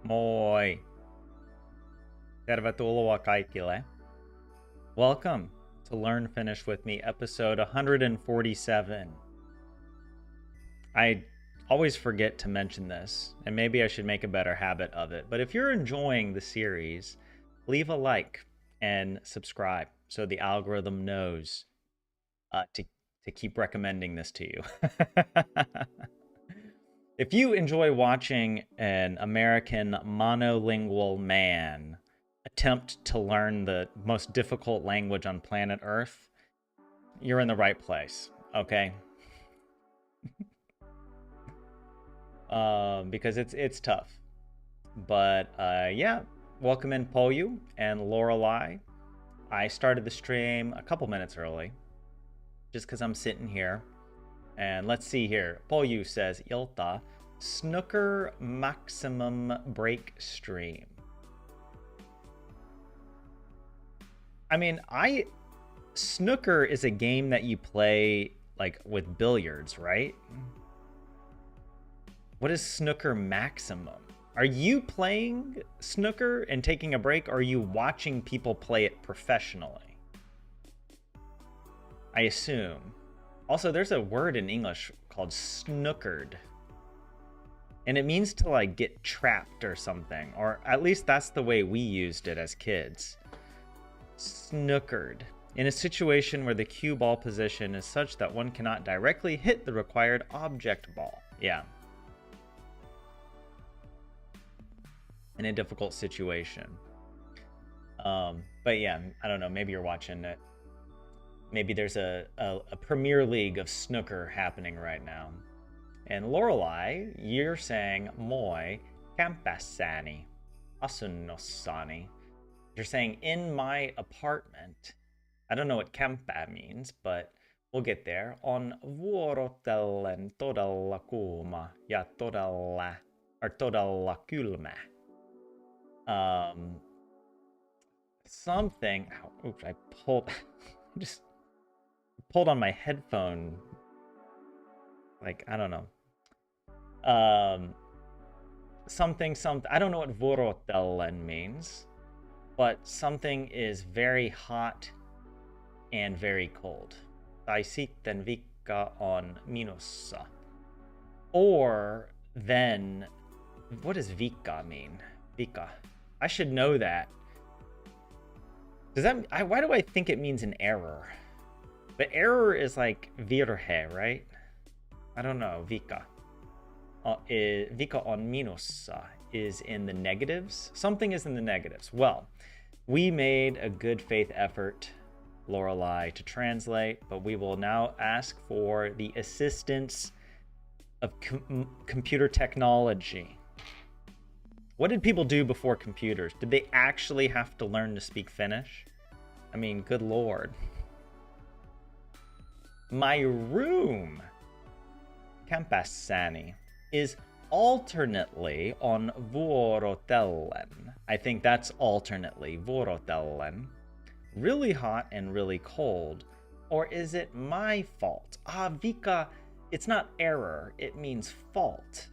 Moi. Tervetuloa kaikille. Welcome to Learn Finnish with me, episode 147. I always forget to mention this, and maybe I should make a better habit of it. But if you're enjoying the series, leave a like and subscribe so the algorithm knows to keep recommending this to you. If you enjoy watching an American monolingual man attempt to learn the most difficult language on planet Earth, you're in the right place, okay? Because it's tough. But yeah, welcome in Poyu and Lorelei. I started the stream a couple minutes early, just because I'm sitting here. And let's see here. Poyu says, Ilta, snooker maximum break stream. I mean, snooker is a game that you play like with billiards, right? What is snooker maximum? Are you playing snooker and taking a break, or are you watching people play it professionally? I assume. Also, there's a word in English called snookered. And it means to like get trapped or something. Or at least that's the way we used it as kids. Snookered. In a situation where the cue ball position is such that one cannot directly hit the required object ball. Yeah. In a difficult situation. But yeah, I don't know. Maybe you're watching it. Maybe there's a Premier League of snooker happening right now. And Lorelei, you're saying moi campassani asunnossani. You're saying in my apartment. I don't know what campa means, but we'll get there. On vuorotellen todella kuuma ja todella kylmä. Something. Oops, I pulled. Just pulled on my headphone. Like, I don't know. Something. I don't know what vuorotellen means, but something is very hot and very cold. Tai sitten vikka on minussa. Or then, what does vikka mean? Vikka. I should know that. Does that? Why do I think it means an error? But error is like virhe, right? I don't know. Vika. Vika on minussa is in the negatives. Something is in the negatives. Well, we made a good faith effort, Lorelei, to translate, but we will now ask for the assistance of computer technology. What did people do before computers? Did they actually have to learn to speak Finnish? I mean, good lord. My room, campassani, is alternately on vuorotellen. I think that's alternately vuorotellen. Really hot and really cold. Or is it my fault? Vika, it's not error, it means fault.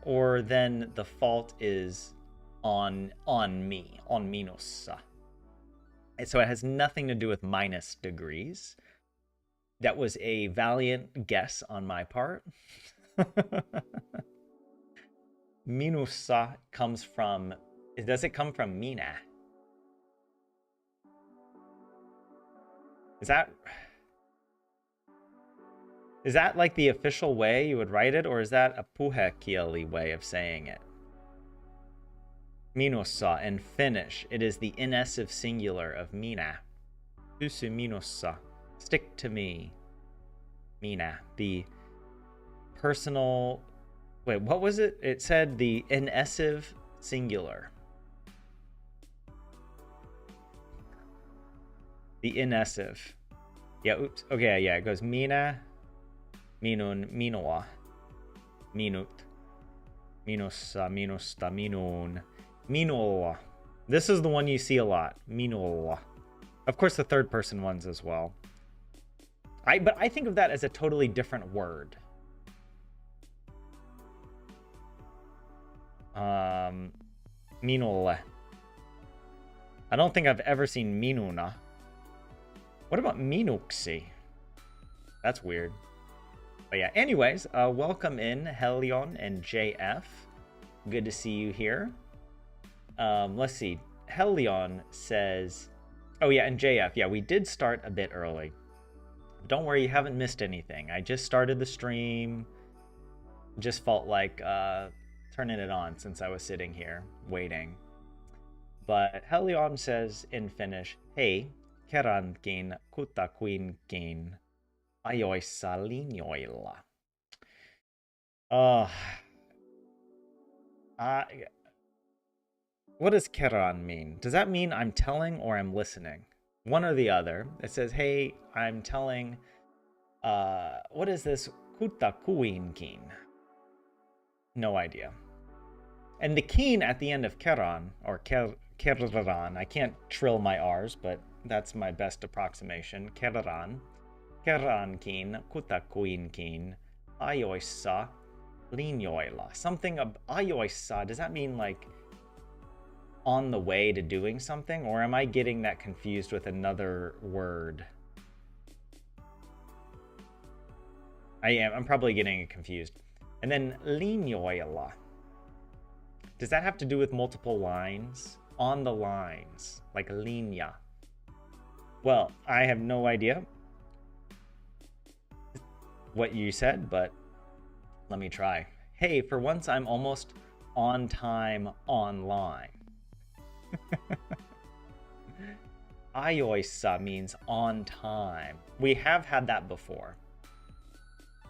Or then the fault is on me, on minussa. So it has nothing to do with minus degrees. That was a valiant guess on my part. Minussa comes from, does it come from mina? Is that like the official way you would write it, or is that a puhekieli way of saying it? Minussa in Finnish, it is the inessive singular of mina. Pysy minussa. Stick to me. Mina. The personal... Wait, what was it? It said the inessive singular. The inessive. Yeah, oops. Okay, yeah, it goes mina, minun, minua, minut, minussa, minusta, minun, minulla. This is the one you see a lot. Minulla. Of course, the third person ones as well. But I think of that as a totally different word. Minulle. I don't think I've ever seen Minuna. What about Minuksi? That's weird. But yeah, anyways, welcome in Helion and JF. Good to see you here. Let's see. Helion says, oh yeah, and JF, yeah, we did start a bit early. Don't worry, you haven't missed anything. I just started the stream. Just felt like turning it on since I was sitting here waiting. But Helion says in Finnish, hei, kerankin kutakuinkin ajoissa linjoilla. What does keran mean? Does that mean I'm telling or I'm listening? One or the other. It says, hey, I'm telling, what is this? Kutakuinkin. No idea. And the keen at the end of keran, or keran, I can't trill my R's, but that's my best approximation. Keran, kerankin, kutakuinkin, ajoissa, linjoilla. Something of ajoissa, does that mean like on the way to doing something? Or am I getting that confused with another word? I am. I'm probably getting it confused. And then linjoilla. Does that have to do with multiple lines? On the lines, like linja. Well, I have no idea what you said, but let me try. Hey, for once I'm almost on time online. Ajoissa means on time. We have had that before.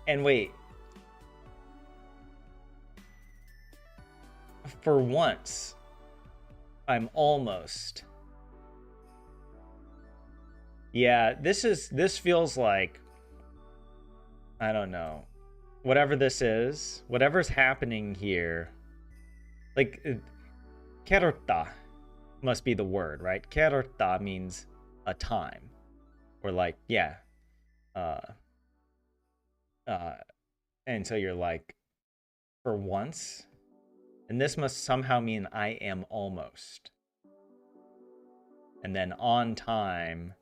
And wait. For once, I'm almost. Yeah, this feels like, I don't know. Whatever this is, whatever's happening here, like kerta must be the word, right? Kerta means a time, or like, yeah, and so you're like, for once, and this must somehow mean I am almost, and then on time,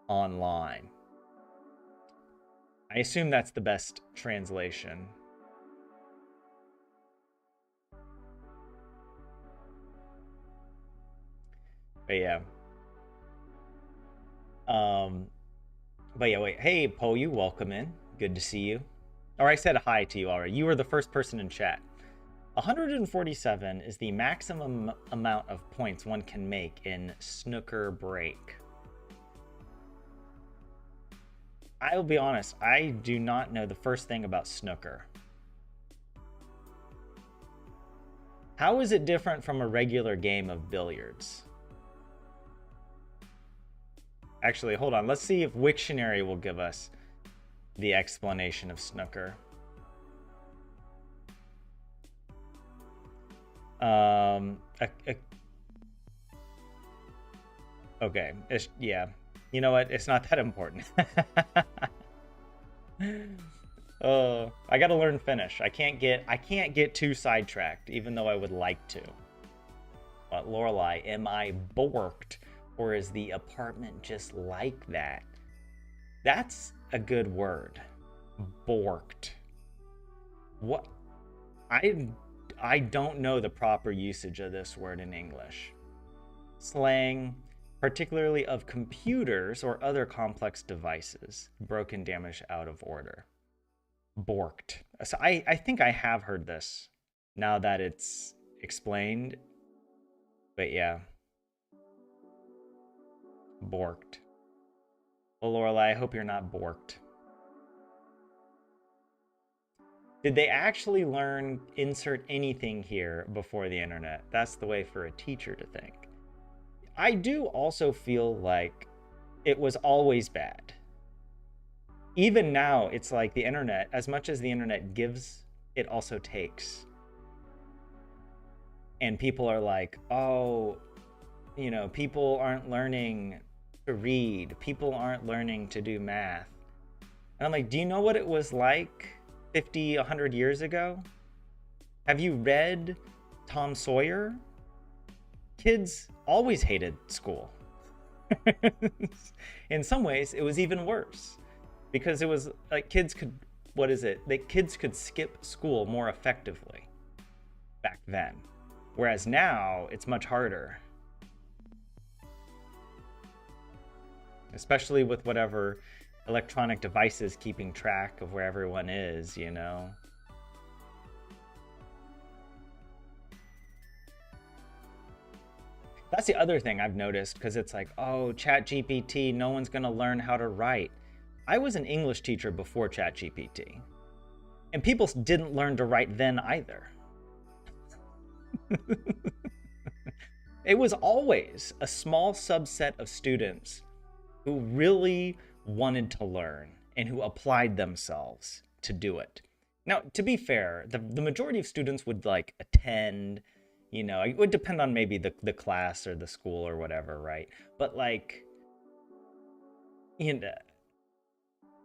online. I assume that's the best translation. But yeah. But yeah, wait. Hey, Poyu, welcome in. Good to see you. Or I said hi to you already. You were the first person in chat. 147 is the maximum amount of points one can make in snooker break. I will be honest, I do not know the first thing about snooker. How is it different from a regular game of billiards? Actually, hold on. Let's see if Wiktionary will give us the explanation of snooker. Okay. Yeah. You know what? It's not that important. Oh, I gotta learn Finnish. I can't get too sidetracked, even though I would like to. But Lorelai, am I borked, or is the apartment just like that? That's a good word. Borked. What? I don't know the proper usage of this word in English. Slang, particularly of computers or other complex devices, broken, damaged, out of order. Borked. So I think I have heard this now that it's explained. But yeah. Borked. Well, Lorelai, I hope you're not borked. Did they actually learn insert anything here before the internet? That's the way for a teacher to think. I do also feel like it was always bad. Even now, it's like the internet, as much as the internet gives, it also takes. And people are like, oh, you know, people aren't learning to read. People aren't learning to do math. And I'm like, do you know what it was like 50, 100 years ago? Have you read Tom Sawyer, kids always hated school. In some ways, it was even worse because it was like kids could, kids could skip school more effectively back then. Whereas now, it's much harder. Especially with whatever electronic devices keeping track of where everyone is, you know? That's the other thing I've noticed, because it's like, oh, ChatGPT, no one's going to learn how to write. I was an English teacher before ChatGPT, and people didn't learn to write then either. It was always a small subset of students who really wanted to learn and who applied themselves to do it. Now, to be fair, the majority of students would like attend, you know, it would depend on maybe the class or the school or whatever, right? But like, you know,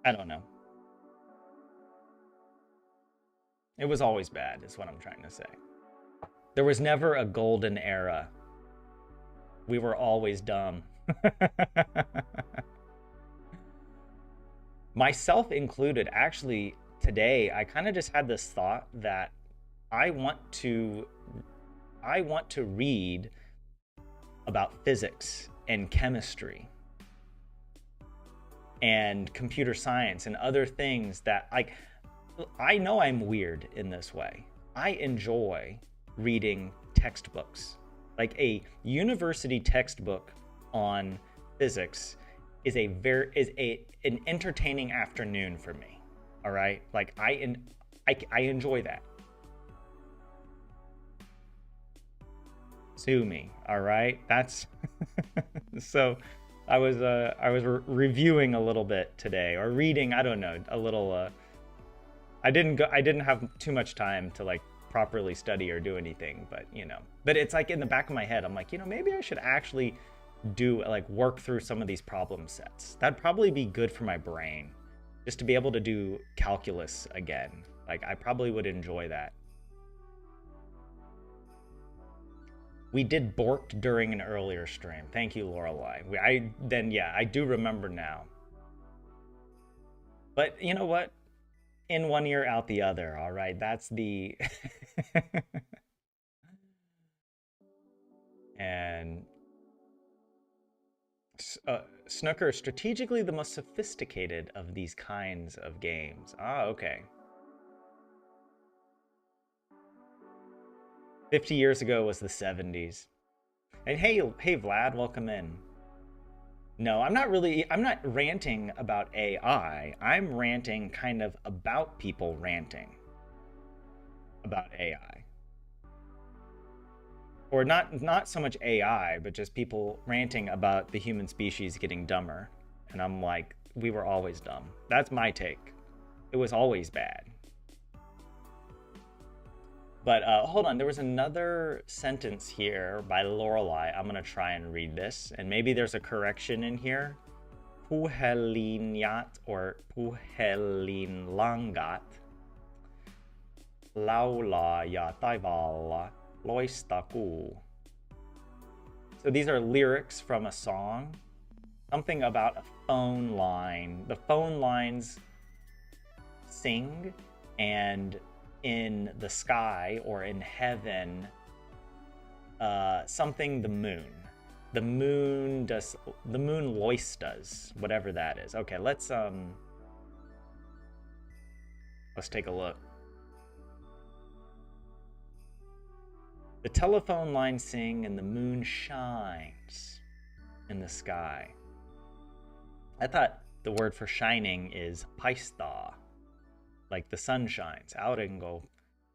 I don't know. It was always bad, is what I'm trying to say. There was never a golden era. We were always dumb. Myself included. Actually, today I kind of just had this thought that I want to read about physics and chemistry and computer science and other things that, like, I know I'm weird in this way. I enjoy reading textbooks. Like a university textbook on physics is an entertaining afternoon for me. All right, like I enjoy that. Sue me, all right? That's so. I was reviewing a little bit today, or reading. I don't know, a little. I didn't have too much time to like properly study or do anything, but you know. But it's like in the back of my head, I'm like, you know, maybe I should actually do like work through some of these problem sets. That'd probably be good for my brain, just to be able to do calculus again. Like I probably would enjoy that. We did Borked during an earlier stream. Thank you, Lorelei. I do remember now. But you know what? In one ear, out the other. All right, that's the. And snooker, strategically the most sophisticated of these kinds of games. Ah, okay. 50 years ago was the 70s. And hey Vlad, welcome in. No, I'm not ranting about AI. I'm ranting kind of about people ranting about AI. Or not so much AI, but just people ranting about the human species getting dumber. And I'm like, we were always dumb. That's my take. It was always bad. But hold on, there was another sentence here by Lorelei. I'm gonna try and read this, and maybe there's a correction in here. Puheliniat or puhelinlangat laula ja taivaalla loistaku. So these are lyrics from a song. Something about a phone line. The phone lines sing, and in the sky or in heaven, something, the moon loistas, whatever that is. Okay, let's take a look. The telephone lines sing and the moon shines in the sky. I thought the word for shining is paista. Like the sun shines. Aurinko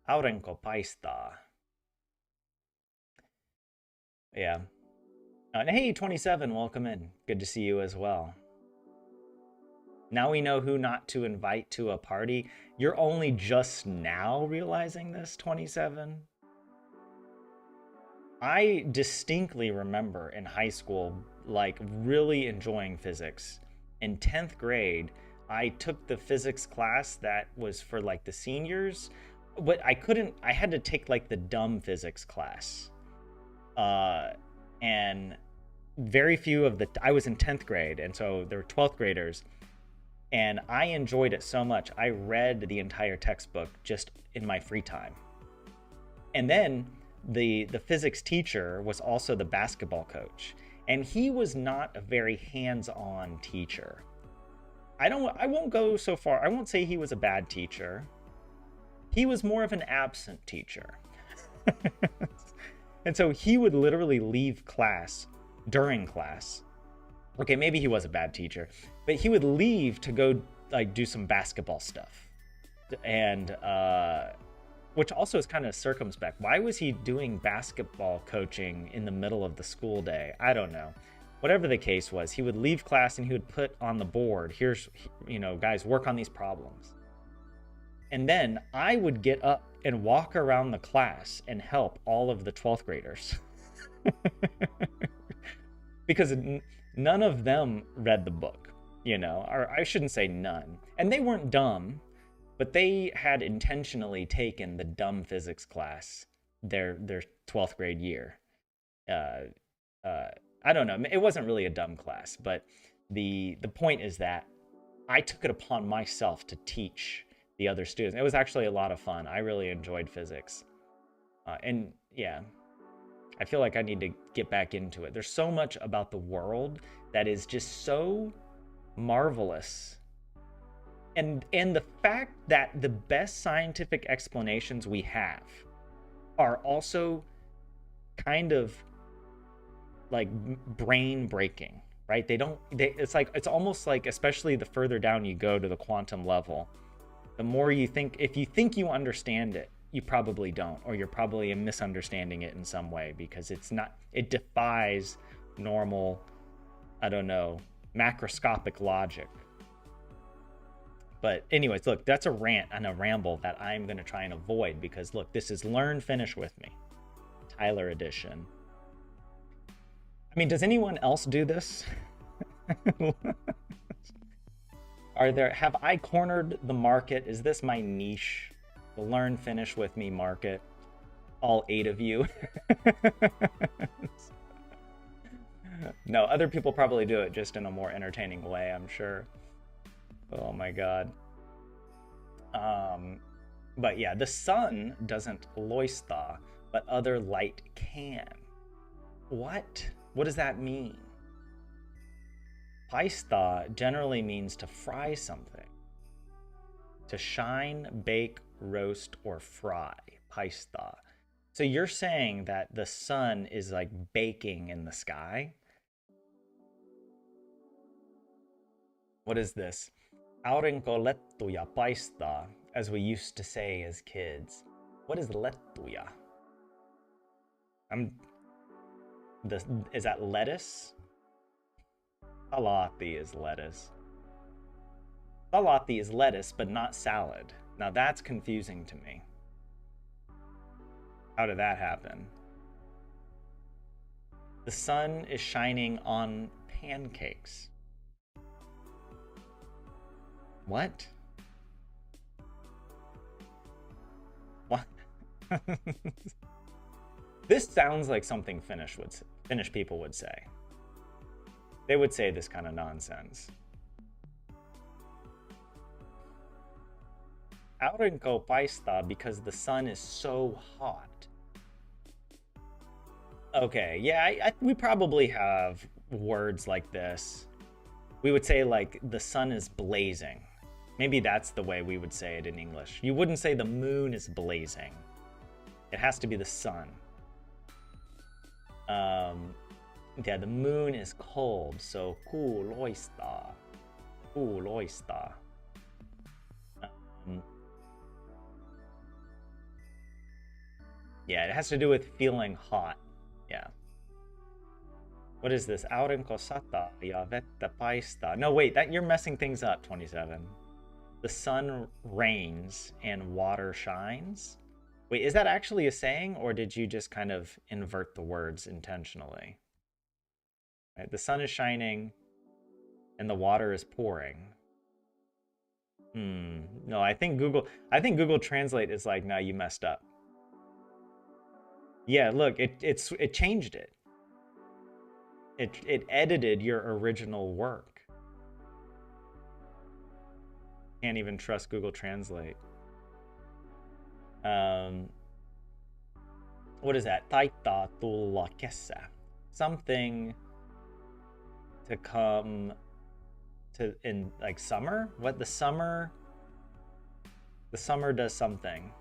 paista. Yeah. And hey, 27, welcome in. Good to see you as well. Now we know who not to invite to a party. You're only just now realizing this, 27? I distinctly remember in high school, like, really enjoying physics. In 10th grade, I took the physics class that was for like the seniors, But I couldn't. I had to take like the dumb physics class, uh, and very few of the. I was in 10th grade, and so there were 12th graders, and I enjoyed it so much. I read the entire textbook just in my free time. And then the physics teacher was also the basketball coach, and he was not a very hands-on teacher. I won't go so far. I won't say he was a bad teacher. He was more of an absent teacher. And so he would literally leave class during class. Okay, maybe he was a bad teacher, but he would leave to go like do some basketball stuff. And which also is kind of circumspect. Why was he doing basketball coaching in the middle of the school day? I don't know. Whatever the case was, he would leave class and he would put on the board, here's, guys, work on these problems. And then I would get up and walk around the class and help all of the 12th graders. Because none of them read the book, or I shouldn't say none. And they weren't dumb, but they had intentionally taken the dumb physics class their 12th grade year. I don't know. It wasn't really a dumb class, but the point is that I took it upon myself to teach the other students. It was actually a lot of fun. I really enjoyed physics. And yeah, I feel like I need to get back into it. There's so much about the world that is just so marvelous. And the fact that the best scientific explanations we have are also kind of like brain breaking, right? It's almost like, especially the further down you go to the quantum level, the more you think, if you think you understand it, you probably don't, or you're probably misunderstanding it in some way, because it defies normal, I don't know, macroscopic logic. But anyways, look, that's a rant and a ramble that I'm going to try and avoid, because look, this is Learn Finnish with me, Tyler edition. I mean, does anyone else do this? Have I cornered the market? Is this my niche? The Learn Finnish with me market? All 8 of you? No, other people probably do it just in a more entertaining way, I'm sure. Oh my god. But yeah, the sun doesn't loista, but other light can. What? What does that mean? Paista generally means to fry something. To shine, bake, roast, or fry. Paista. So you're saying that the sun is like baking in the sky? What is this? Aurinko lettuja paistaa, as we used to say as kids. What is lettuja? Is that lettuce? Salati is lettuce. Salati is lettuce, but not salad. Now that's confusing to me. How did that happen? The sun is shining on pancakes. What? What? This sounds like something Finnish people would say. They would say this kind of nonsense. Aurinko paistaa because the sun is so hot. Okay, yeah, we probably have words like this. We would say like the sun is blazing. Maybe that's the way we would say it in English. You wouldn't say the moon is blazing. It has to be the sun. Yeah, the moon is cold, so kuuloista. Kuuloista. Yeah, it has to do with feeling hot. Yeah. What is this? Aurinko sataa ja vettä paistaa. No, wait, you're messing things up, 27. The sun rains and water shines? Wait, is that actually a saying, or did you just kind of invert the words intentionally? Right, the sun is shining and the water is pouring. No, I think Google Translate is like, no, you messed up. Yeah, look, it changed it. It edited your original work. Can't even trust Google Translate. Um, what is that? Taita tulla kesä. Something to come to in like summer? What the summer? The summer does something.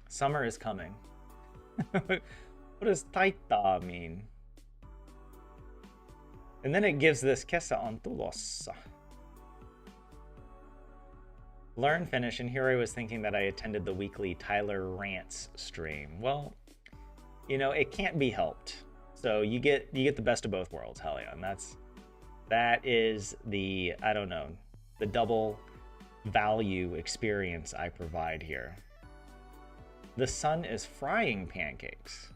Summer is coming. What does taita mean? And then it gives this kesä on tulossa. Learn Finnish, and here I was thinking that I attended the weekly Tyler Rants stream. Well, it can't be helped. So you get the best of both worlds, Helion. That is the, I don't know, the double value experience I provide here. The sun is frying pancakes.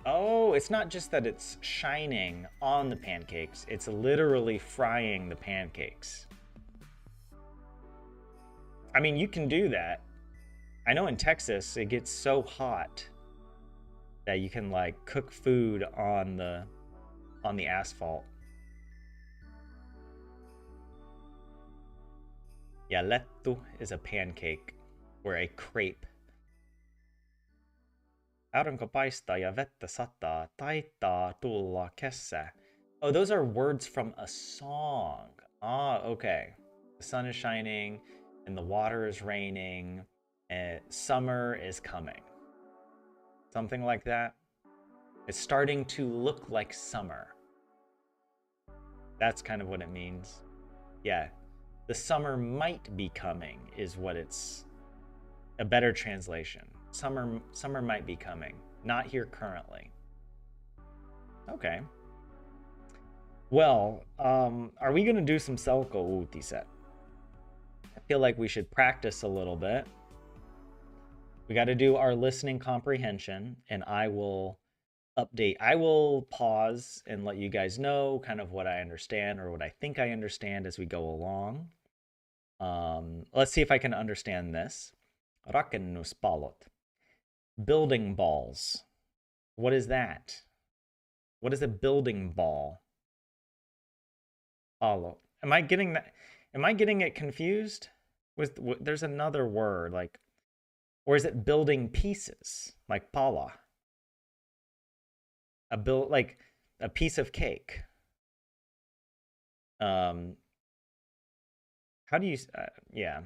Oh, it's not just that it's shining on the pancakes, it's literally frying the pancakes. I mean, you can do that. I know in Texas it gets so hot that you can like cook food on the asphalt. Yeah, lettu is a pancake or a crepe. Aurinko paistaa ja vettä sataa, taitaa tulla kesä. Oh, those are words from a song. Ah, okay. The sun is shining and the water is raining and summer is coming. Something like that. It's starting to look like summer. That's kind of what it means. Yeah. The summer might be coming is what it's a better translation. Summer might be coming. Not here currently. Okay. Well, are we gonna do some Selko uutiset? I feel like we should practice a little bit. We got to do our listening comprehension, and I will update. I will pause and let you guys know kind of what I understand or what I think I understand as we go along. Let's see if I can understand this. Rakennuspallot. Building balls. What is that? What is a building ball? Palo. Am I getting that? Am I getting it confused? There's another word like, or is it building pieces like pala? Like a piece of cake. Um, how do you? Yeah,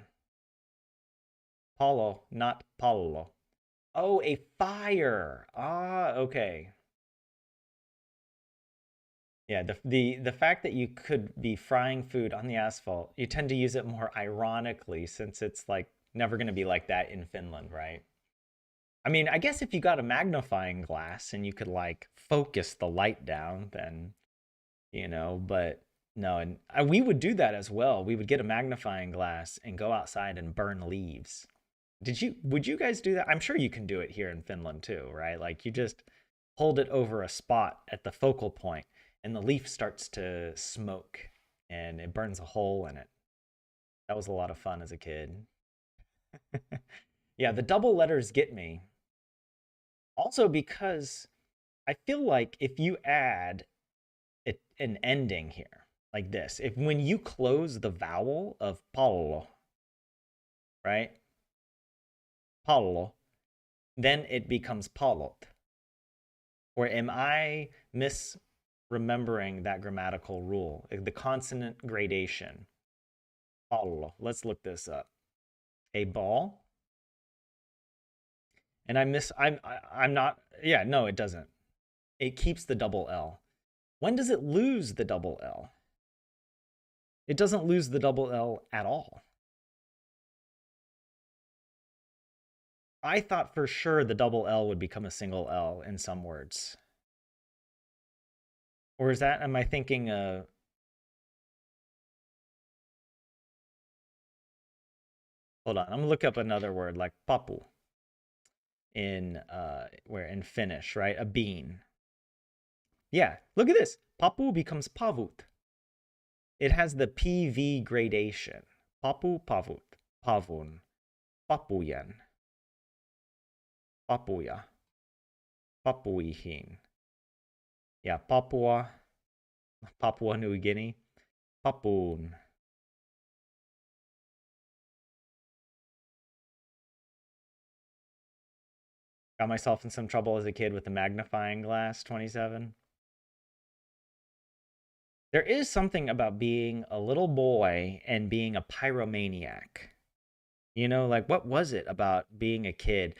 palo, not palo. Oh, a fire. Ah, okay. Yeah, the fact that you could be frying food on the asphalt, you tend to use it more ironically since it's like never going to be like that in Finland, right? I mean, I guess if you got a magnifying glass and you could like focus the light down, then, but no, and we would do that as well. We would get a magnifying glass and go outside and burn leaves. Would you guys do that? I'm sure you can do it here in Finland too, right? Like you just hold it over a spot at the focal point and the leaf starts to smoke and it burns a hole in it. That was a lot of fun as a kid. Yeah, the double letters get me. Also because I feel like if you add an ending here, like this, if when you close the vowel of pallo, right? Pallo, then it becomes palot. Or am I misremembering that grammatical rule? The consonant gradation. Pallo. Let's look this up. A ball. And I'm not, yeah, no, it doesn't. It keeps the double L. When does it lose the double L? It doesn't lose the double L at all. I thought for sure the double L would become a single L in some words. Or am I thinking hold on, I'm gonna look up another word like papu in Finnish, right? A bean. Yeah, look at this. Papu becomes pavut. It has the PV gradation. Papu pavut, pavun, papuyen, papuya, papuihin. Yeah, Papua New Guinea, papoon. Got myself in some trouble as a kid with the magnifying glass, 27. There is something about being a little boy and being a pyromaniac. Like what was it about being a kid?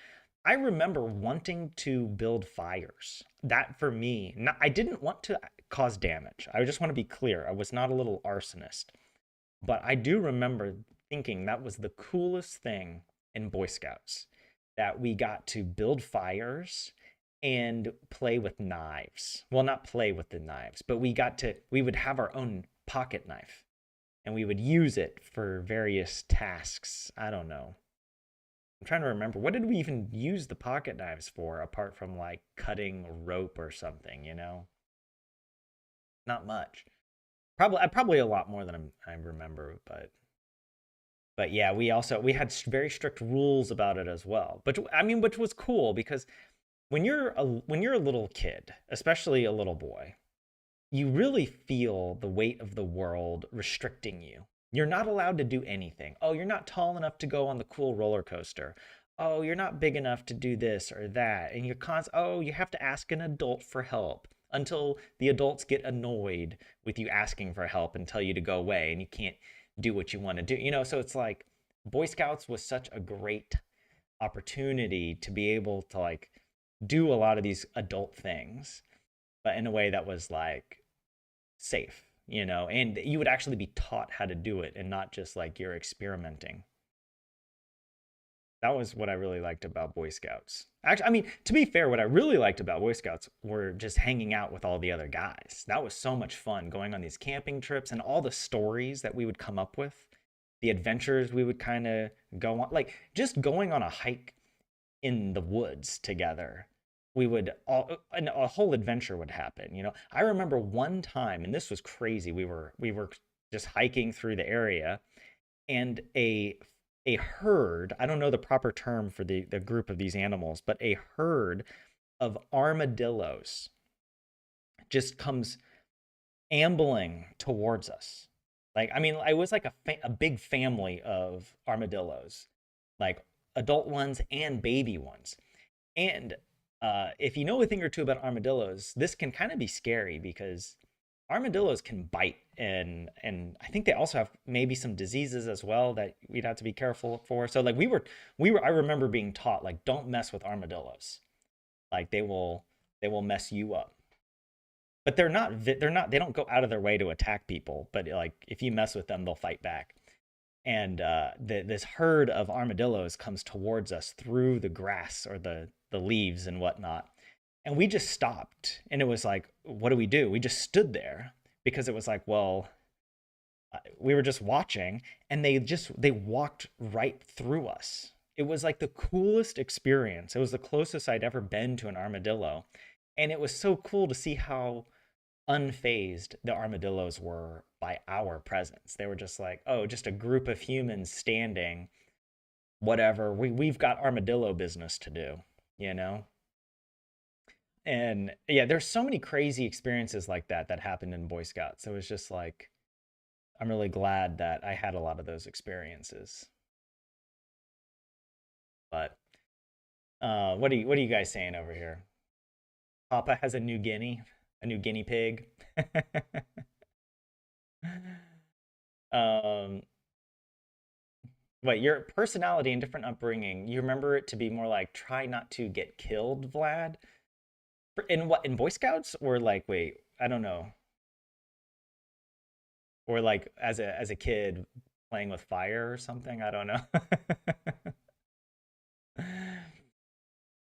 I remember wanting to build fires. That for me, I didn't want to cause damage. I just want to be clear. I was not a little arsonist. But I do remember thinking that was the coolest thing in Boy Scouts, that we got to build fires and play with knives. Well, not play with the knives, but we would have our own pocket knife and we would use it for various tasks. I don't know. I'm trying to remember. What did we even use the pocket knives for apart from like cutting rope or something? Not much. Probably a lot more than I remember, but yeah, we had very strict rules about it as well. But I mean, which was cool because when you're a little kid, especially a little boy, you really feel the weight of the world restricting you. You're not allowed to do anything. Oh, you're not tall enough to go on the cool roller coaster. Oh, you're not big enough to do this or that. And oh, you have to ask an adult for help until the adults get annoyed with you asking for help and tell you to go away and you can't do what you want to do. So it's like Boy Scouts was such a great opportunity to be able to like do a lot of these adult things, but in a way that was like safe, and you would actually be taught how to do it and not just like you're experimenting. That was what I really liked about Boy Scouts. Actually, I mean, to be fair, what I really liked about Boy Scouts were just hanging out with all the other guys. That was so much fun going on these camping trips and all the stories that we would come up with, the adventures we would kind of go on, like just going on a hike in the woods together. We would all and a whole adventure would happen. I remember one time, and this was crazy. We were just hiking through the area, and a herd, I don't know the proper term for the group of these animals, but a herd of armadillos just comes ambling towards us. Like, I mean, I was like a big family of armadillos, like adult ones and baby ones. And if you know a thing or two about armadillos, this can kind of be scary because armadillos can bite, and I think they also have maybe some diseases as well that we'd have to be careful for. So like we were I remember being taught like don't mess with armadillos. Like they will mess you up. But they don't go out of their way to attack people, but like if you mess with them, they'll fight back. And this herd of armadillos comes towards us through the grass or the leaves and whatnot, and we just stopped, and it was like, what do we do? We just stood there because it was like, well, we were just watching, and they walked right through us. It was like the coolest experience. It was the closest I'd ever been to an armadillo, and it was so cool to see how unfazed the armadillos were by our presence. They were just like, oh, just a group of humans standing, whatever. We've got armadillo business to do, you know? And yeah, there's so many crazy experiences like that happened in Boy Scouts. So it was just like, I'm really glad that I had a lot of those experiences. But what are you guys saying over here? Papa has a new guinea pig. um, Wait, your personality and different upbringing, you remember it to be more like try not to get killed, Vlad? In what, in Boy Scouts? Or like, wait, I don't know. Or like as a kid playing with fire or something? I don't know.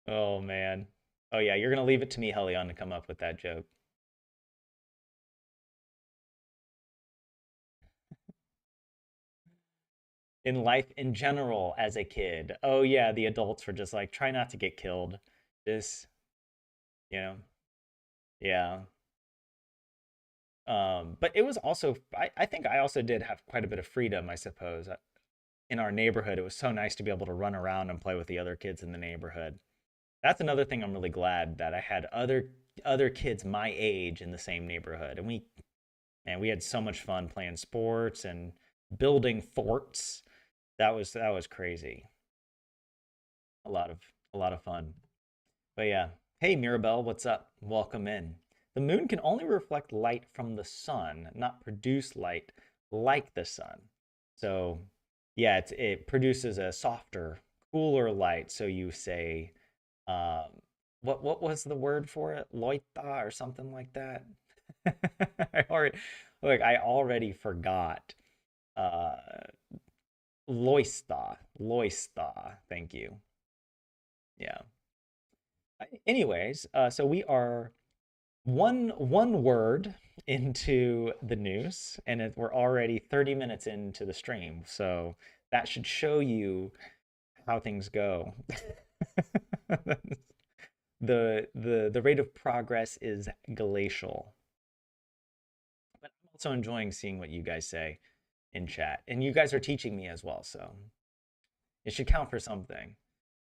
Oh man. Oh yeah, you're gonna leave it to me, Helion, to come up with that joke. In life in general as a kid. Oh yeah, the adults were just like, try not to get killed. Just, you know, yeah. But it was also, I think I also did have quite a bit of freedom, I suppose. In our neighborhood, it was so nice to be able to run around and play with the other kids in the neighborhood. That's another thing I'm really glad that I had other kids my age in the same neighborhood, and we had so much fun playing sports and building forts. That was crazy. A lot of a lot of fun. But yeah. Hey Mirabelle, what's up? Welcome in. The moon can only reflect light from the sun, not produce light like the sun. So yeah, it produces a softer, cooler light. So you say, um, what was the word for it? Loita or something like that. I already forgot. Uh, loista. Thank you. Yeah. Anyways, so we are one word into the news, and we're already 30 minutes into the stream. So that should show you how things go. The rate of progress is glacial. But I'm also enjoying seeing what you guys say in chat, and you guys are teaching me as well, so it should count for something.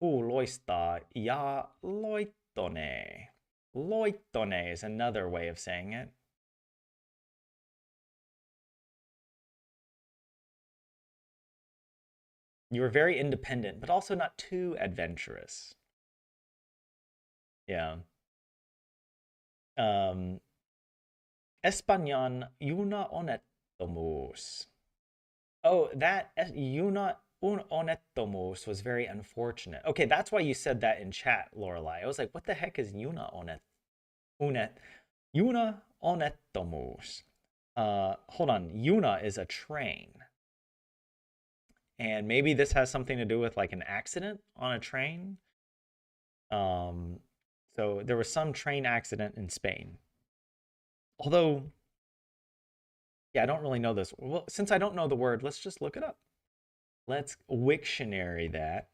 Loista ja loittone. Loittone is another way of saying it. You were very independent, but also not too adventurous. Yeah. Um, Espanyan yuna honettomuus. Oh, that yuna un honettomuus was very unfortunate. Okay, that's why you said that in chat, Lorelai. I was like, what the heck is yuna unet yuna honettomuus? Hold on. Yuna is a train. And maybe this has something to do with like an accident on a train. Um, so there was some train accident in Spain. Although, yeah, I don't really know this. Well, since I don't know the word, let's just look it up. Let's Wiktionary that,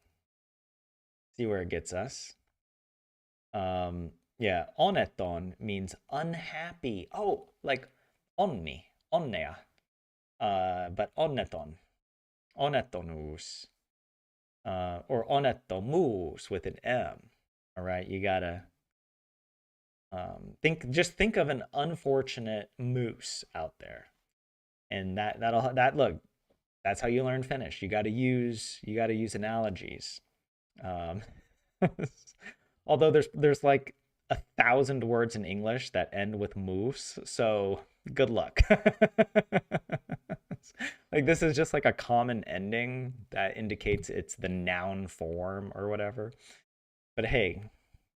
see where it gets us. Yeah, oneton means unhappy. Oh, like onni, onnea. But onetonus, or onetomus with an M. All right, you gotta think of an unfortunate moose out there, and that look, that's how you learn Finnish. You got to use analogies. Um, although there's like 1,000 words in English that end with moose, so good luck. Like this is just like a common ending that indicates it's the noun form or whatever. But hey,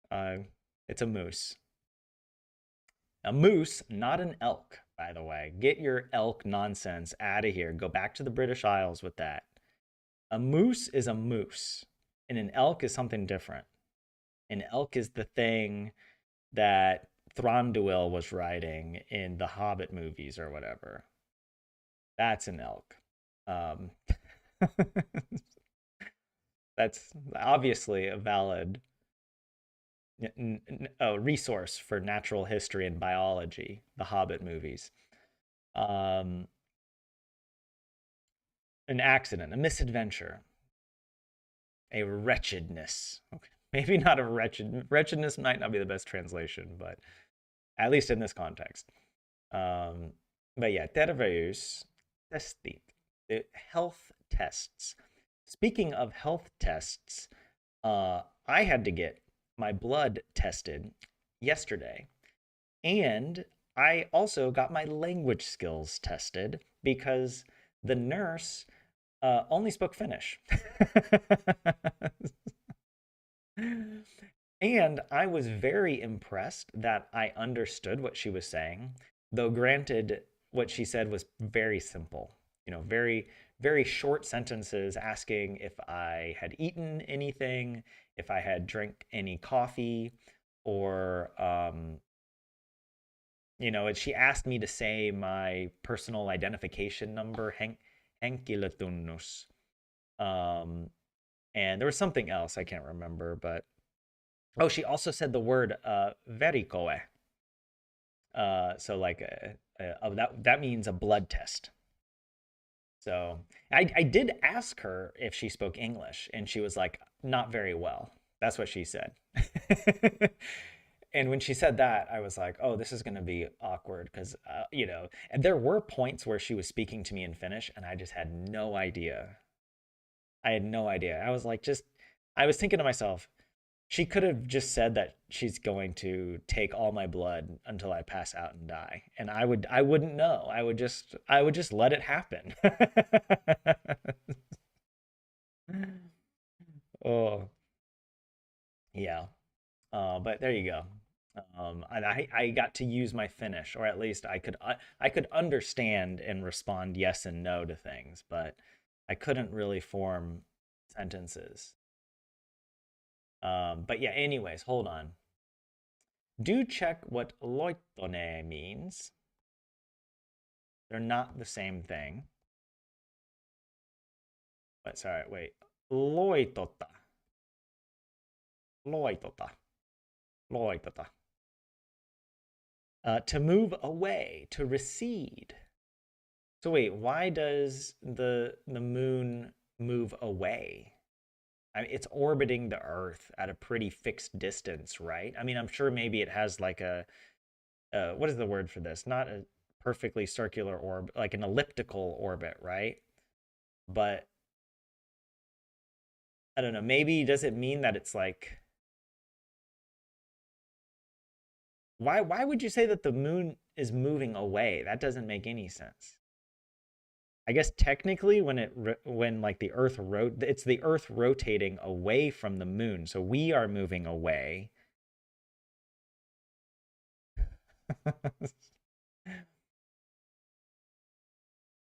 uh, it's a moose. A moose, not an elk, by the way. Get your elk nonsense out of here. Go back to the British Isles with that. A moose is a moose, and an elk is something different. An elk is the thing that Thranduil was riding in the Hobbit movies or whatever. That's an elk. Um, that's obviously a valid resource for natural history and biology, the Hobbit movies. Um, an accident, a misadventure, a wretchedness. Okay. Maybe not a wretchedness might not be the best translation, but at least in this context. Um, but yeah, terveys testit, health tests. Speaking of health tests, I had to get my blood tested yesterday, and I also got my language skills tested because the nurse only spoke Finnish. And I was very impressed that I understood what she was saying, though granted, what she said was very simple. Very, very short sentences asking if I had eaten anything, if I had drank any coffee, or, she asked me to say my personal identification number, Henkilötunnus. Um, and there was something else I can't remember, but oh, she also said the word verikoe. So like that means a blood test. So I did ask her if she spoke English, and she was like, not very well. That's what she said. And when she said that, I was like, oh, this is going to be awkward because, and there were points where she was speaking to me in Finnish, and I just had no idea. I had no idea. I was like, I was thinking to myself, she could have just said that she's going to take all my blood until I pass out and die. And I wouldn't know. I would just let it happen. Oh, yeah. But there you go. And I got to use my Finnish, or at least I could understand and respond yes and no to things, but I couldn't really form sentences. But yeah, anyways, hold on. Do check what loitone means. They're not the same thing. But sorry, wait. Loitota. Loitota. Loitota. To move away, to recede. So wait, why does the moon move away? I mean, it's orbiting the Earth at a pretty fixed distance, right? I mean, I'm sure maybe it has like what is the word for this? Not a perfectly circular orb, like an elliptical orbit, right? But I don't know. Maybe does it mean that it's like why would you say that the moon is moving away? That doesn't make any sense. I guess technically when like the it's the Earth rotating away from the moon. So we are moving away.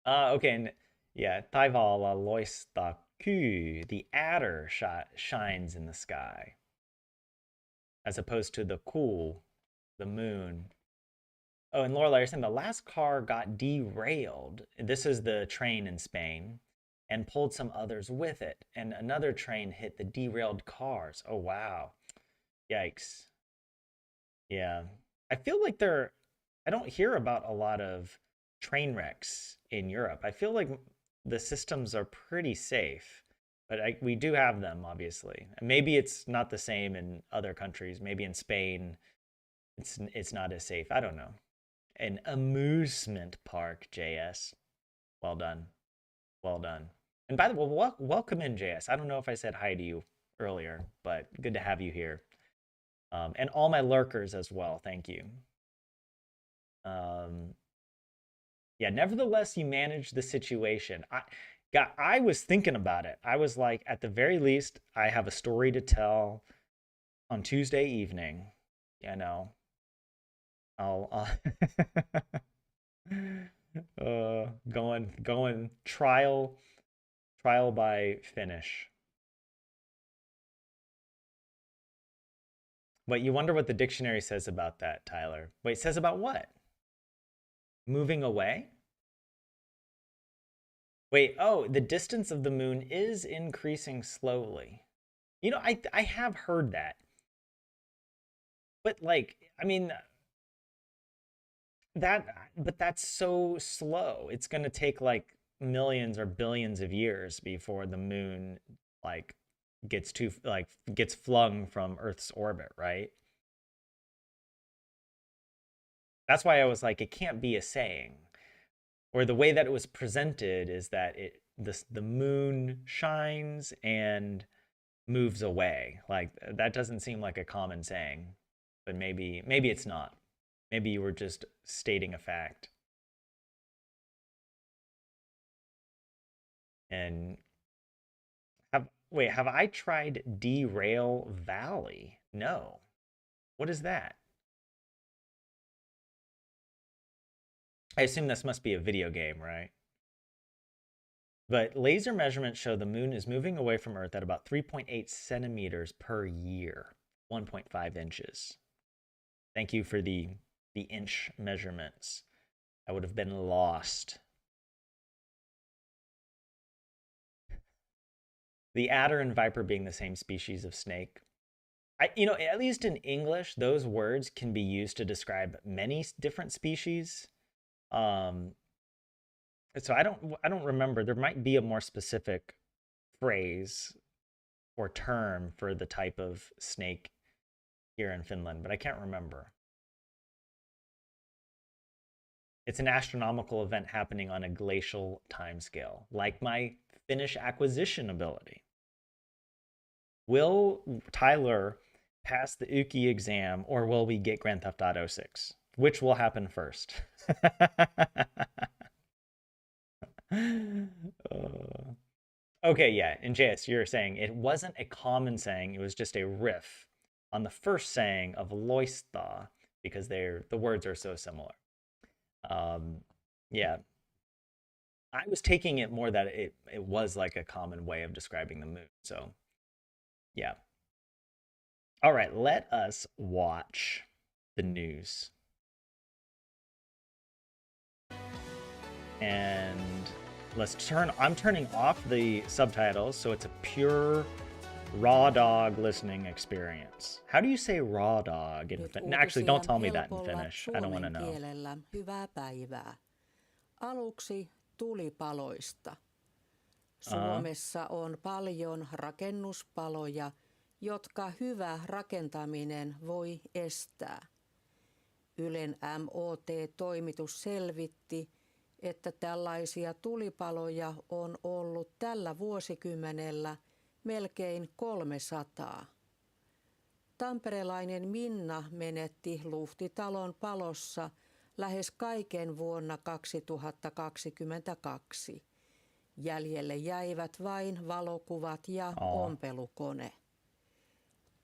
Okay. And yeah, Taivala loista ku, the adder shines in the sky, as opposed to the cool, the moon. Oh, and Laura, you're saying the last car got derailed. This is the train in Spain, and pulled some others with it. And another train hit the derailed cars. Oh, wow. Yikes. Yeah. I feel like I don't hear about a lot of train wrecks in Europe. I feel like the systems are pretty safe, but we do have them, obviously. And maybe it's not the same in other countries. Maybe in Spain, it's not as safe. I don't know. An amusement park, JS. Well done. Well done. And by the way, welcome in, JS. I don't know if I said hi to you earlier, but good to have you here. And all my lurkers as well. Thank you. Um, yeah, nevertheless, you managed the situation. I was thinking about it. I was like, at the very least, I have a story to tell on Tuesday evening. You know, I'll going trial by finish. But you wonder what the dictionary says about that, Tyler. Wait, it says about what? Moving away? Wait, oh, the distance of the moon is increasing slowly. I have heard that. But like, I mean, that's so slow. It's going to take like millions or billions of years before the moon like gets flung from Earth's orbit, right? That's why I was like, it can't be a saying. Or the way that it was presented is that the moon shines and moves away. Like that doesn't seem like a common saying, but maybe it's not. Maybe you were just stating a fact. And have I tried Derail Valley? No. What is that? I assume this must be a video game, right? But laser measurements show the moon is moving away from Earth at about 3.8 centimeters per year, 1.5 inches. Thank you for the inch measurements. I would have been lost. The adder and viper being the same species of snake. At least in English, those words can be used to describe many different species. Um, so I don't remember. There might be a more specific phrase or term for the type of snake here in Finland, but I can't remember. It's an astronomical event happening on a glacial timescale, like my Finnish acquisition ability. Will Tyler pass the Uki exam or will we get Grand Theft Auto 6? Which will happen first? Okay, yeah. And JS, you're saying it wasn't a common saying, it was just a riff on the first saying of loista because the words are so similar. Um, yeah, I was taking it more that it was like a common way of describing the moon. So, yeah. All right, let us watch the news. And I'm turning off the subtitles so it's a pure raw dog listening experience. How do you say raw dog in Finnish? Actually, don't tell me that in Finnish. I don't want to know. Kielellä hyvää päivää. Aluksi tulipaloista. Suomessa on paljon rakennuspaloja, jotka hyvä rakentaminen voi estää. Ylen MOT-toimitus selvitti, että tällaisia tulipaloja on ollut tällä vuosikymmenellä melkein 300. Tamperelainen Minna menetti luhtitalon palossa lähes kaiken vuonna 2022. Jäljelle jäivät vain valokuvat ja ompelukone.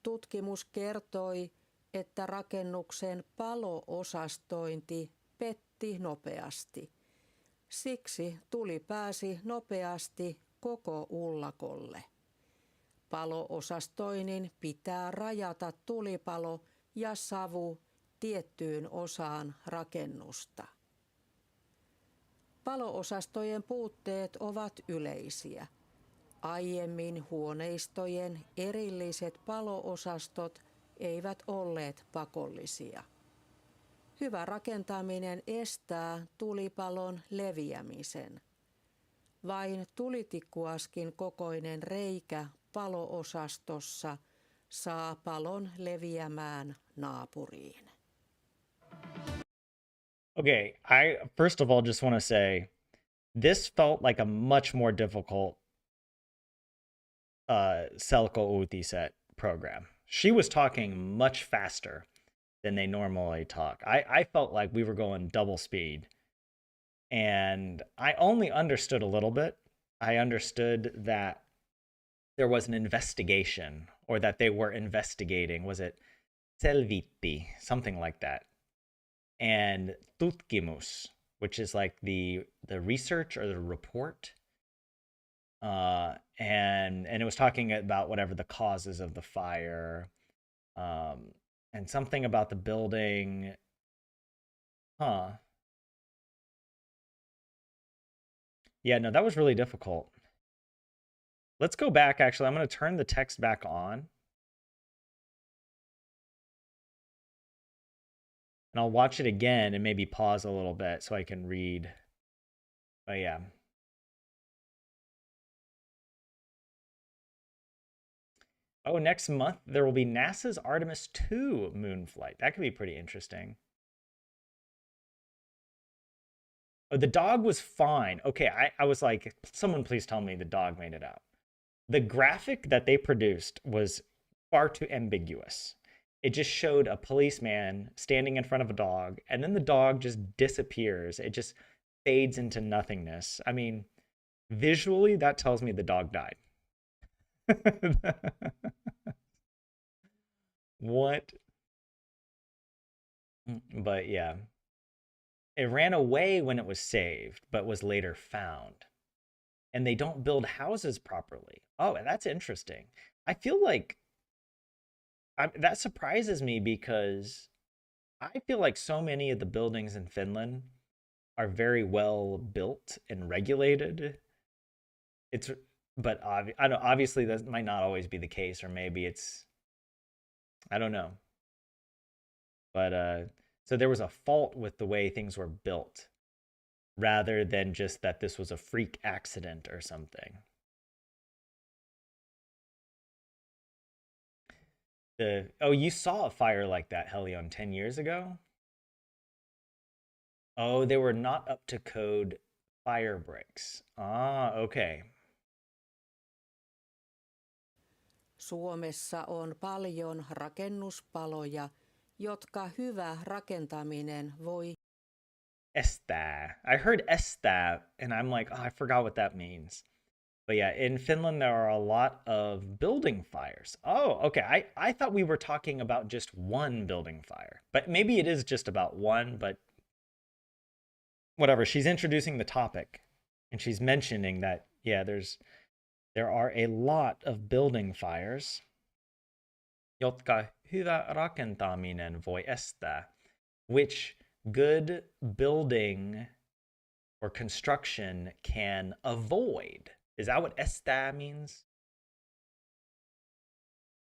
Tutkimus kertoi, että rakennuksen palo-osastointi petti nopeasti. Siksi tuli pääsi nopeasti koko ullakolle. Palo-osastoinnin pitää rajata tulipalo ja savu tiettyyn osaan rakennusta. Palo-osastojen puutteet ovat yleisiä. Aiemmin huoneistojen erilliset palo-osastot eivät olleet pakollisia. Hyvä rakentaminen estää tulipalon leviämisen. Vain tulitikkuaskin kokoinen reikä palo-osastossa saa palon leviämään naapuriin. Okay, I first of all just want to say this felt like a much more difficult Selko Uutiset program. She was talking much faster than they normally talk. I felt like we were going double speed. And I only understood a little bit. I understood that there was an investigation or that they were investigating. Was it selvitti? Something like that. And tutkimus, which is like the research or the report. And it was talking about whatever the causes of the fire. And something about the building. Huh. Yeah, no, that was really difficult. Let's go back, actually. I'm going to turn the text back on. And I'll watch it again and maybe pause a little bit so I can read. But yeah. Oh, next month there will be NASA's Artemis 2 moon flight. That could be pretty interesting. Oh, the dog was fine. Okay, I was like, someone please tell me the dog made it out. The graphic that they produced was far too ambiguous. It just showed a policeman standing in front of a dog, and then the dog just disappears. It just fades into nothingness. I mean, visually, that tells me the dog died. What? But yeah. It ran away when it was saved, but was later found. And they don't build houses properly. Oh, that's interesting. I feel like that surprises me because I feel like so many of the buildings in Finland are very well built and regulated. But I know obviously that might not always be the case, or maybe it's I don't know. But so there was a fault with the way things were built rather than just that this was a freak accident or something. You saw a fire like that, Helion, 10 years ago? Oh, they were not up to code fire bricks. Ah, okay. Suomessa on paljon rakennuspaloja, jotka hyvä rakentaminen voi Estää. I heard estää, and I'm like, oh, I forgot what that means. But yeah, in Finland, there are a lot of building fires. Oh, okay. I thought we were talking about just one building fire, but maybe it is just about one, but whatever. She's introducing the topic and she's mentioning that, yeah, there are a lot of building fires, jotka hyvä rakentaminen voi estää, which good building or construction can avoid. Is that what estää means?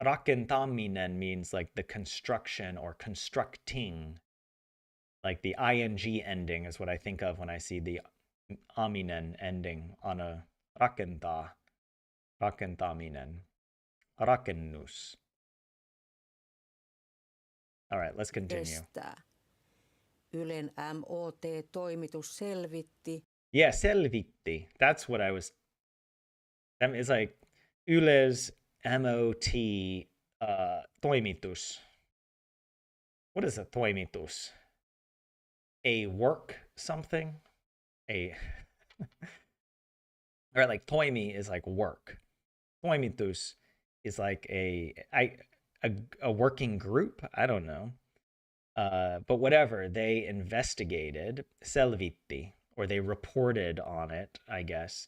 Rakentaminen means like the construction or constructing. Like the ing ending is what I think of when I see the aminen ending on a rakentaa. Rakentaminen. Rakennus. All right, let's continue. estää. Ylen MOT-toimitus selvitti, Yeah, selvitti. That's what I was. That is like Yle's MOT toimitus. What is a toimitus? A work something? A or like toimi is like work. Toimitus is like a working group. I don't know. But whatever, they investigated, selvitti, or they reported on it, I guess,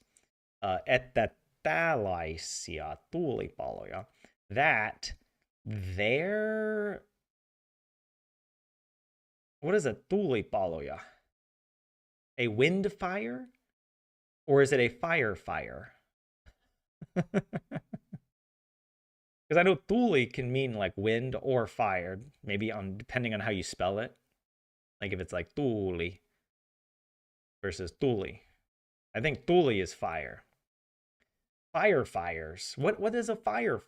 että tällaisia tuulipaloja, that their, what is a tuulipaloja? A wind fire? Or is it a fire? Because I know tuli can mean like wind or fire, maybe on depending on how you spell it. Like if it's like tuli versus tuli. I think tuli is fire. Fires. What is a fire?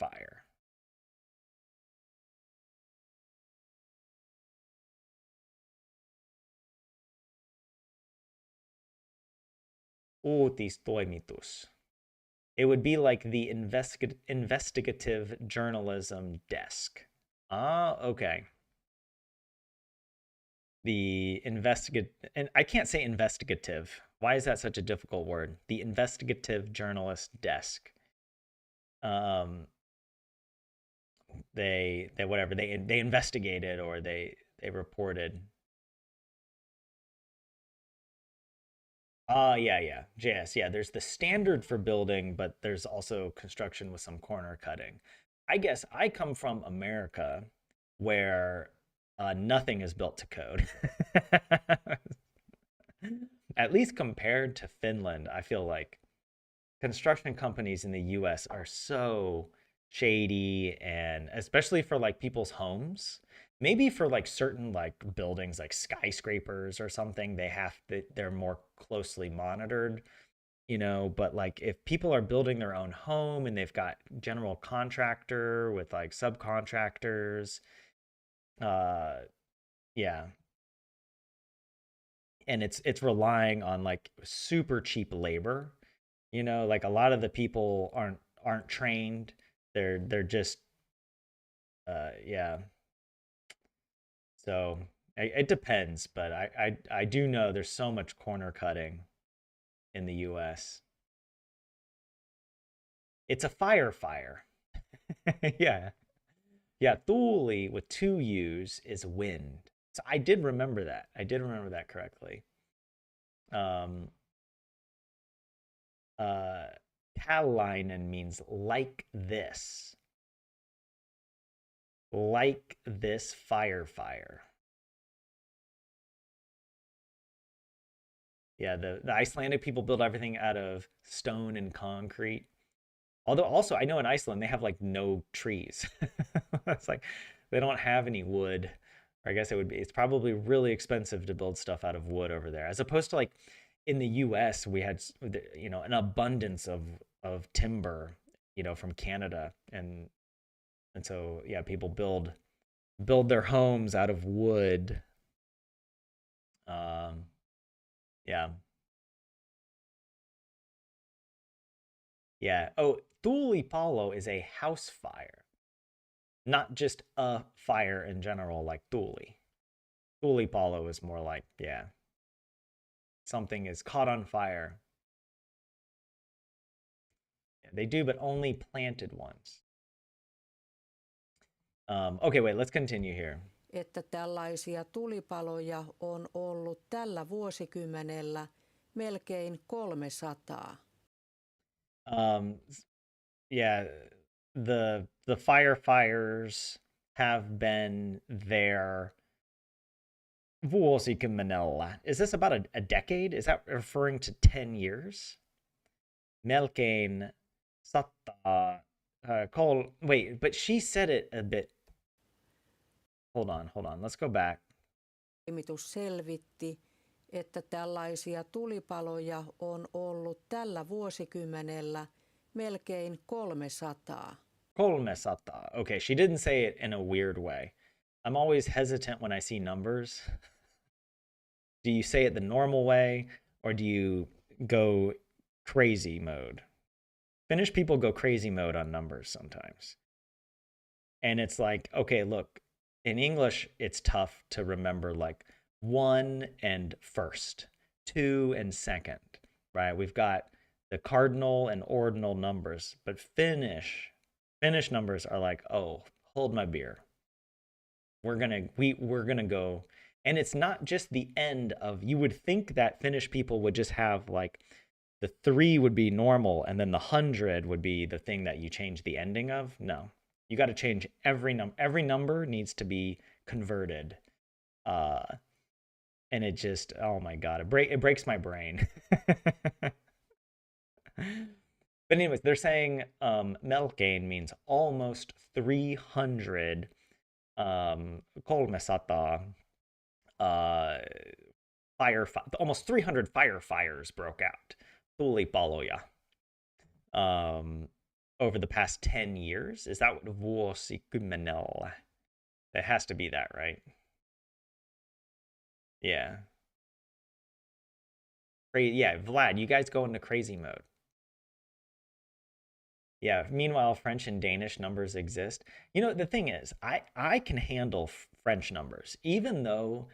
Uutistoimitus. It would be like the investigative journalism desk. Ah, okay. The and I can't say investigative. Why is that such a difficult word? The investigative journalist desk. They whatever they investigated or they reported. Yeah. JS, yeah. There's the standard for building, but there's also construction with some corner cutting. I guess I come from America where nothing is built to code. At least compared to Finland, I feel like construction companies in the US are so shady, and especially for like people's homes. Maybe for like certain like buildings like skyscrapers or something, they're more closely monitored, but like if people are building their own home and they've got general contractor with like subcontractors, uh yeah, and it's relying on like super cheap labor, like a lot of the people aren't trained. They're just yeah. So it depends, but I do know there's so much corner cutting in the US. It's a fire. Yeah. Yeah, Thule with two U's is wind. So I did remember that. I did remember that correctly. Um uh Tällainen means like this. Like this fire. Yeah, the Icelandic people build everything out of stone and concrete. Although also I know in Iceland they have like no trees. It's like They don't have any wood. Or I guess it would be. It's probably really expensive to build stuff out of wood over there, as opposed to like in the U.S. we had an abundance of timber, from Canada, and so yeah, people build their homes out of wood. Um, yeah, yeah. Oh, tulipalo is a house fire, not just a fire in general, like tuli. Tulipalo is more like, yeah, something is caught on fire. Yeah, they do, but only planted ones. Okay, wait, let's continue here. Että tällaisia tulipaloja on ollut tällä vuosikymmenellä melkein 300. Um, yeah, the firefighters have been there. Vuosikymmenellä. Is this about a decade? Is that referring to 10 years? Melkein sata. Wait, but she said it a bit. Hold on. Let's go back. Toimitus selvitti, että tällaisia tulipaloja on ollut tällä vuosikymmenellä melkein 300. 300. Okay, she didn't say it in a weird way. I'm always hesitant when I see numbers. Do you say it the normal way or do you go crazy mode? Finnish people go crazy mode on numbers sometimes. And it's like, okay, look, in English, it's tough to remember like one and first, two and second, right? We've got the cardinal and ordinal numbers, but Finnish numbers are like, oh, hold my beer. We're gonna go, and it's not just the end of. You would think that Finnish people would just have like the 3 would be normal, and then the 100 would be the thing that you change the ending of. No, you got to change every number. Every number needs to be converted, and it just, oh my god, it breaks my brain. But anyways, they're saying melkein means almost 300 kolmesata almost 300 fires broke out, tulipaloja, over the past 10 years. Is that what vuosikymmenellä? It has to be that, right? Yeah. Yeah, Vlad, you guys go into crazy mode. Yeah, meanwhile, French and Danish numbers exist. The thing is, I can handle French numbers, even though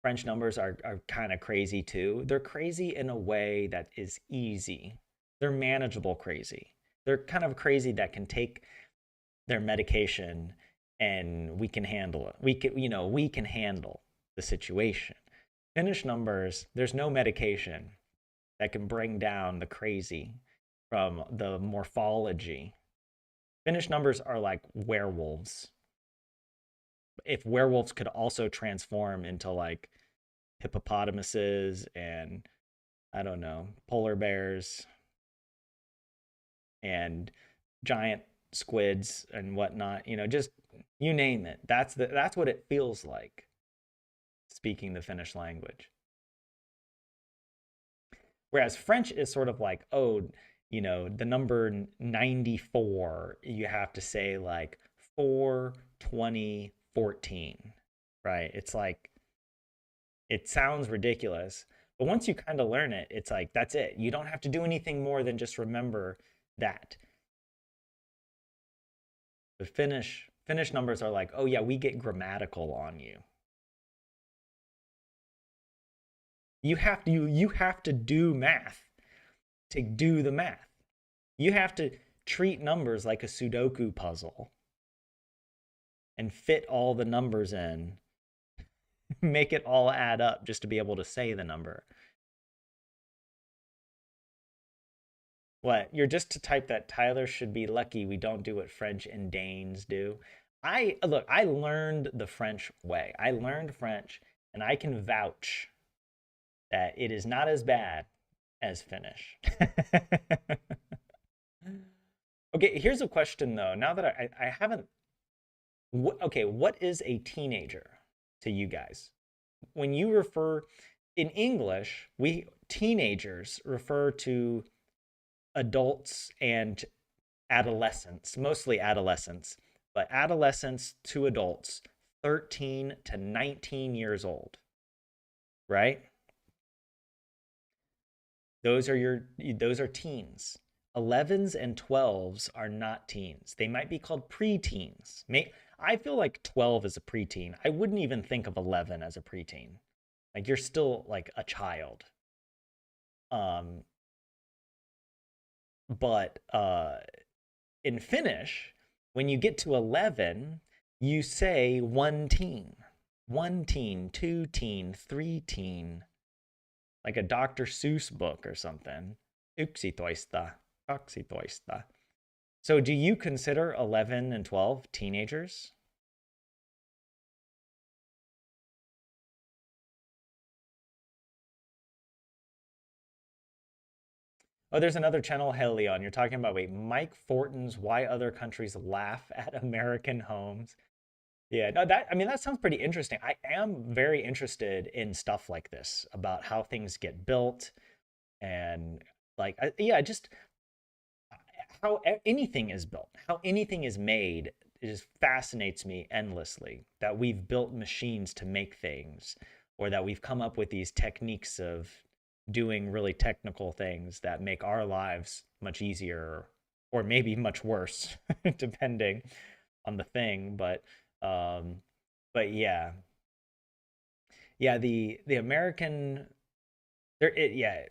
French numbers are kind of crazy too. They're crazy in a way that is easy. They're manageable crazy. They're kind of crazy that can take their medication and we can handle it. We can handle the situation. Finnish numbers, there's no medication that can bring down the crazy from the morphology. Finnish numbers are like werewolves. If werewolves could also transform into like hippopotamuses and, I don't know, polar bears and giant squids and whatnot, just you name it. That's what it feels like speaking the Finnish language. Whereas French is sort of like, oh, the number 94, you have to say like 4, 20, 14, right? It's like, it sounds ridiculous, but once you kind of learn it, it's like, that's it. You don't have to do anything more than just remember that. The Finnish numbers are like, oh yeah, we get grammatical on you. You have to do math to do the math. You have to treat numbers like a Sudoku puzzle and fit all the numbers in, make it all add up just to be able to say the number. What? You're just to type that Tyler should be lucky we don't do what French and Danes do. I learned the French way. I learned French, and I can vouch that it is not as bad as Finnish. Okay, here's a question though. Now that I haven't Okay, what is a teenager to you guys? When you refer in English, we teenagers refer to adults and adolescents, mostly adolescents, but adolescents to adults, 13 to 19 years old, right? Those are teens. 11s and 12s are not teens. They might be called preteens. I feel like 12 is a preteen. I wouldn't even think of 11 as a preteen. Like you're still like a child. Um, but in Finnish, when you get to 11, you say one teen, two teen, three teen, like a Dr. Seuss book or something. Yksitoista, kaksitoista. So do you consider 11 and 12 teenagers? Oh, there's another channel, Helion. You're talking about, wait, Mike Fortin's Why Other Countries Laugh at American Homes. Yeah, no, I mean, that sounds pretty interesting. I am very interested in stuff like this about how things get built and like, yeah, just how anything is built, how anything is made. It just fascinates me endlessly that we've built machines to make things or that we've come up with these techniques of doing really technical things that make our lives much easier or maybe much worse depending on the thing. Um but yeah, yeah, the American there it yeah,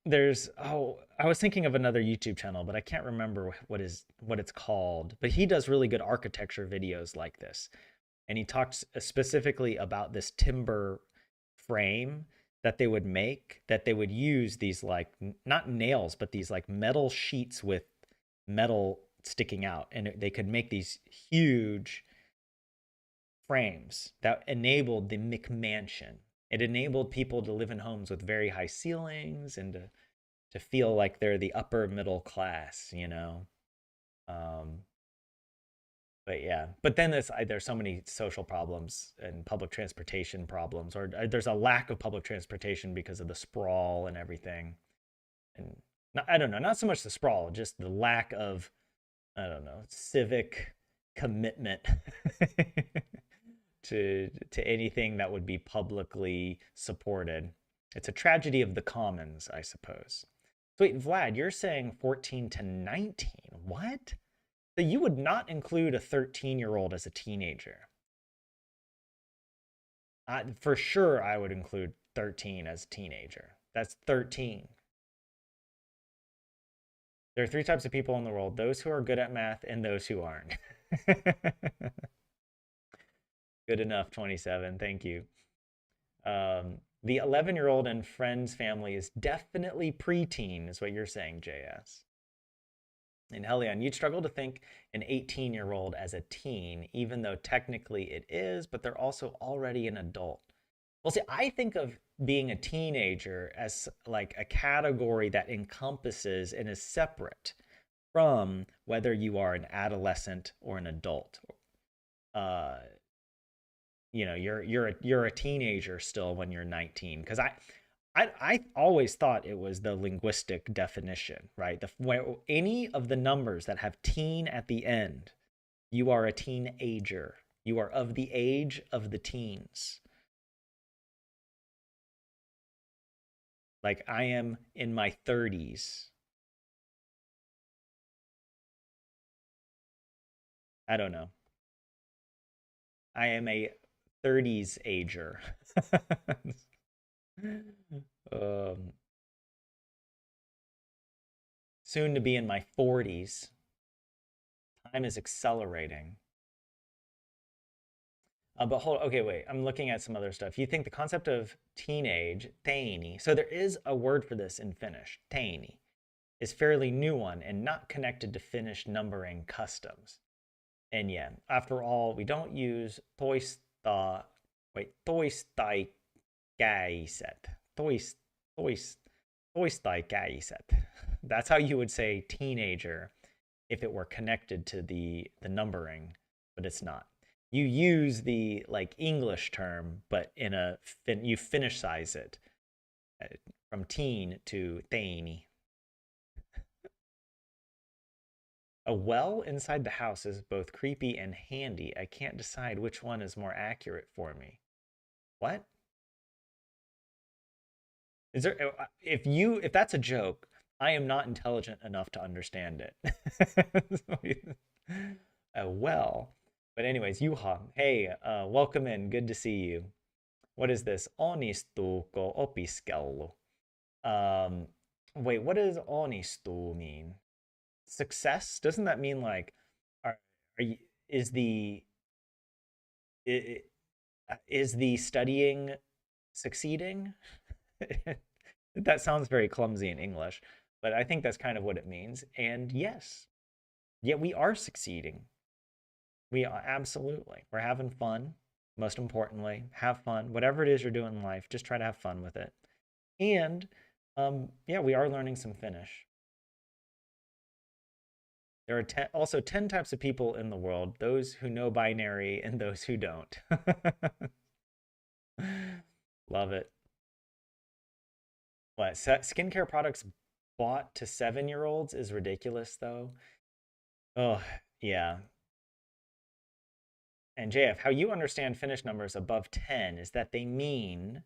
there's I was thinking of another YouTube channel, but I can't remember what it's called. But he does really good architecture videos like this, and he talks specifically about this timber frame that they would make, that they would use these like not nails, but these like metal sheets with metal sticking out, and they could make these huge frames that enabled the McMansion. It enabled people to live in homes with very high ceilings and to feel like they're the upper middle class, you know. Um, but yeah, but then there's so many social problems and public transportation problems, or there's a lack of public transportation because of the sprawl and everything. And I don't know, not so much the sprawl, just the lack of I don't know civic commitment to anything that would be publicly supported. It's a tragedy of the commons, I suppose. So wait, Vlad, you're saying 14 to 19. What? So you would not include a 13-year-old as a teenager. For sure, I would include 13 as a teenager. That's 13. There are three types of people in the world: those who are good at math and those who aren't. Good enough, 27. Thank you. The 11-year-old in Friends family is definitely preteen, is what you're saying, JS. And Helion, you'd struggle to think an 18-year-old as a teen, even though technically it is, but they're also already an adult. Well, see, I think of being a teenager as like a category that encompasses and is separate from whether you are an adolescent or an adult. Uh, you're a teenager still when you're 19 because I always thought it was the linguistic definition, right? Any of the numbers that have teen at the end, you are a teenager. You are of the age of the teens. Like I am in my 30s. I don't know. I am a 30s ager. um, Soon to be in my 40s. Time is accelerating. But hold, okay, wait. I'm looking at some other stuff. You think the concept of teenage, teini, so there is a word for this in Finnish, teini, is fairly new one and not connected to Finnish numbering customs. And yeah, after all, we don't use toistaikäiset, toist, toist, toistaikäiset. That's how you would say teenager if it were connected to the numbering. but it's not. You use the like English term, but you Finnish size it uh, from teen to teini. A well inside the house is both creepy and handy. I can't decide which one is more accurate for me. What? Is there if that's a joke, I am not intelligent enough to understand it. Well, but anyways, Juha, hey, welcome in. Good to see you. What is this? Onnistuuko opiskelu? Um, wait, what does onnistuu mean? Success? Doesn't that mean like, are you, is the i- is the studying succeeding? That sounds very clumsy in English, but I think that's kind of what it means. And yes, yeah, we are succeeding. We are absolutely. We're having fun. Most importantly, have fun. Whatever it is you're doing in life, just try to have fun with it. And yeah, we are learning some Finnish. There are also 10 types of people in the world, those who know binary and those who don't. Love it. What? Skincare products bought to 7-year-olds is ridiculous, though. Oh, yeah. And JF, how you understand Finnish numbers above 10 is that they mean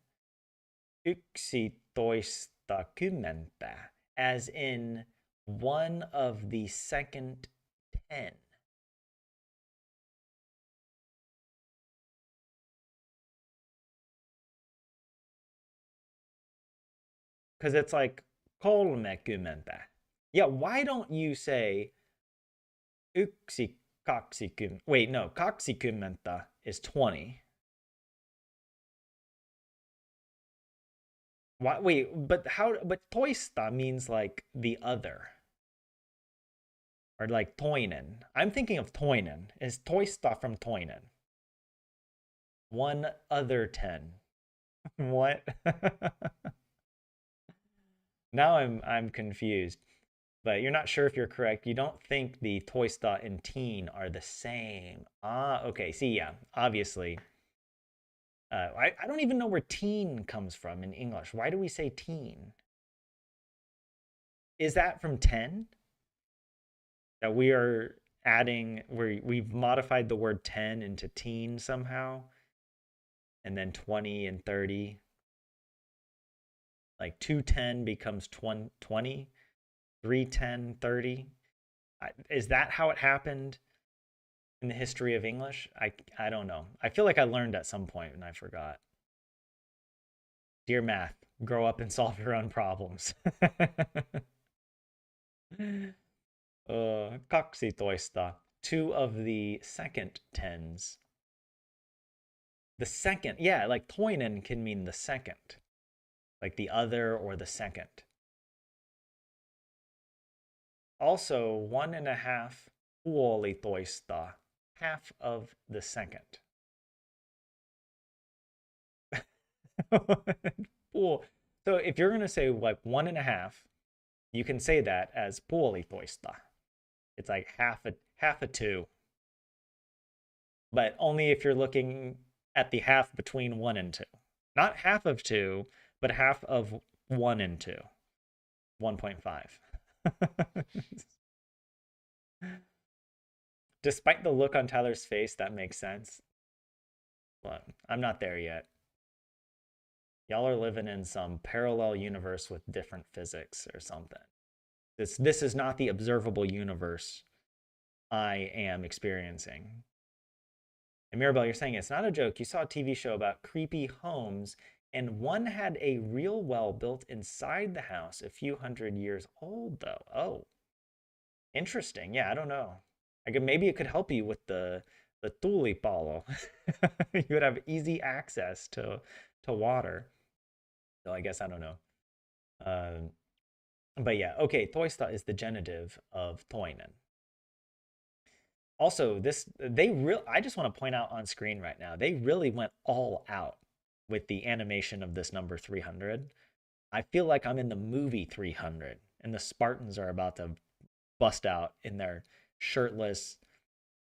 11 as in one of the second 10. Because it's like 30. Yeah, why don't you say yksi kaksikymmentä? Wait, no, kaksikymmentä is 20. Why, wait, but how? But toista means like the other, or like toinen. I'm thinking of toinen. Is toista from toinen? One other 10. What? Now I'm confused. But you're not sure if you're correct. You don't think the toista and teen are the same. Ah, okay. See, yeah, obviously. I don't even know where teen comes from in English. Why do we say teen? Is that from 10? That we are adding, we've modified the word 10 into teen somehow? And then 20 and 30? Like 210 becomes 20, 310, 30? Is that how it happened in the history of English? I don't know. I feel like I learned at some point and I forgot. Dear math, grow up and solve your own problems. 12. Two of the second tens. The second, yeah, like toinen can mean the second, like the other or the second. Also, 1.5 puolitoista, half of the second. So if you're gonna say like 1.5, you can say that as puolitoista. It's like half a two, but only if you're looking at the half between 1 and 2. Not half of 2, but half of 1 and 2. 1.5. Despite the look on Tyler's face, that makes sense. But I'm not there yet. Y'all are living in some parallel universe with different physics or something. This is not the observable universe I am experiencing. And Mirabelle, you're saying it's not a joke. You saw a TV show about creepy homes, and one had a real well built inside the house, a few hundred years old, though. Oh, interesting. Yeah, I don't know. Maybe it could help you with the tulipalo. You would have easy access to water. So I guess I don't know. But yeah, okay. Toista is the genitive of toinen. Also, I just want to point out on screen right now, they really went all out with the animation of this number 300. I feel like I'm in the movie 300 and the Spartans are about to bust out in their shirtless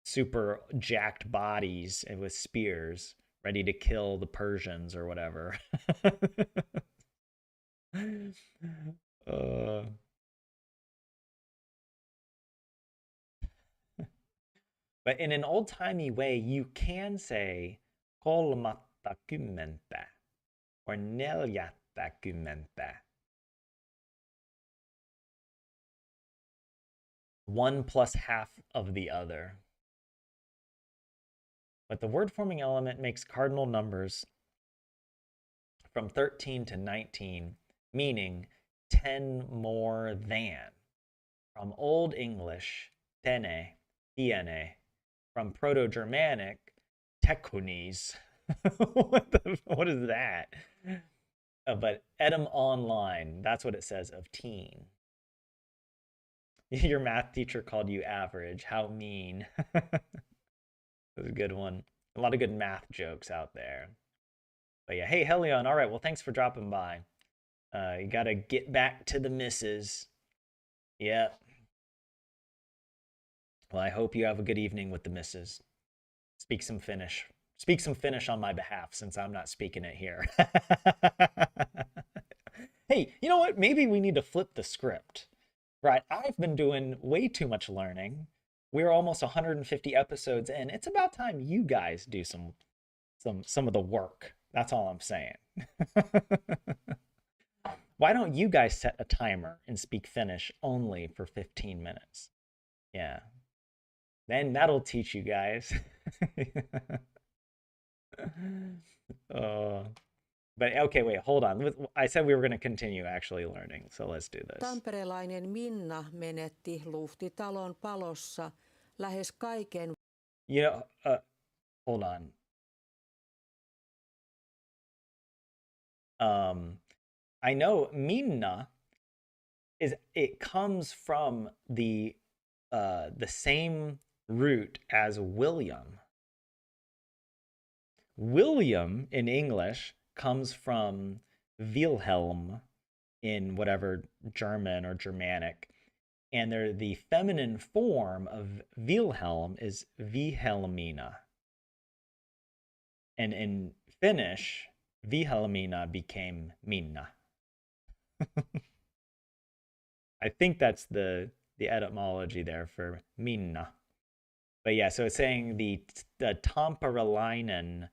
super jacked bodies and with spears, ready to kill the Persians or whatever. uh, but in an old-timey way, you can say kolmatta kymmentä or neljättä kymmentä. One plus half of the other. But the word forming element makes cardinal numbers from 13 to 19, meaning 10 more than. From Old English, tene, tiene. From Proto-Germanic, tekkunis. What is that? But Edom Online, that's what it says of teen. Your math teacher called you average. How mean. That was a good one. A lot of good math jokes out there. But yeah, hey, Helion. All right, well, thanks for dropping by. You got to get back to the missus. Yeah. Well, I hope you have a good evening with the missus. Speak some Finnish. Speak some Finnish on my behalf since I'm not speaking it here. Hey, you know what? Maybe we need to flip the script. Right, I've been doing way too much learning. We're almost 150 episodes in. It's about time you guys do some of the work. That's all I'm saying. Why don't you guys set a timer and speak Finnish only for 15 minutes? Yeah. Then that'll teach you guys. uh, but okay, wait, hold on. I said we were going to continue actually learning, so let's do this. Tamperelainen Minna menetti luhtitalon palossa lähes kaiken. You know, hold on. I know Minna it comes from the same root as William. William in English comes from Wilhelm in whatever German or Germanic, and the feminine form of Wilhelm is Wilhelmina, and in Finnish, Wilhelmina became Minna. I think that's the etymology there for Minna. But yeah, so it's saying the Tamperelinen,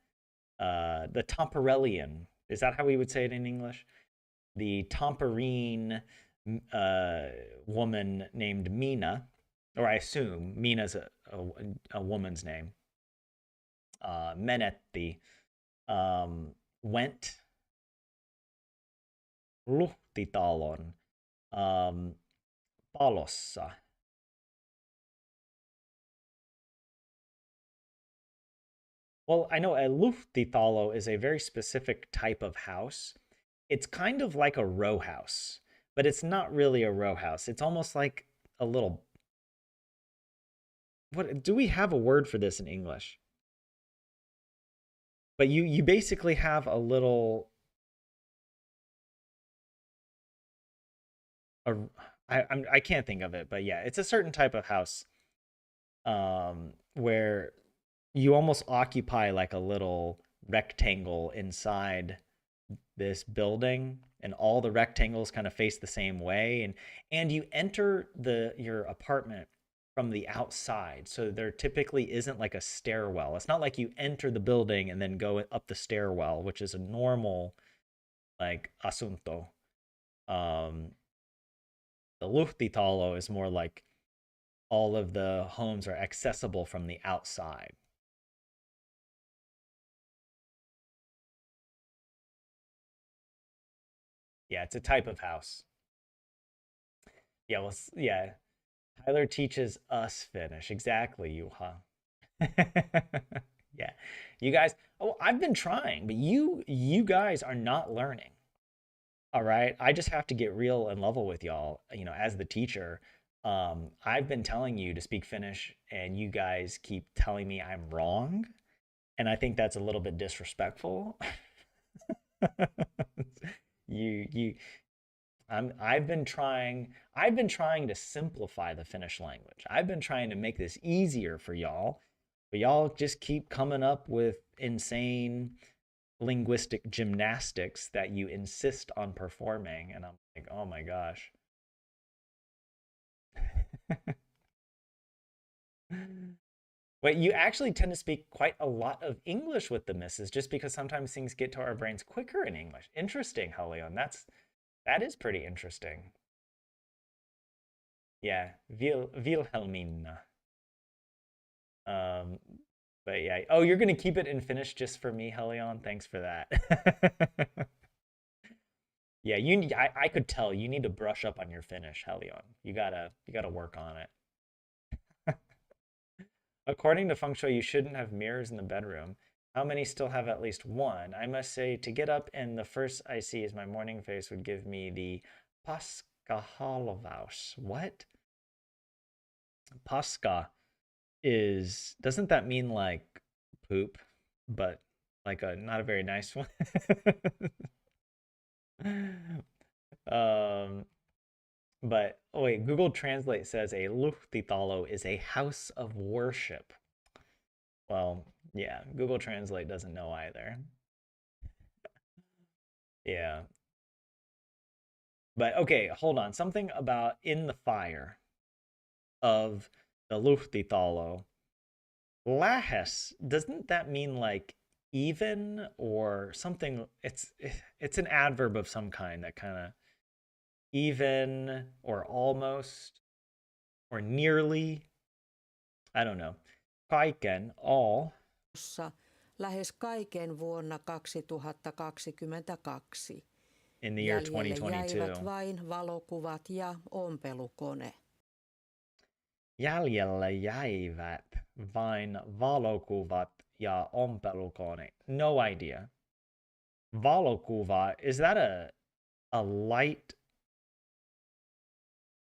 the Tamperelian. Is that how we would say it in English? The Tamperine woman named Mina, or I assume Mina's a woman's name. Menetti went luhtitalon palossa. Well, I know a luhtitalo is a very specific type of house. It's kind of like a row house, but it's not really a row house. It's almost like a little. What do we have a word for this in English? But you basically have a little. A, I can't think of it, but yeah, it's a certain type of house, where you almost occupy like a little rectangle inside this building, and all the rectangles kind of face the same way, and you enter your apartment from the outside, so there typically isn't like a stairwell. It's not like you enter the building and then go up the stairwell, which is a normal like asunto. um the luhtitalo is more like all of the homes are accessible from the outside. Yeah, it's a type of house. Yeah, well, yeah. Tyler teaches us Finnish. Exactly, Juha. Yeah. You guys, oh, I've been trying, but you guys are not learning. All right. I just have to get real and level with y'all, as the teacher. I've been telling you to speak Finnish and you guys keep telling me I'm wrong, and I think that's a little bit disrespectful. you I've been trying to simplify the Finnish language. I've been trying to make this easier for y'all, but y'all just keep coming up with insane linguistic gymnastics that you insist on performing, and I'm like, "Oh my gosh." But you actually tend to speak quite a lot of English with the misses just because sometimes things get to our brains quicker in English. Interesting, Helion. That is pretty interesting. Yeah, Wilhelmina. Um, but yeah. Oh, you're gonna keep it in Finnish just for me, Helion. Thanks for that. Yeah, I could tell you need to brush up on your Finnish, Helion. You gotta work on it. According to feng shui, you shouldn't have mirrors in the bedroom. How many still have at least one? I must say, to get up and the first I see is my morning face would give me the Paskahalaus. What? Pascha is, doesn't that mean like poop, but like a not a very nice one? um, but oh wait, Google Translate says a luhtitalo is a house of worship. Well, yeah, Google Translate doesn't know either. Yeah. But okay, hold on. Something about in the fire of the luhtitalo. Lahes, doesn't that mean like even or something? It's an adverb of some kind that kind of even or almost or nearly. I don't know. Kaiken, all lähes kaiken vuonna 2022. in the year Jäljelle 2022. jäivät vain valokuvat ja ompelukone. Jäljelle jäivät vain valokuvat ja ompelukone. No idea. Valokuva, is that a light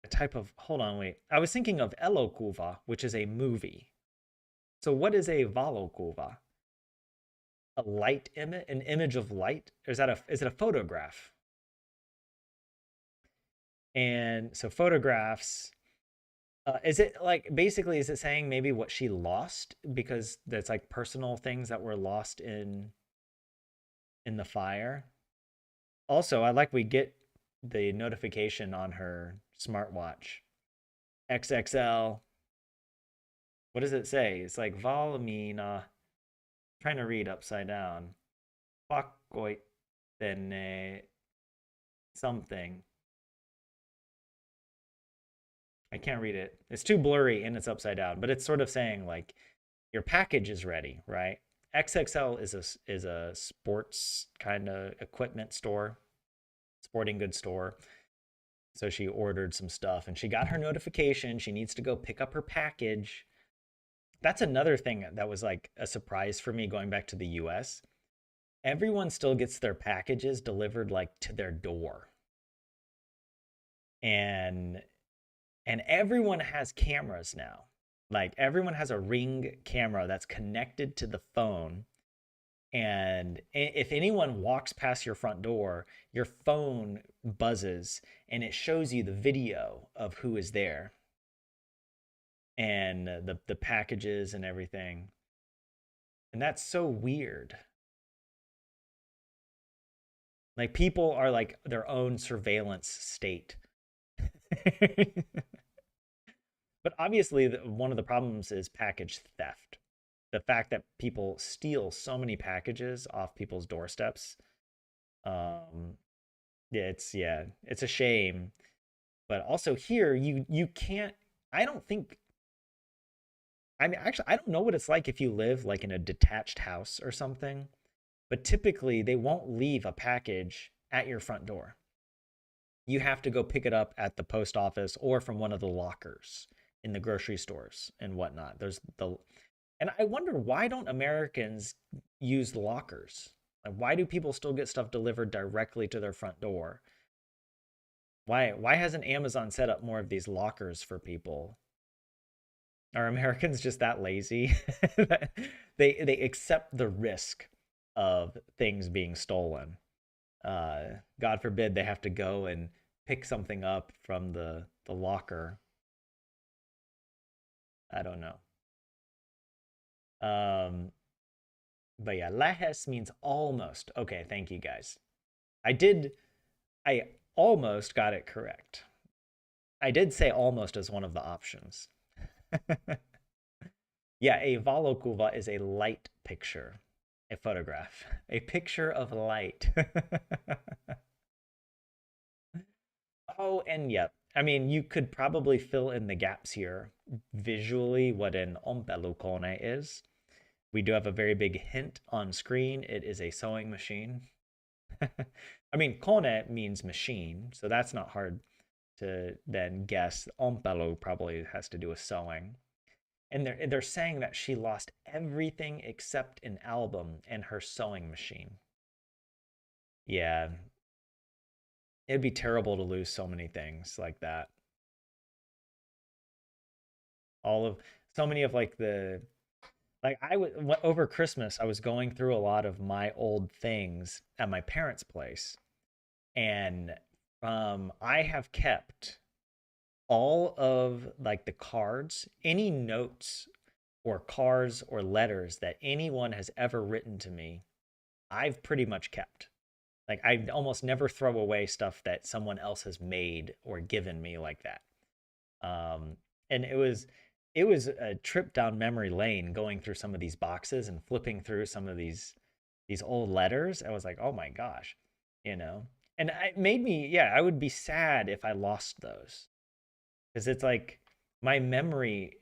a type of, hold on, wait. I was thinking of elokuva, which is a movie. So what is a valokuva? A light image, an image of light? Or is it a photograph? And so photographs, is it like basically is it saying maybe what she lost because that's like personal things that were lost in the fire? Also, I like we get the notification on her smartwatch. XXL. What does it say? It's like Valamina. Trying to read upside down. Pakkoittene something. I can't read it. It's too blurry and it's upside down, but it's sort of saying like your package is ready, right? XXL is a sports kind of equipment store, sporting goods store. So she ordered some stuff and she got her notification. She needs to go pick up her package. That's another thing that was like a surprise for me going back to the US. Everyone still gets their packages delivered like to their door. And everyone has cameras now. Like everyone has a Ring camera that's connected to the phone. And if anyone walks past your front door, your phone buzzes and it shows you the video of who is there and the packages and everything. And that's so weird. Like people are like their own surveillance state. But obviously, one of the problems is package theft. The fact that people steal so many packages off people's doorsteps. Um, yeah, it's a shame. But also here, you can't. I don't think. I mean, actually, I don't know what it's like if you live like in a detached house or something. But typically, they won't leave a package at your front door. You have to go pick it up at the post office or from one of the lockers in the grocery stores and whatnot. And I wonder why don't Americans use lockers? Like, why do people still get stuff delivered directly to their front door? Why hasn't Amazon set up more of these lockers for people? Are Americans just that lazy? They accept the risk of things being stolen. God forbid they have to go and pick something up from the locker. I don't know. Um, but yeah, lähes means almost. Okay, thank you guys. I almost got it correct. I did say almost as one of the options. Yeah, a valokuva is a light picture, a photograph, a picture of light. Oh, and yep. I mean, you could probably fill in the gaps here visually what an ompelukone is. We do have a very big hint on screen. It is a sewing machine. I mean, kone means machine, so that's not hard to then guess. Ompelu probably has to do with sewing. And they're saying that she lost everything except an album and her sewing machine. Yeah, it'd be terrible to lose so many things like that. All of so many of like the like over Christmas I was going through a lot of my old things at my parents' place, and I have kept all of like the cards, any notes or cards or letters that anyone has ever written to me, I've pretty much kept. Like I almost never throw away stuff that someone else has made or given me like that. Um, and it was a trip down memory lane going through some of these boxes and flipping through some of these old letters. I was like, oh my gosh, you know. And it made me, yeah, I would be sad if I lost those because it's like my memory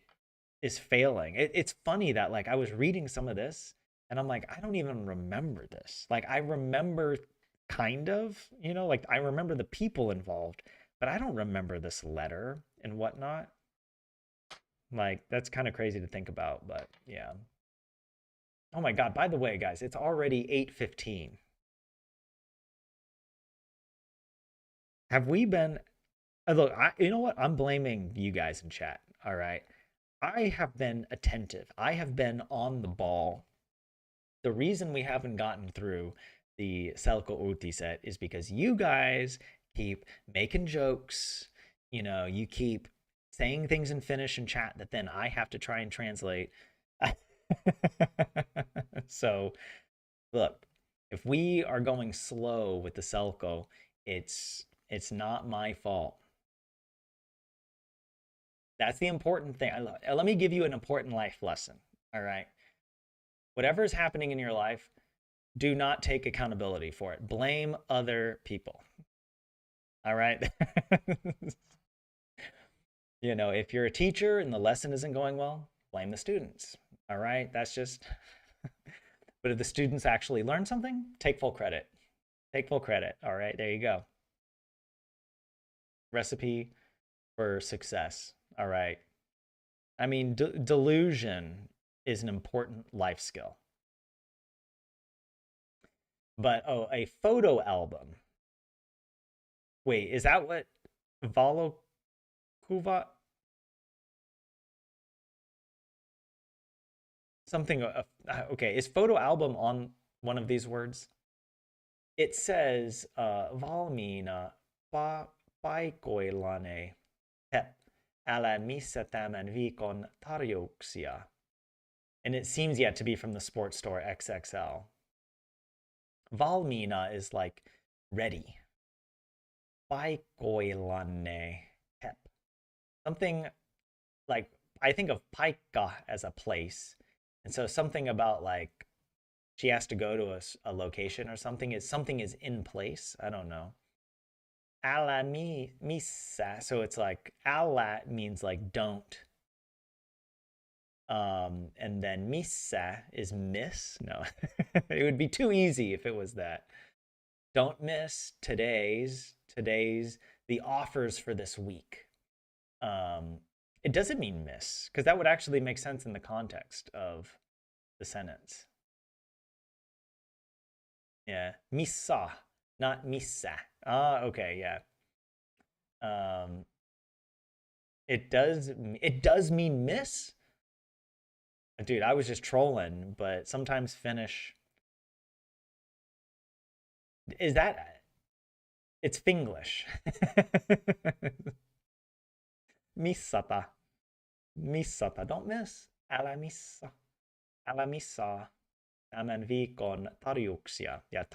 is failing. It's funny that like I was reading some of this and I'm like, I don't even remember this. Like I remember kind of, like I remember the people involved, but I don't remember this letter and whatnot. Like that's kind of crazy to think about, but yeah. Oh my God, by the way, guys, it's already 8:15. Have we been look, you know what? I'm blaming you guys in chat. All right. I have been attentive. I have been on the ball. The reason we haven't gotten through the Selko Uti set is because you guys keep making jokes. You keep saying things in Finnish in chat that then I have to try and translate. So, look, if we are going slow with the Selko, it's not my fault. That's the important thing. Let me give you an important life lesson. All right. Whatever is happening in your life, do not take accountability for it. Blame other people. All right. If you're a teacher and the lesson isn't going well, blame the students. All right. That's just, but if the students actually learn something, take full credit. Take full credit. All right. There you go. Recipe for success. All right. I mean, delusion is an important life skill. But oh, a photo album. Wait, is that what Valokuva something okay, is photo album on one of these words? It says Valmiina paikoillane pep älä missä tämän viikon tarjouksia. And it seems yet to be from the sports store XXL. Valmiina is like ready. Paikoillane pep. Something like I think of paikka as a place. And so something about like she has to go to a location or something is in place. I don't know. Alla missa. So it's like alla means like don't. And then missa is miss. No, it would be too easy if it was that. Don't miss today's the offers for this week. It doesn't mean miss because that would actually make sense in the context of the sentence. Yeah, missa, not missa. Ah, okay, yeah. Um, it does mean miss. Dude, I was just trolling, but sometimes Finnish is that It's Finglish. Missata. Missata. Don't miss. Älä missä. Älä missä tämän viikon tarjouksia. Yeah,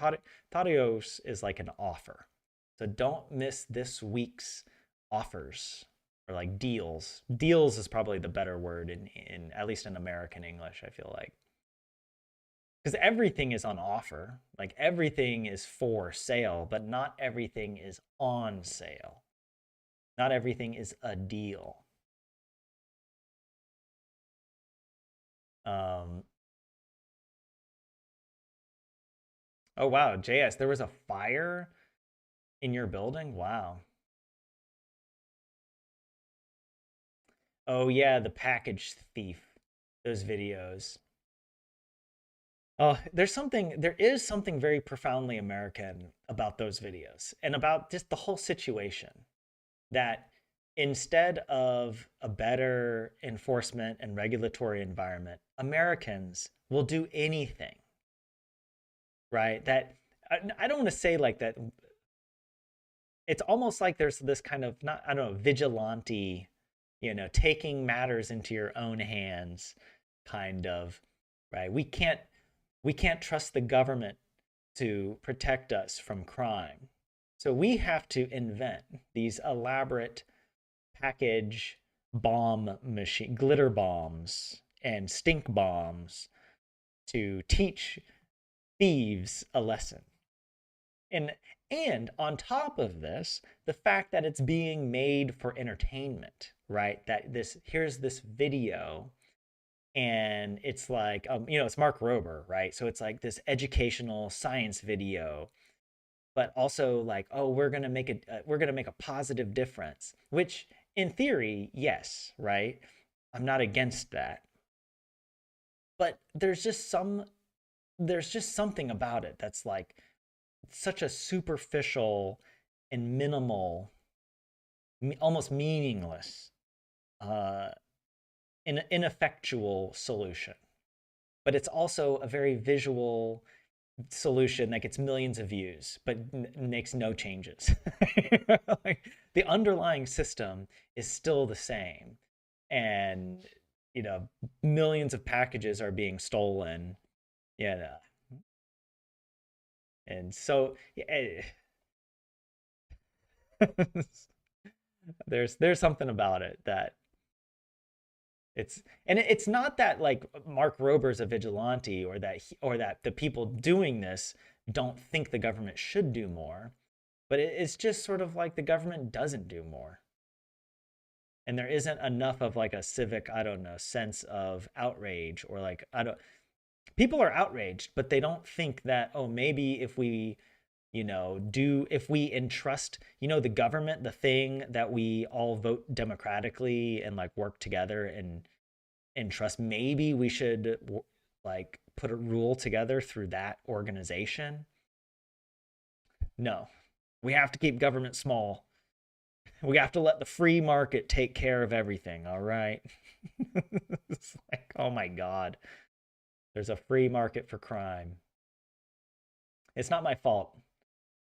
tarjous is like an offer. So don't miss this week's offers or like deals. Deals is probably the better word in at least in American English, I feel like. Because everything is on offer. Like everything is for sale, but not everything is on sale. Not everything is a deal. Um, oh wow, JS, there was a fire in your building? Wow. Oh yeah, the package thief. Those videos. Oh, there is something very profoundly American about those videos and about just the whole situation. That instead of a better enforcement and regulatory environment, Americans will do anything, right? That I don't want to say like that. It's almost like there's this kind of not, I don't know, vigilante, taking matters into your own hands kind of, right? We can't trust the government to protect us from crime. So we have to invent these elaborate package bomb machine, glitter bombs and stink bombs to teach thieves a lesson. And and on top of this, the fact that it's being made for entertainment, right? That this here's this video and it's like it's Mark Rober, right? So it's like this educational science video, but also like, oh, we're going to make a positive difference, which in theory, yes, right? I'm not against that. But there's just something about it that's like such a superficial and minimal, almost meaningless, uh, ineffectual solution. But it's also a very visual solution that gets millions of views but makes no changes. Like, the underlying system is still the same, and you know millions of packages are being stolen. Yeah, and so yeah, there's something about it that it's not that like Mark Rober's a vigilante, or that the people doing this don't think the government should do more, but it's just sort of like the government doesn't do more, and there isn't enough of like a civic, I don't know, sense of outrage, or like I don't people are outraged, but they don't think that, oh, maybe if we if we entrust the government, the thing that we all vote democratically and like work together and trust, maybe we should like put a rule together through that organization. No, we have to keep government small. We have to let the free market take care of everything. All right. It's like, oh my god, there's a free market for crime. It's not my fault.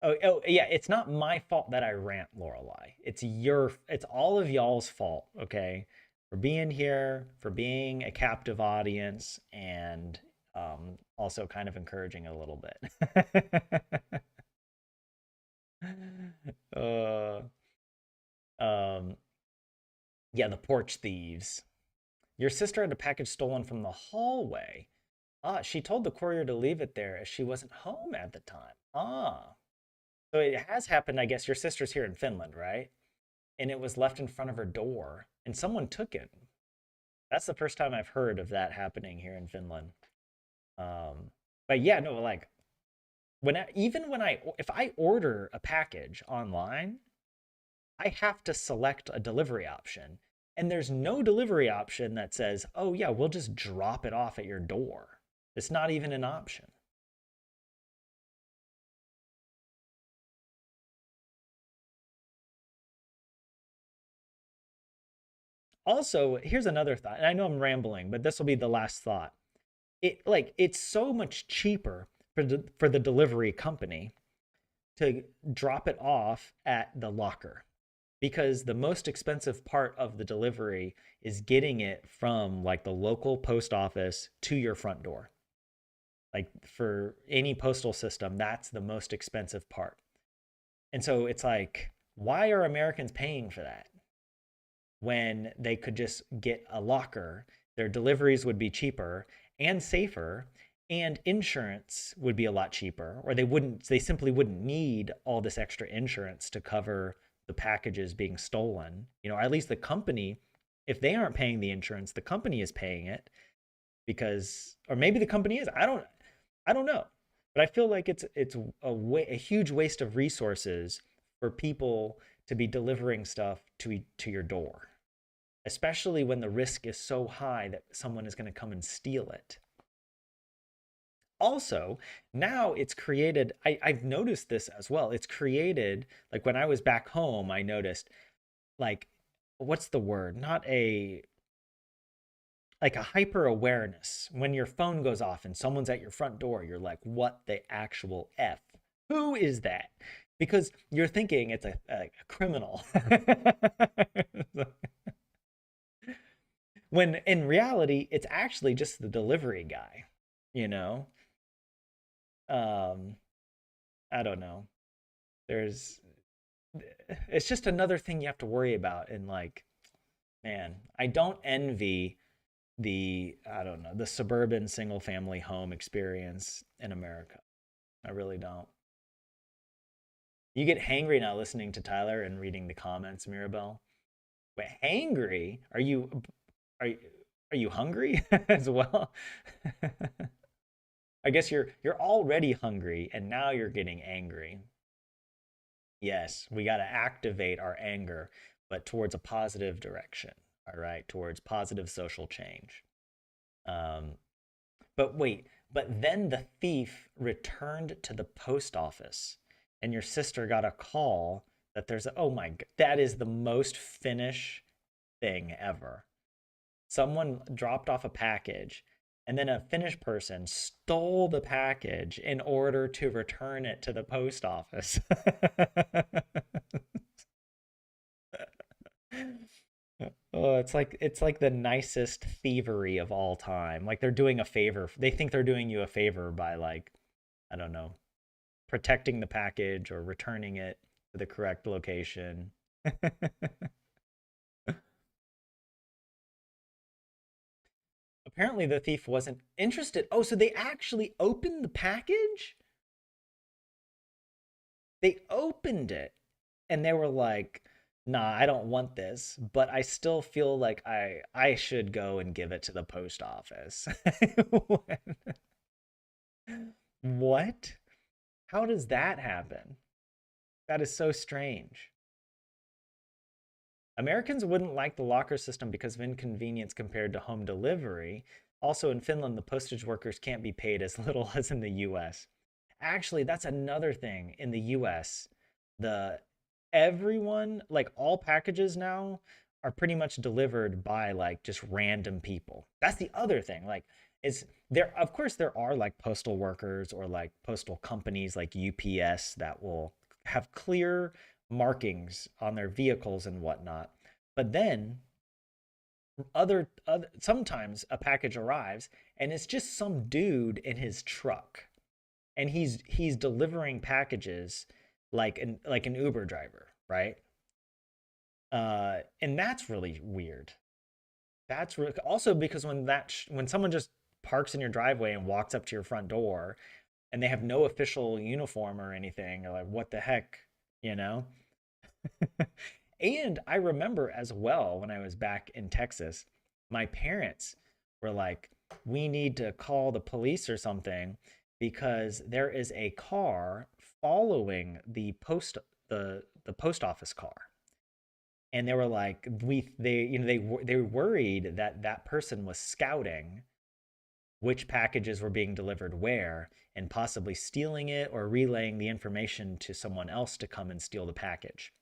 Oh yeah, it's not my fault that I rant, Lorelai. It's all of y'all's fault, okay? For being here, for being a captive audience, and also kind of encouraging a little bit. uh, um, yeah, the porch thieves. Your sister had a package stolen from the hallway. Ah, she told the courier to leave it there as she wasn't home at the time. Ah, so it has happened, I guess. Your sister's here in Finland, right? And it was left in front of her door and someone took it. That's the first time I've heard of that happening here in Finland. But yeah, no, like if I order a package online, I have to select a delivery option. And there's no delivery option that says, oh yeah, we'll just drop it off at your door. It's not even an option. Also, here's another thought, and I know I'm rambling, but this will be the last thought. It's so much cheaper for the delivery company to drop it off at the locker because the most expensive part of the delivery is getting it from like the local post office to your front door. Like for any postal system, that's the most expensive part. And so it's like, why are Americans paying for that when they could just get a locker? Their deliveries would be cheaper and safer, and insurance would be a lot cheaper, or they simply wouldn't need all this extra insurance to cover the packages being stolen. You know, or at least the company, if they aren't paying the insurance, the company is paying it because, or maybe the company is. I don't know, but I feel like it's a huge waste of resources for people to be delivering stuff to your door, especially when the risk is so high that someone is going to come and steal it. Also, now it's created, I've noticed this as well. It's created, like when I was back home, I noticed, like, what's the word? Not a, like a hyper awareness. When your phone goes off and someone's at your front door, you're like, what the actual F? Who is that? Because you're thinking it's a criminal. When in reality, it's actually just the delivery guy, you know? Um, I don't know. There's it's just another thing you have to worry about. And like, man, I don't envy I don't know, the suburban single family home experience in America. I really don't. You get hangry now listening to Tyler and reading the comments, Mirabelle. Wait, hangry? Are you are you hungry as well? I guess you're already hungry and now you're getting angry. Yes, we got to activate our anger, but towards a positive direction. All right, towards positive social change. Um, but wait, but then the thief returned to the post office, and your sister got a call that oh my, that is the most Finnish thing ever. Someone dropped off a package, and then a Finnish person stole the package in order to return it to the post office. Oh, it's like the nicest thievery of all time. Like they're doing a favor. They think they're doing you a favor by like, I don't know, protecting the package or returning it to the correct location. Apparently the thief wasn't interested. Oh, so they actually opened the package? They opened it and they were like, "Nah, I don't want this, but I still feel like I should go and give it to the post office." What? How does that happen? That is so strange. Americans wouldn't like the locker system because of inconvenience compared to home delivery. Also, in Finland, the postage workers can't be paid as little as in the US. Actually, that's another thing in the US. The everyone, like all packages now, are pretty much delivered by like just random people. That's the other thing. Like, it's there, of course, there are like postal workers or like postal companies like UPS that will have clear markings on their vehicles and whatnot. But then other sometimes a package arrives and it's just some dude in his truck and he's delivering packages like an Uber driver, right? And that's really weird. That's really also because when someone just parks in your driveway and walks up to your front door and they have no official uniform or anything, you're like, what the heck, you know? And I remember as well when I was back in Texas, my parents were like, we need to call the police or something because there is a car following the post office car. And they were like, they worried that that person was scouting which packages were being delivered where and possibly stealing it or relaying the information to someone else to come and steal the package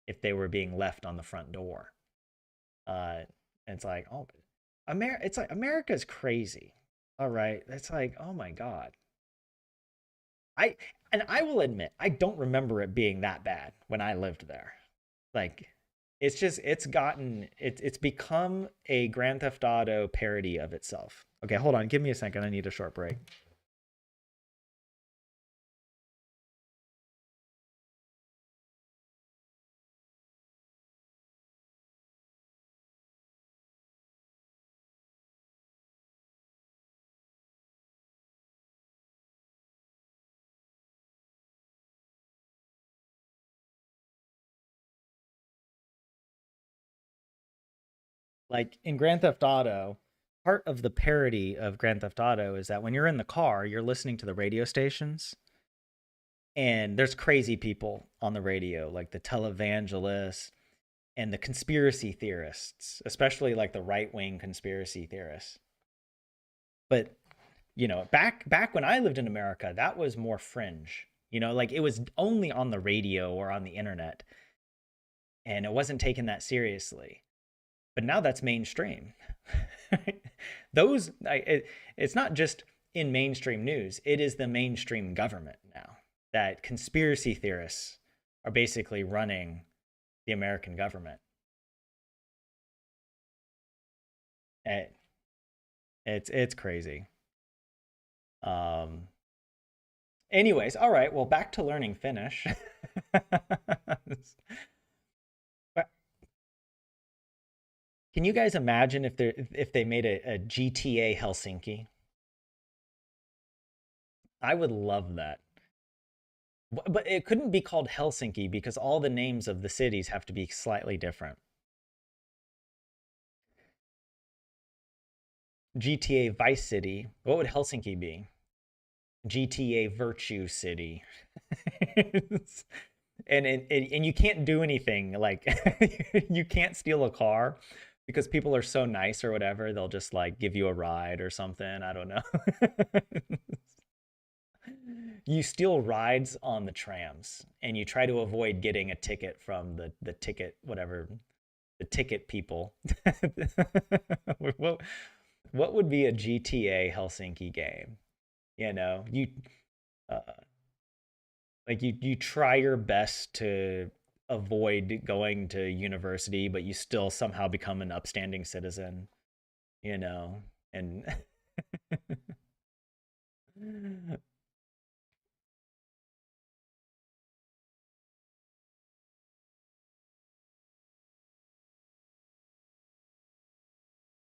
if they were being left on the front door. Uh, it's like, oh, it's like America's crazy. All right, it's like, oh my god. I And I will admit, I don't remember it being that bad when I lived there. Like, it's become a Grand Theft Auto parody of itself. Okay, hold on, give me a second. I need a short break. Like in Grand Theft Auto, part of the parody of Grand Theft Auto is that when you're in the car, you're listening to the radio stations, and there's crazy people on the radio, like the televangelists and the conspiracy theorists, especially like the right-wing conspiracy theorists. But back when I lived in America, that was more fringe. Like it was only on the radio or on the internet, and it wasn't taken that seriously. But now that's mainstream. It's not just in mainstream news, it is the mainstream government now, that conspiracy theorists are basically running the American government. It, it's crazy. Um Anyways, all right, well, back to learning Finnish. Can you guys imagine if they made a GTA Helsinki? I would love that. But it couldn't be called Helsinki because all the names of the cities have to be slightly different. GTA Vice City. What would Helsinki be? GTA Virtue City. And you can't do anything like you can't steal a car because people are so nice or whatever. They'll just like give you a ride or something. I don't know. You steal rides on the trams and you try to avoid getting a ticket from the ticket whatever the ticket people. what what would be a GTA Helsinki game? You uh, like you try your best to avoid going to university, but you still somehow become an upstanding citizen, you know, and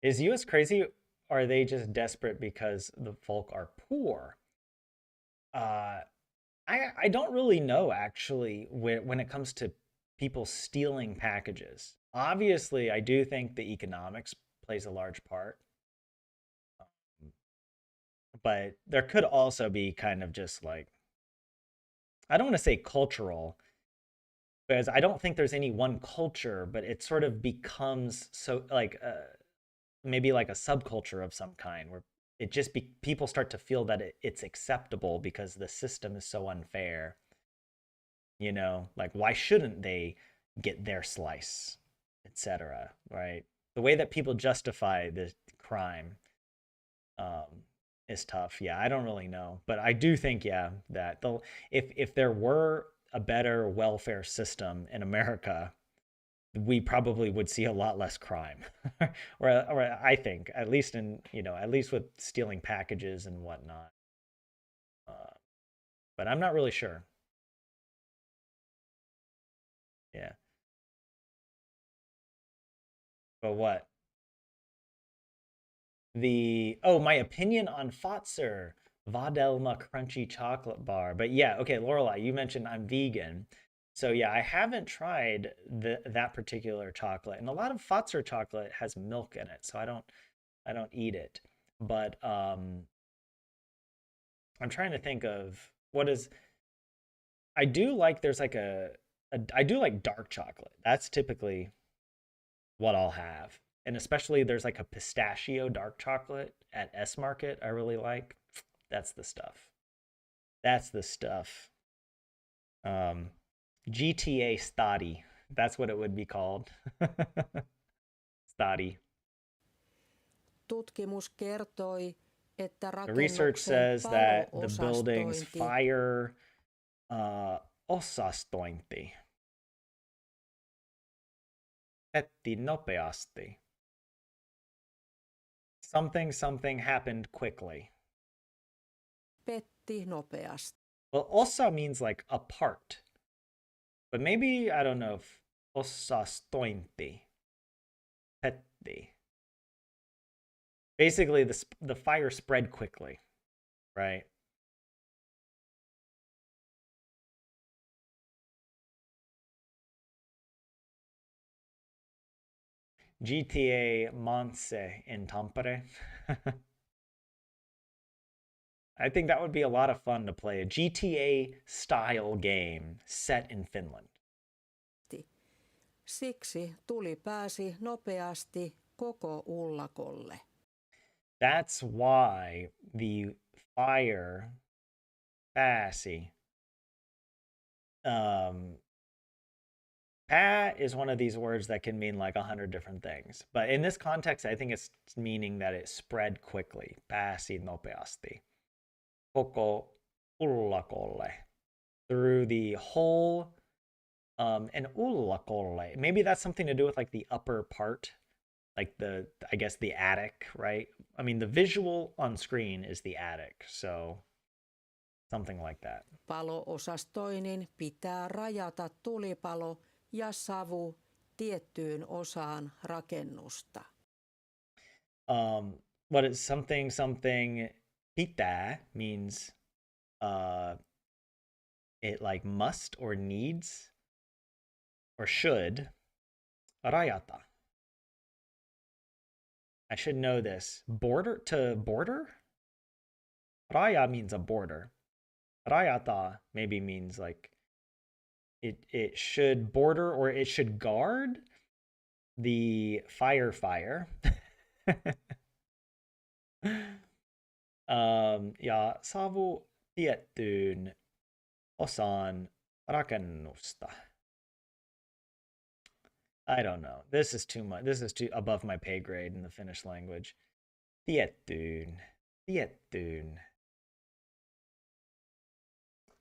is US crazy? Or are they just desperate because the folk are poor? Uh, I don't really know actually when it comes to people stealing packages. Obviously, I do think the economics plays a large part, but there could also be kind of just like I don't want to say cultural because I don't think there's any one culture, but it sort of becomes so like maybe like a subculture of some kind where people start to feel that it's acceptable because the system is so unfair. Like why shouldn't they get their slice, etc. Right? The way that people justify the crime um, is tough. Yeah, I don't really know, but I do think that if there were a better welfare system in America, we probably would see a lot less crime, or I think at least with stealing packages and whatnot. Uh, but I'm not really sure. Yeah, but what my opinion on Fotzer Vadelma crunchy chocolate bar. But yeah, okay, Lorelai, you mentioned I'm vegan. So yeah, I haven't tried that particular chocolate. And a lot of Fotzer chocolate has milk in it, so I don't eat it. But I'm trying to think of what is I do like there's like I do like dark chocolate. That's typically what I'll have. And especially there's like a pistachio dark chocolate at S Market I really like. That's the stuff. That's the stuff. Um, GTA Stadi. That's what it would be called. Stadi. Tutkimus kertoi, että The research rakennuksen says that the building's palo-osastointi fire Osastointi. Petti nopeasti. Something happened quickly. Petti nopeasti. Well, osa means like a part. But maybe, I don't know if osastointi. Petti. Basically, the fire spread quickly, right? GTA Monse in Tampere. I think that would be a lot of fun to play a GTA style game set in Finland. Siksi tuli pääsi nopeasti koko ullakolle. That's why the fire pääsi. Pää is one of these words that can mean like 100 different things. But in this context, I think it's meaning that it spread quickly. Pääsi nopeasti. Koko ullakolle. Through the whole, and ullakolle. Maybe that's something to do with like the upper part, like I guess the attic, right? I mean, the visual on screen is the attic, so something like that. Palo-osastoinnin pitää rajata tulipalo ja savu tiettyyn osaan rakennusta. What is something pitää means it like must or needs or should. Rajata. I should know this. Border to border? Raja means a border. Rajata maybe means like it should border or it should guard the fire. Ja savu tiettyyn osaan rakennusta. I don't know. This is too much. This is too above my pay grade in the Finnish language. Tiettyyn.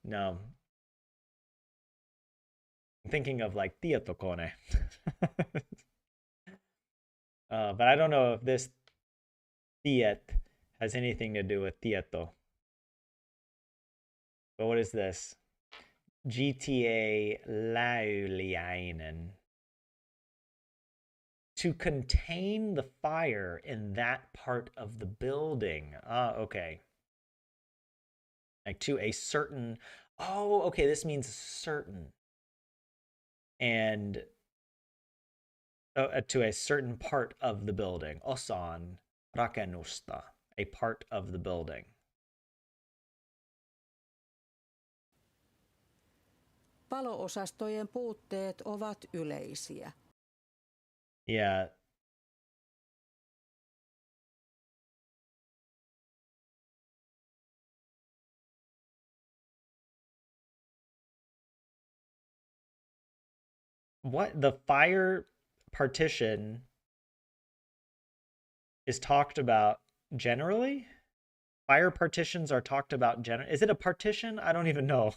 No. I'm thinking of like tietokone. But I don't know if this tiet has anything to do with tieto. But what is this? GTA Läyliäinen. To contain the fire in that part of the building. Okay. Like to a certain... Oh, okay, this means certain. And to a certain part of the building. Osan rakennusta. A part of the building. Palo-osastojen puutteet ovat yleisiä. Yeah. What? The fire partition is talked about generally? Fire partitions are talked about generally. Is it a partition? I don't even know.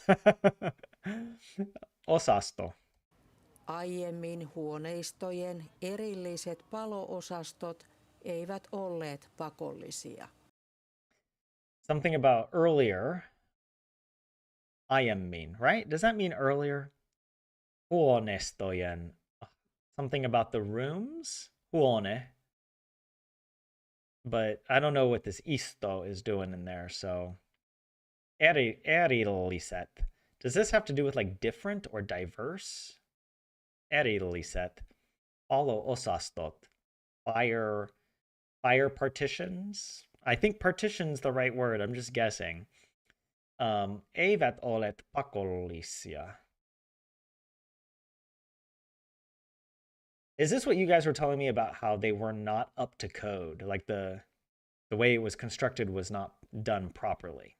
Osasto. Aiemmin huoneistojen erilliset palo-osastot eivät olleet pakollisia. Something about earlier. Aiemmin, right? Does that mean earlier? Huoneistojen. Something about the rooms? Huone. But I don't know what this isto is doing in there, so... Erilliset. Does this have to do with like different or diverse? Erilliset. Palo-osastot. Fire partitions? I think partition's the right word, I'm just guessing. Eivät olet pakollisia. Is this what you guys were telling me about how they were not up to code? Like the way it was constructed was not done properly.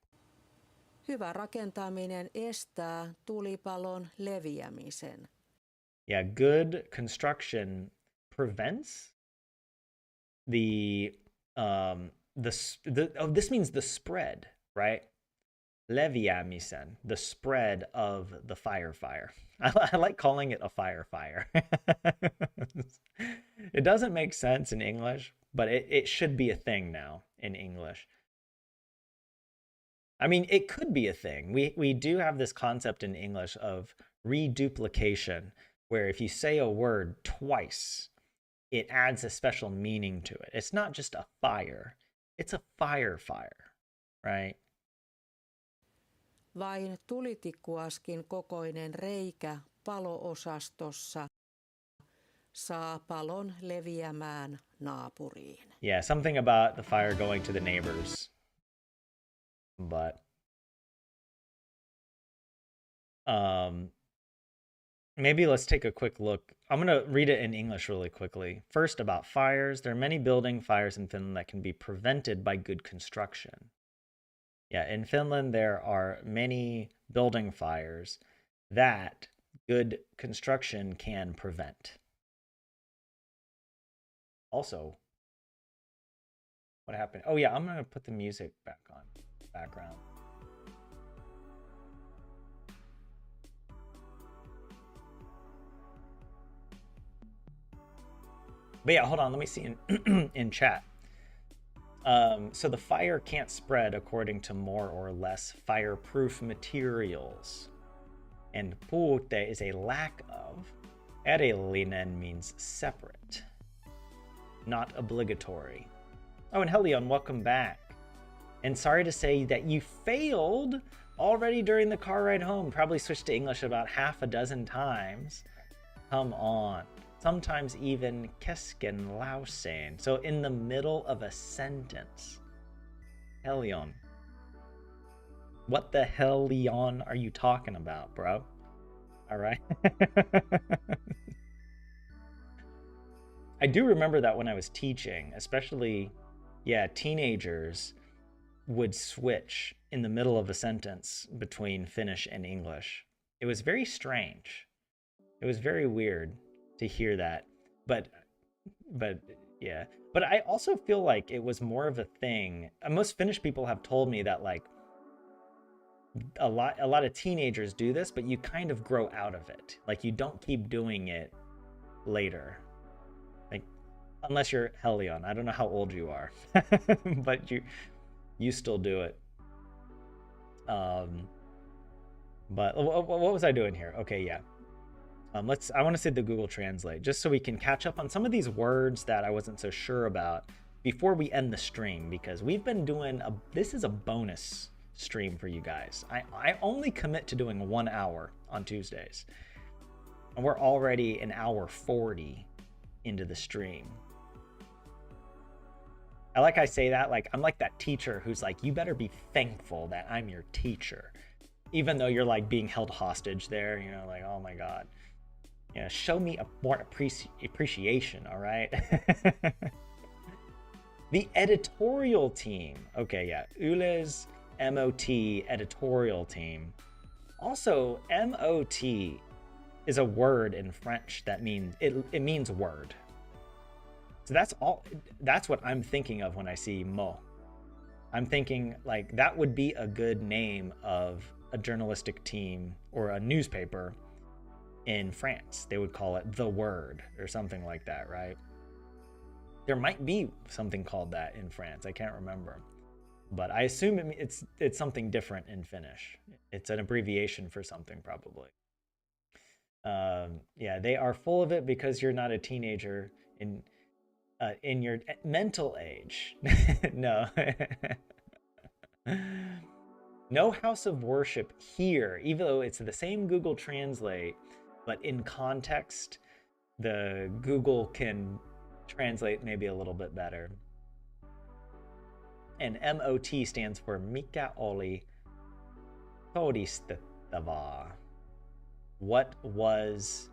Hyvä rakentaminen estää tulipalon leviämisen. Yeah, good construction prevents this means the spread, right? leviamisen, the spread of the fire. I like calling it a fire. It doesn't make sense in English, but it should be a thing now in English. I mean, it could be a thing. We do have this concept in English of reduplication, where if you say a word twice, it adds a special meaning to it. It's not just a fire, it's a fire, right? Vain tulitikkuaskin kokoinen reikä palo-osastossa saa palon leviämään naapuriin. Yeah, something about the fire going to the neighbors. But maybe let's take a quick look. I'm going to read it in English really quickly. First, about fires. There are many building fires in Finland that can be prevented by good construction. Yeah, in Finland, there are many building fires that good construction can prevent. Also, what happened? Oh, yeah, I'm going to put the music back on background. But yeah, hold on. Let me see in chat. So the fire can't spread according to more or less fireproof materials. And puute is a lack of. Erillinen means separate, not obligatory. Oh, and Helion, welcome back. And sorry to say that you failed already during the car ride home. Probably switched to English about half a dozen times. Come on. Sometimes even kesken lauseen. So in the middle of a sentence. Helion. What the hell, Leon, are you talking about, bro? All right. I do remember that when I was teaching, especially, yeah, teenagers would switch in the middle of a sentence between Finnish and English. It was very strange. It was very weird to hear that. But yeah. But I also feel like it was more of a thing. Most Finnish people have told me that like a lot of teenagers do this, but you kind of grow out of it. Like you don't keep doing it later. Like unless you're Helion. I don't know how old you are. But you still do it. But what was I doing here? Okay, yeah. I want to say the Google Translate, just so we can catch up on some of these words that I wasn't so sure about before we end the stream, because we've been doing this is a bonus stream for you guys. I only commit to doing 1 hour on Tuesdays, and we're already an hour 40 into the stream. I say that like I'm like that teacher who's like, you better be thankful that I'm your teacher, even though you're like being held hostage there, you know, like, oh my God. Yeah, show me more appreciation, all right? The editorial team. Okay, yeah. Ule's MOT editorial team. Also, MOT is a word in French that means it means word. So that's what I'm thinking of when I see mot. I'm thinking like that would be a good name of a journalistic team or a newspaper. In France, they would call it The Word or something like that, right? There might be something called that in France. I can't remember. But I assume it's something different in Finnish. It's an abbreviation for something, probably. Yeah, they are full of it because you're not a teenager in your mental age. No. No house of worship here, even though it's the same Google Translate. But in context, the Google can translate maybe a little bit better. And MOT stands for Mikä oli todistettavaa. What was...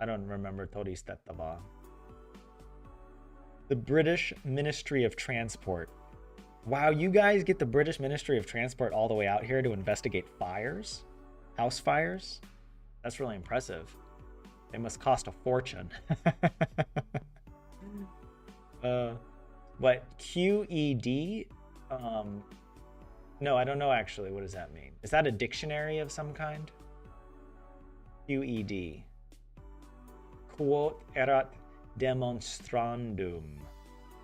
I don't remember todistettavaa. The British Ministry of Transport. Wow, you guys get the British Ministry of Transport all the way out here to investigate fires? House fires? That's really impressive. They must cost a fortune. But QED, No, I don't know actually. What does that mean? Is that a dictionary of some kind? QED. Quod erat demonstrandum.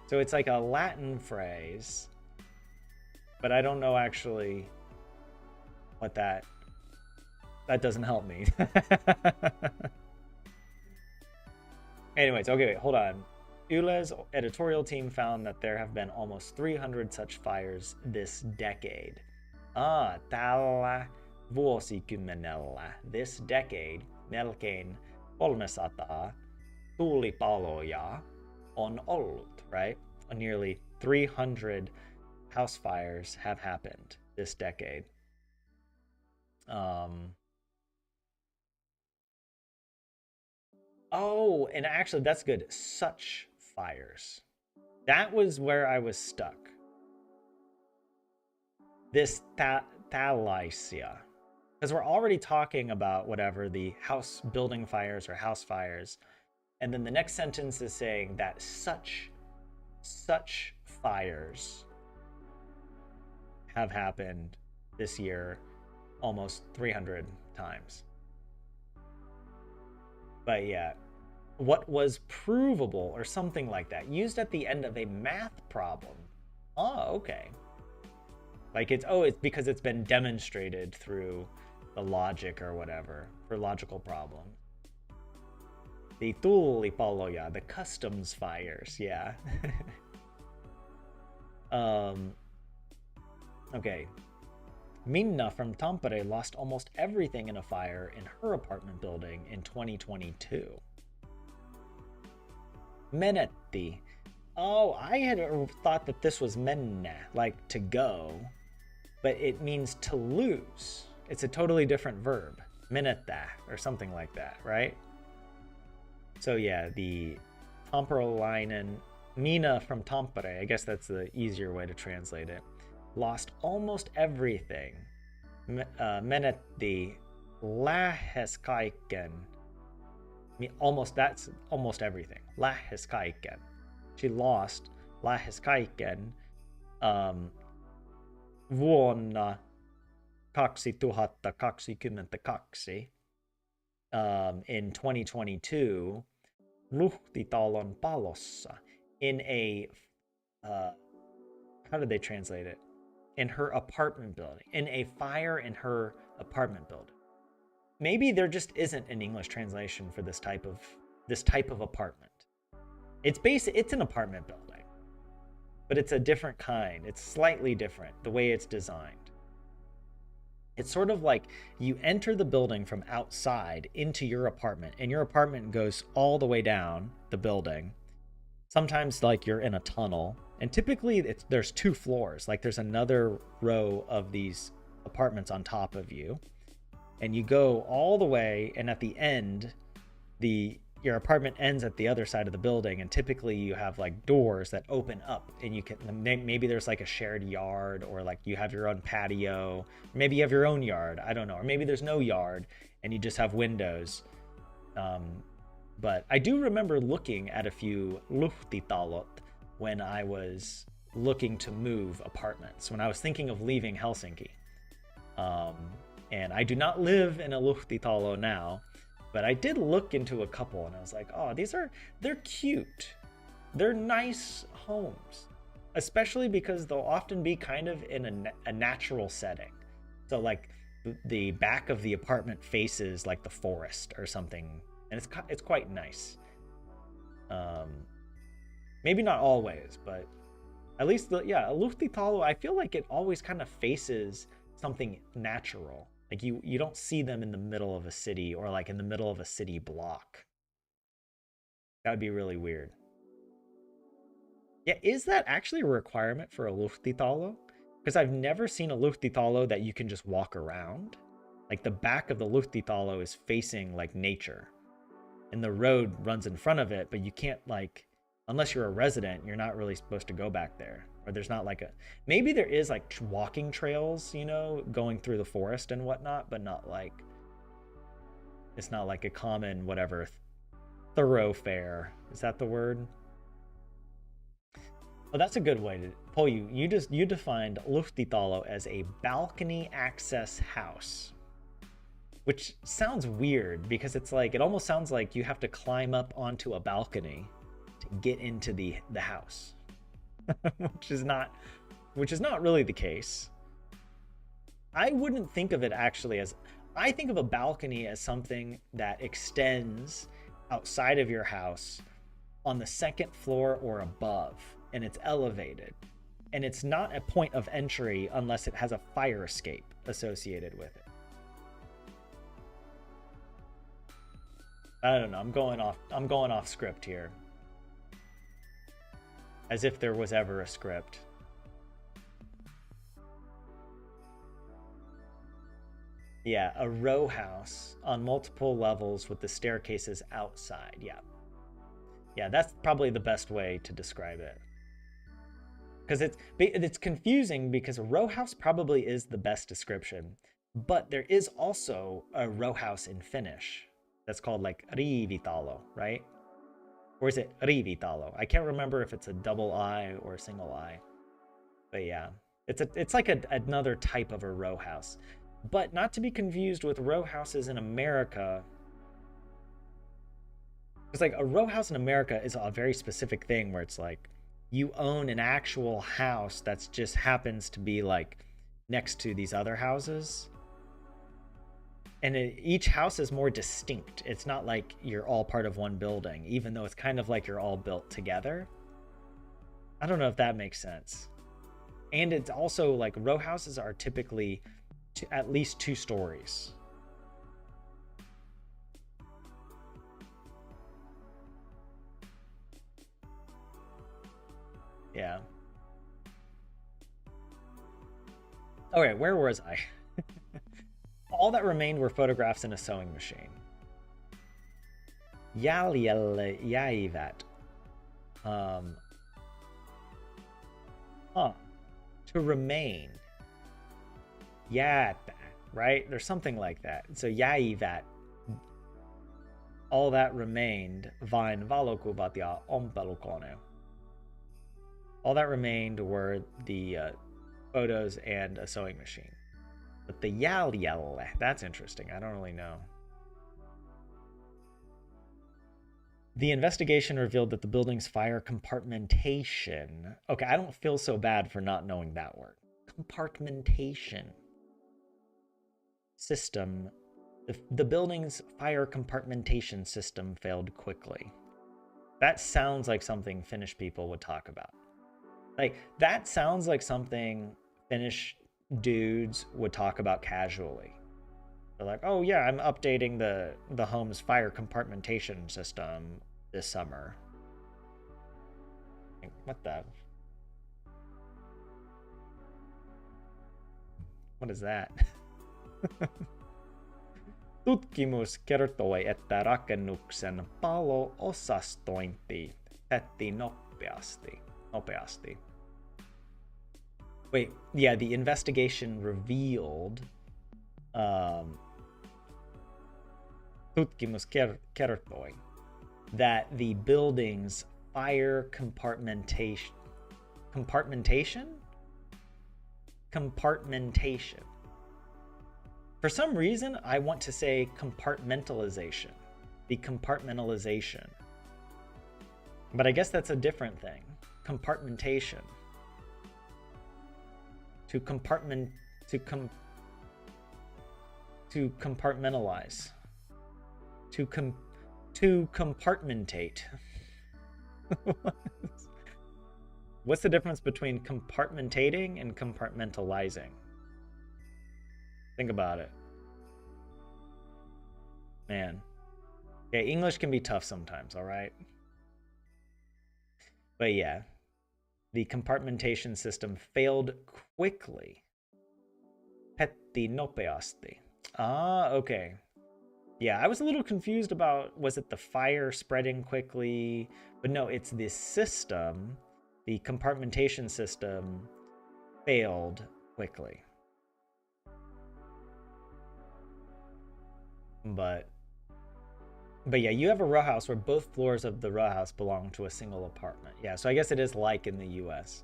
So it's like a Latin phrase, but I don't know actually what that doesn't help me. Anyways, okay, wait, hold on. Yle's editorial team found that there have been almost 300 such fires this decade. Tällä vuosikymmenellä, this decade, melkein 300 tulipaloja on ollut, right? Nearly 300 house fires have happened this decade. Oh, and actually, that's good. Such fires. That was where I was stuck. This Thalacia. Because we're already talking about whatever the house building fires or house fires. And then the next sentence is saying that such fires have happened this year almost 300 times. But yeah, what was provable or something like that, used at the end of a math problem. Oh, okay. Like it's because it's been demonstrated through the logic or whatever for logical problems. The tulipaloja, the customs fires, yeah. Okay. Minna from Tampere lost almost everything in a fire in her apartment building in 2022. Menetti. Oh, I had thought that this was menna, like to go, but it means to lose. It's a totally different verb. Menetta, or something like that, right? So yeah, the Tamperelainen, Mina from Tampere, I guess that's the easier way to translate it, lost almost everything. Menetti lähes kaiken. That's almost everything. Lähes kaiken. She lost lähes kaiken vuonna 2022. In 2022, Luhtitalon palossa, in a how did they translate it? In her apartment building, in a fire in her apartment building. Maybe there just isn't an English translation for this type of apartment. It's an apartment building, but it's a different kind. It's slightly different the way it's designed. It's sort of like you enter the building from outside into your apartment, and your apartment goes all the way down the building. Sometimes like you're in a tunnel, and typically there's 2 floors. Like there's another row of these apartments on top of you, and you go all the way, and at the end, your apartment ends at the other side of the building, and typically you have like doors that open up, and you can maybe there's like a shared yard, or like you have your own patio, maybe you have your own yard, I don't know, or maybe there's no yard and you just have windows. But I do remember looking at a few luhtitalot when I was looking to move apartments, when I was thinking of leaving Helsinki. And I do not live in a luhtitalo now, but I did look into a couple, and I was like, oh, they're cute. They're nice homes, especially because they'll often be kind of in a natural setting. So like the back of the apartment faces like the forest or something, and it's quite nice. Maybe not always, but at least a luhtitalo, I feel like it always kind of faces something natural. Like you don't see them in the middle of a city, or like in the middle of a city block. That would be really weird. Yeah, is that actually a requirement for a luhtitalo? Because I've never seen a luhtitalo that you can just walk around. Like the back of the luhtitalo is facing like nature, and the road runs in front of it, but you can't, like, unless you're a resident, you're not really supposed to go back there. Or there's not like maybe there is like walking trails, going through the forest and whatnot, but not like, it's not like a common thoroughfare. Is that the word? Well, that's a good way to pull you. You defined luftitalo as a balcony access house, which sounds weird because it's like it almost sounds like you have to climb up onto a balcony to get into the house, which is not really the case. I wouldn't think of it actually as I think of a balcony as something that extends outside of your house on the second floor or above, and it's elevated. And it's not a point of entry unless it has a fire escape associated with it. I don't know. I'm going off script here. As if there was ever a script. Yeah, a row house on multiple levels with the staircases outside. Yeah. Yeah, that's probably the best way to describe it. Because it's confusing because a row house probably is the best description. But there is also a row house in Finnish that's called like rivitalo, right? Or is it rivitalo? I can't remember if it's a double I or a single I. But yeah, it's like another type of a row house. But not to be confused with row houses in America. It's like a row house in America is a very specific thing where it's like you own an actual house that's just happens to be like next to these other houses. And each house is more distinct. It's not like you're all part of one building, even though it's kind of like you're all built together. I don't know if that makes sense. And it's also like row houses are typically at least 2 stories. Yeah. Okay, where was I? All that remained were photographs in a sewing machine. Jäljelle jäivät. To remain. Jäät, right? There's something like that. So jäivät. All that remained vain valokuvat ja ompelukone. All that remained were the photos and a sewing machine. But the jäljelle, that's interesting. I don't really know. The investigation revealed that the building's fire compartmentation. Okay, I don't feel so bad for not knowing that word. Compartmentation system. The building's fire compartmentation system failed quickly. That sounds like something Finnish people would talk about. Like, that sounds like something Finnish dudes would talk about casually. They're like, oh yeah, I'm updating the home's fire compartmentation system this summer. Like, what the? What is that? Tutkimus kertoi, että rakennuksen palo-osastointi petti nopeasti. Wait, yeah, the investigation revealed tutkimus kertoi that the building's fire compartmentation. For some reason, I want to say compartmentalization. The compartmentalization. But I guess that's a different thing. Compartmentation. To compartmentalize. To compartmentate. What's the difference between compartmentating and compartmentalizing? Think about it. Man. Yeah, English can be tough sometimes, all right? But yeah, the compartmentation system failed quickly. Petti nopeasti. Ah, okay. Yeah, I was a little confused about, was it the fire spreading quickly? But no, it's this system, the compartmentation system, failed quickly. But But yeah, you have a row house where both floors of the row house belong to a single apartment. Yeah, so I guess it is like in the US.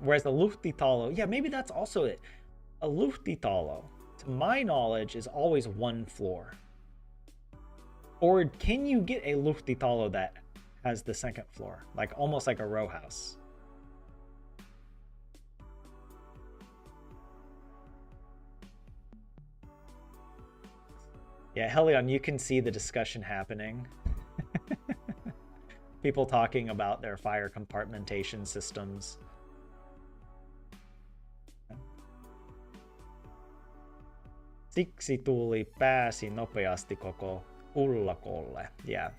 Whereas the luhtitalo, yeah, maybe that's also it. A luhtitalo, to my knowledge, is always one floor. Or can you get a luhtitalo that has the second floor, like almost like a row house? Yeah, Helion, you can see the discussion happening. People talking about their fire compartmentation systems. Siksi tuuli pääsi nopeasti koko ullakolle. Yeah.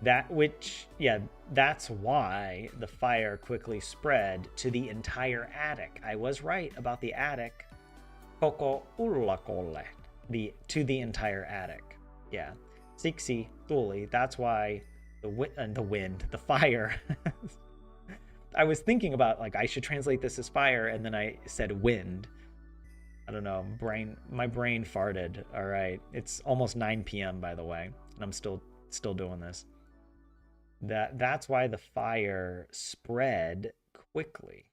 That's why the fire quickly spread to the entire attic. I was right about the attic. Koko ullakolle. To the entire attic. Yeah. Siksi tuuli. That's why the fire. I was thinking about, like, I should translate this as fire, and then I said wind. I don't know, my brain farted. All right. It's almost 9 p.m. by the way, and I'm still doing this. That's why the fire spread quickly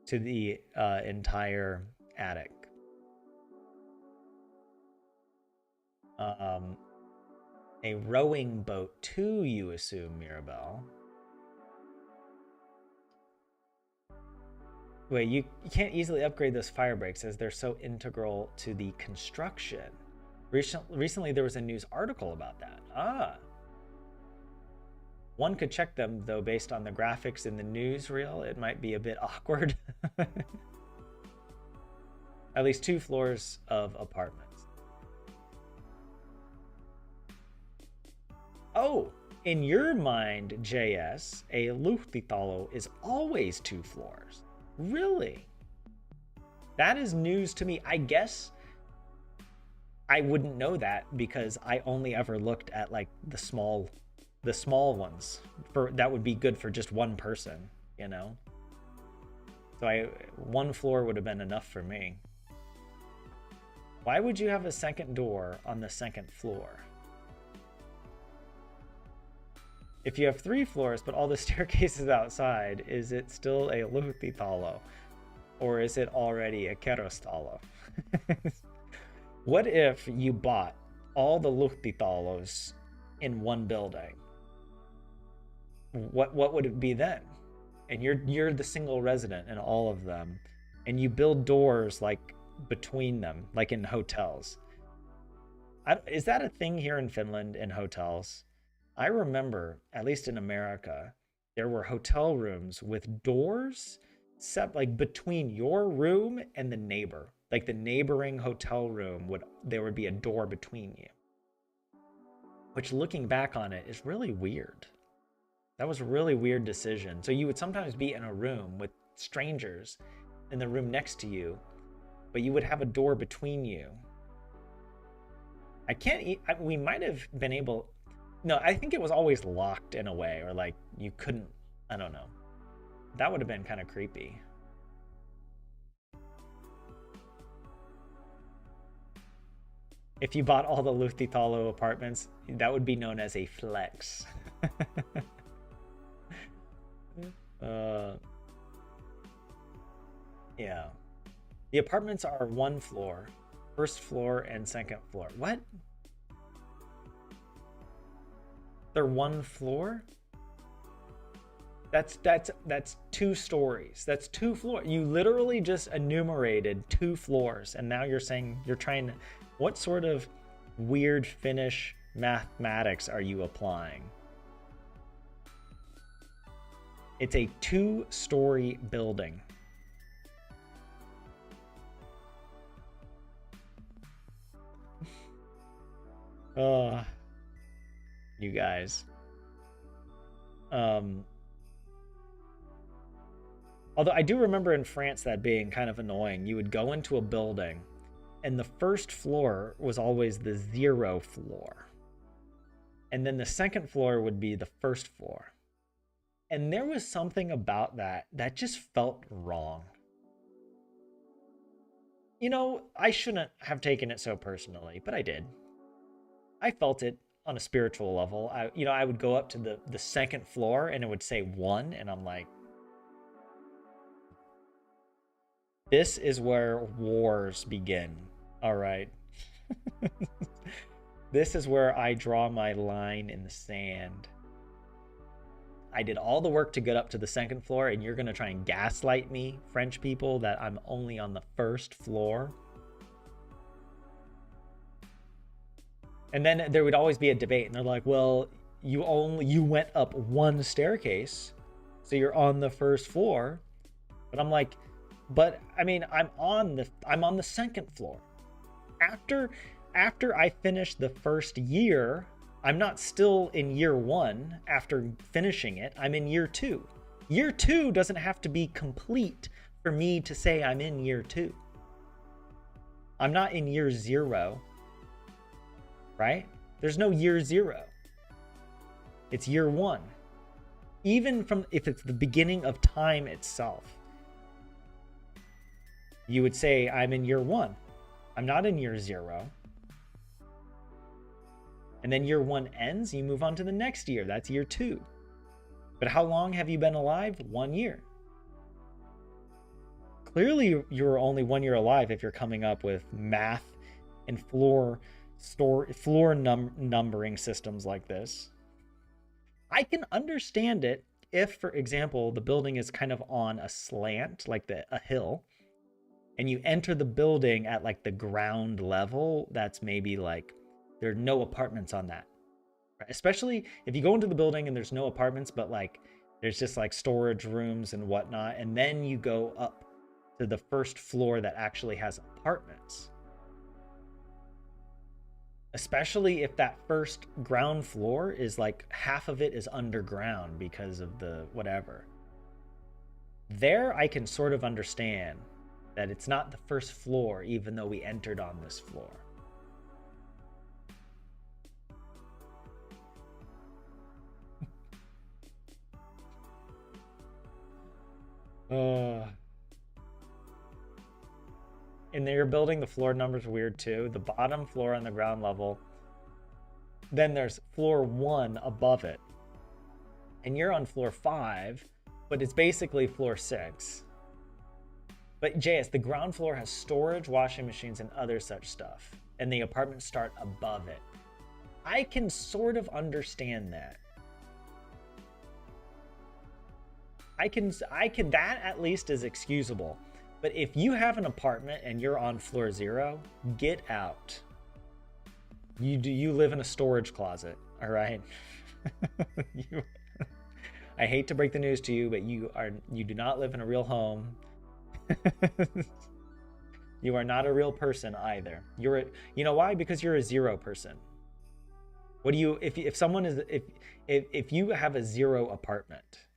to the entire attic. A rowing boat too, you assume, Mirabelle. Wait, you can't easily upgrade those fire breaks as they're so integral to the construction. Recently, there was a news article about that. One could check them, though, based on the graphics in the newsreel. It might be a bit awkward. At least 2 floors of apartments. Oh, in your mind, JS, a luhtitalo is always 2 floors. Really? That is news to me. I guess I wouldn't know that because I only ever looked at like the small ones. That would be good for just one person, you know? So 1 floor would have been enough for me. Why would you have a second door on the second floor? If you have 3 floors, but all the staircases outside, is it still a luhtitalo? Or is it already a kerrostalo? What if you bought all the luhtitalos in one building? What would it be then? And you're the single resident in all of them, and you build doors like between them, like in hotels. Is that a thing here in Finland in hotels? I remember, at least in America, there were hotel rooms with doors set like between your room and the neighbor. Like the neighboring hotel room there would be a door between you. Which, looking back on it, is really weird. That was a really weird decision. So you would sometimes be in a room with strangers in the room next to you, but you would have a door between you. We might have been able. No, I think it was always locked in a way, or like you couldn't, I don't know. That would have been kind of creepy. If you bought all the luhtitalo apartments, that would be known as a flex. Yeah. The apartments are 1 floor, 1st floor and 2nd floor. What? They're 1 floor? That's 2 stories. That's 2 floors. You literally just enumerated 2 floors, and now you're saying you're trying to. What sort of weird Finnish mathematics are you applying? It's a 2-story building. Oh, you guys. Although I do remember in France that being kind of annoying. You would go into a building, and the 1st floor was always the 0 floor. And then the 2nd floor would be the 1st floor. And there was something about that just felt wrong. You know, I shouldn't have taken it so personally, but I did. I felt it on a spiritual level. I would go up to the second floor and it would say 1, and I'm like, this is where wars begin. All right. This is where I draw my line in the sand. I did all the work to get up to the second floor, and you're going to try and gaslight me, French people, that I'm only on the first floor. And then there would always be a debate, and they're like, well, you went up one staircase, so you're on the first floor. But I'm like, but I mean, I'm on the second floor. After I finish the first year, I'm not still in year 1 after finishing it. I'm in year 2. Year 2 doesn't have to be complete for me to say I'm in year 2. I'm not in year 0, right? There's no year 0. It's year 1. Even if it's the beginning of time itself, you would say I'm in year 1. I'm not in year 0. And then year 1 ends, you move on to the next year. That's year 2. But how long have you been alive? 1 year. Clearly, you're only 1 year alive if you're coming up with math and floor numbering systems like this. I can understand it if, for example, the building is kind of on a slant, like a hill, and you enter the building at like the ground level. That's maybe like there are no apartments on that, right? Especially if you go into the building and there's no apartments, but like there's just like storage rooms and whatnot, and then you go up to the first floor that actually has apartments. Especially if that first ground floor is like half of it is underground because of the whatever. There I can sort of understand that it's not the first floor, even though we entered on this floor. In your building, the floor numbers are weird too. The bottom floor on the ground level. Then there's floor 1 above it. And you're on floor 5, but it's basically floor 6. But JS, the ground floor has storage, washing machines, and other such stuff. And the apartments start above it. I can sort of understand that. I can that at least is excusable. But if you have an apartment and you're on floor 0, get out. You live in a storage closet, all right? I hate to break the news to you, but you do not live in a real home. You are not a real person either. You know why? Because you're a 0 person. What do you if someone is if you have a 0 apartment,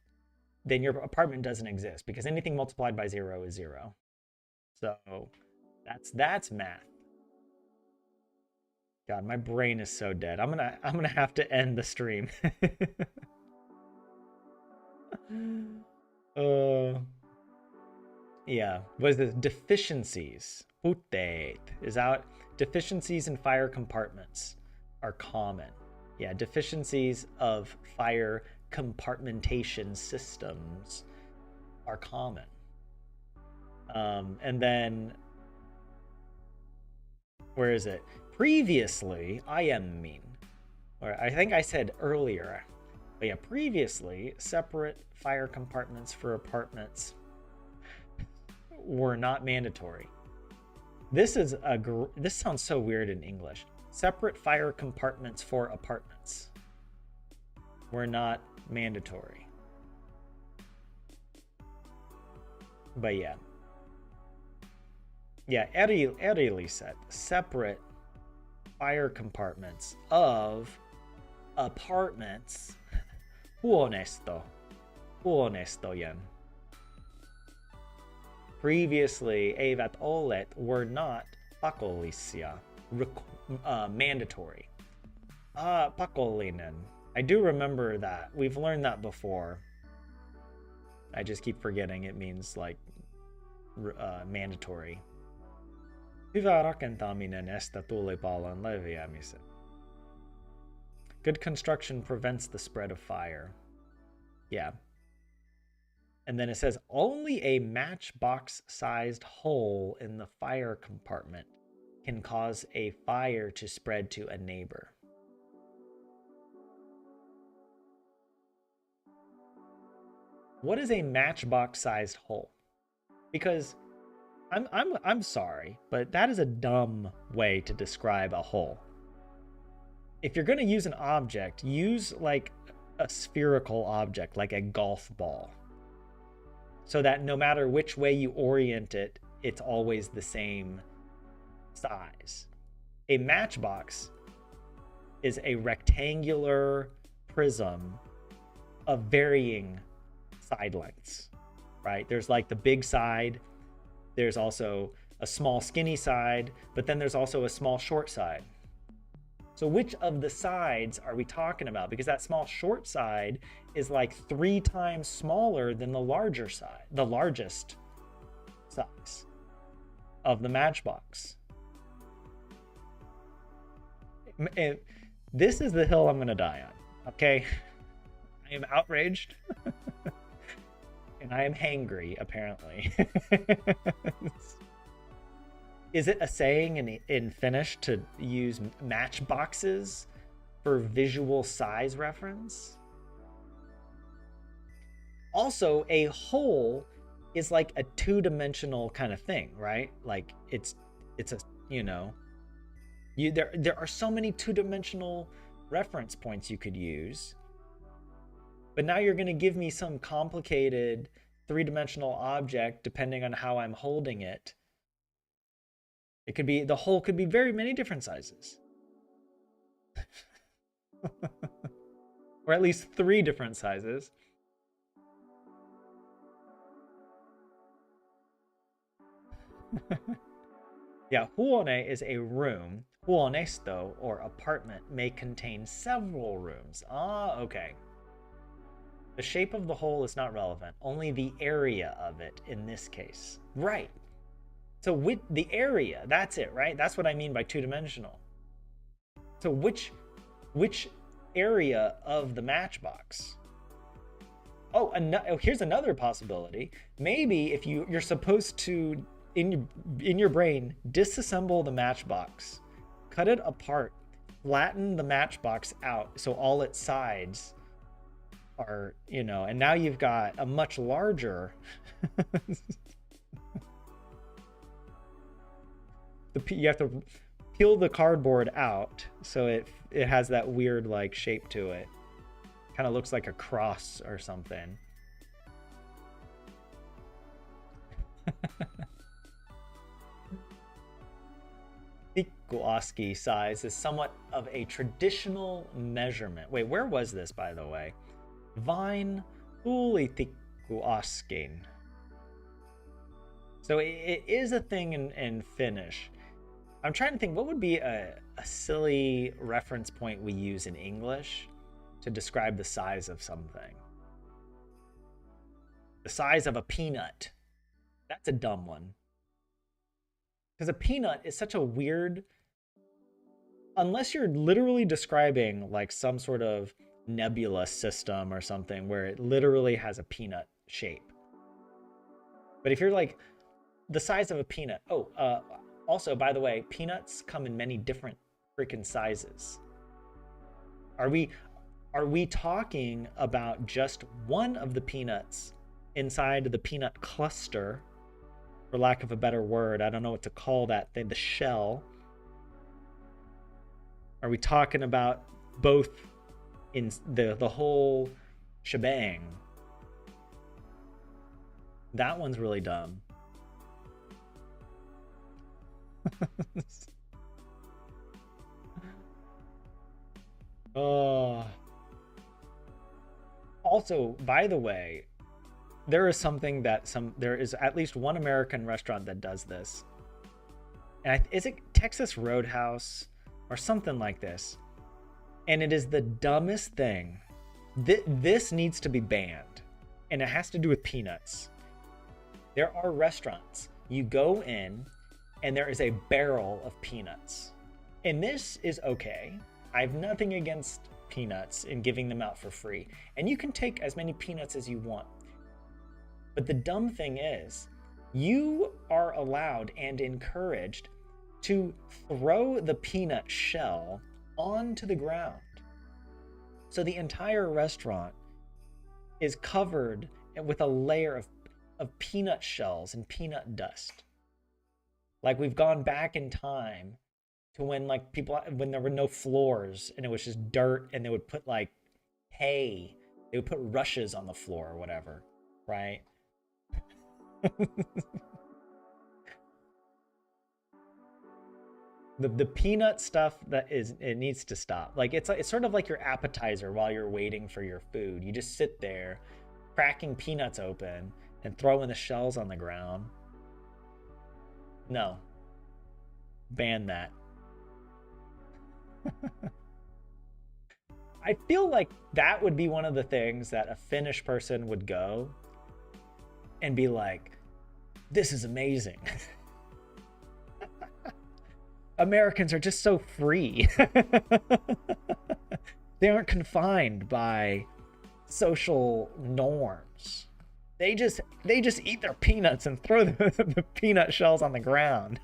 then your apartment doesn't exist, because anything multiplied by 0 is 0. So that's math. God, my brain is so dead. I'm gonna have to end the stream. Yeah. What is this? Deficiencies. Puteet is out. Deficiencies in fire compartments are common. Yeah, deficiencies of fire compartmentation systems are common. And then, where is it? Previously, I am mean. Or I think I said earlier. But yeah, previously, separate fire compartments for apartments were not mandatory. This sounds so weird in English. Separate fire compartments for apartments were not mandatory. But yeah. Yeah, Eri said separate fire compartments of apartments. Huonesto yan. Previously, eivät olleet were not pakollisia, mandatory. Pakollinen. I do remember that. We've learned that before. I just keep forgetting it means like mandatory. Hyvä rakentaminen estää tulipalon leviämisen. Good construction prevents the spread of fire. Yeah. And then it says only a matchbox-sized hole in the fire compartment can cause a fire to spread to a neighbor. What is a matchbox-sized hole? Because I'm sorry, but that is a dumb way to describe a hole. If you're going to use an object, use like a spherical object, like a golf ball, so that no matter which way you orient it, it's always the same size. A matchbox is a rectangular prism of varying side lengths, right? There's like the big side, there's also a small skinny side, but then there's also a small short side. So which of the sides are we talking about? Because that small short side is like 3 times smaller than the larger side, the largest size of the matchbox. This is the hill I'm going to die on, okay? I am outraged. And I am hangry, apparently. Is it a saying in Finnish to use matchboxes for visual size reference? Also, a hole is like a 2-dimensional kind of thing, right? Like it's a, you know, there are so many 2-dimensional reference points you could use. But now you're going to give me some complicated 3-dimensional object depending on how I'm holding it. It could be, the hole could be very many different sizes. Or at least 3 different sizes. Yeah, huone is a room. Huoneisto, or apartment, may contain several rooms. Ah, okay. The shape of the hole is not relevant, only the area of it in this case. Right. So with the area, that's it, right? That's what I mean by 2-dimensional. So which area of the matchbox? Oh, here's another possibility. Maybe if you're supposed to, in your brain, disassemble the matchbox, cut it apart, flatten the matchbox out so all its sides are, you know, and now you've got a much larger you have to peel the cardboard out so it has that weird like shape to it. Kind of looks like a cross or something. Tikkuaski size is somewhat of a traditional measurement. Wait, where was this, by the way? Vain tuli tikkuaskin. So it is a thing in Finnish. I'm trying to think, what would be a silly reference point we use in English to describe the size of something? The size of a peanut. That's a dumb one. Because a peanut is such a weird... Unless you're literally describing like some sort of nebula system or something where it literally has a peanut shape. But if you're like the size of a peanut... Oh, also, by the way, peanuts come in many different freaking sizes. Are we talking about just one of the peanuts inside the peanut cluster, for lack of a better word? I don't know what to call that thing, the shell. Are we talking about both in the whole shebang? That one's really dumb. Also, by the way, there is something that there is at least one American restaurant that does this. And is it Texas Roadhouse or something like this? And it is the dumbest thing. This needs to be banned, and it has to do with peanuts. There are restaurants. You go in, and there is a barrel of peanuts. And this is okay. I have nothing against peanuts and giving them out for free. And you can take as many peanuts as you want. But the dumb thing is, you are allowed and encouraged to throw the peanut shell onto the ground. So the entire restaurant is covered with a layer of peanut shells and peanut dust. Like we've gone back in time to when like when there were no floors and it was just dirt, and they would put like hay, they would put rushes on the floor or whatever, right? The peanut stuff, it needs to stop. Like it's sort of like your appetizer while you're waiting for your food. You just sit there cracking peanuts open and throwing the shells on the ground. No. Ban that. I feel like that would be one of the things that a Finnish person would go and be like, this is amazing. Americans are just so free. They aren't confined by social norms. They just eat their peanuts and throw the peanut shells on the ground.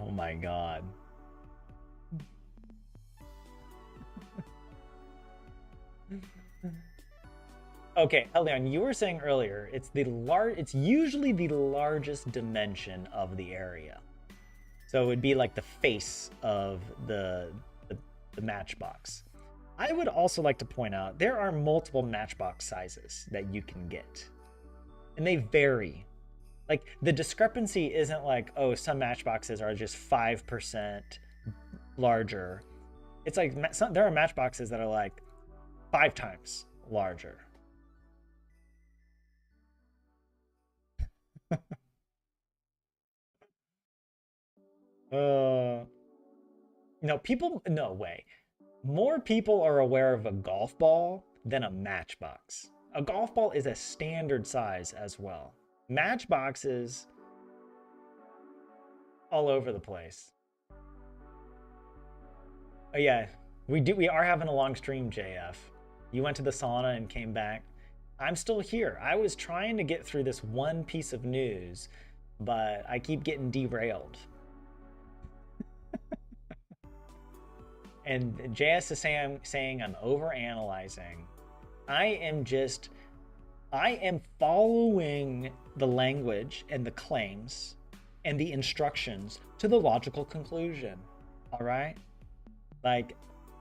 Oh my god. Okay, Helion, you were saying earlier it's usually the largest dimension of the area. So it would be like the face of the matchbox. I would also like to point out there are multiple matchbox sizes that you can get. And they vary. Like the discrepancy isn't like, oh, some matchboxes are just 5% larger. It's like there are matchboxes that are like 5 times larger. No way. More people are aware of a golf ball than a matchbox. A golf ball is a standard size as well. Matchboxes all over the place. Oh yeah, we are having a long stream, JF. You went to the sauna and came back. I'm still here. I was trying to get through this one piece of news, but I keep getting derailed. And JS is saying I'm overanalyzing. I am following the language and the claims and the instructions to the logical conclusion. All right? Like,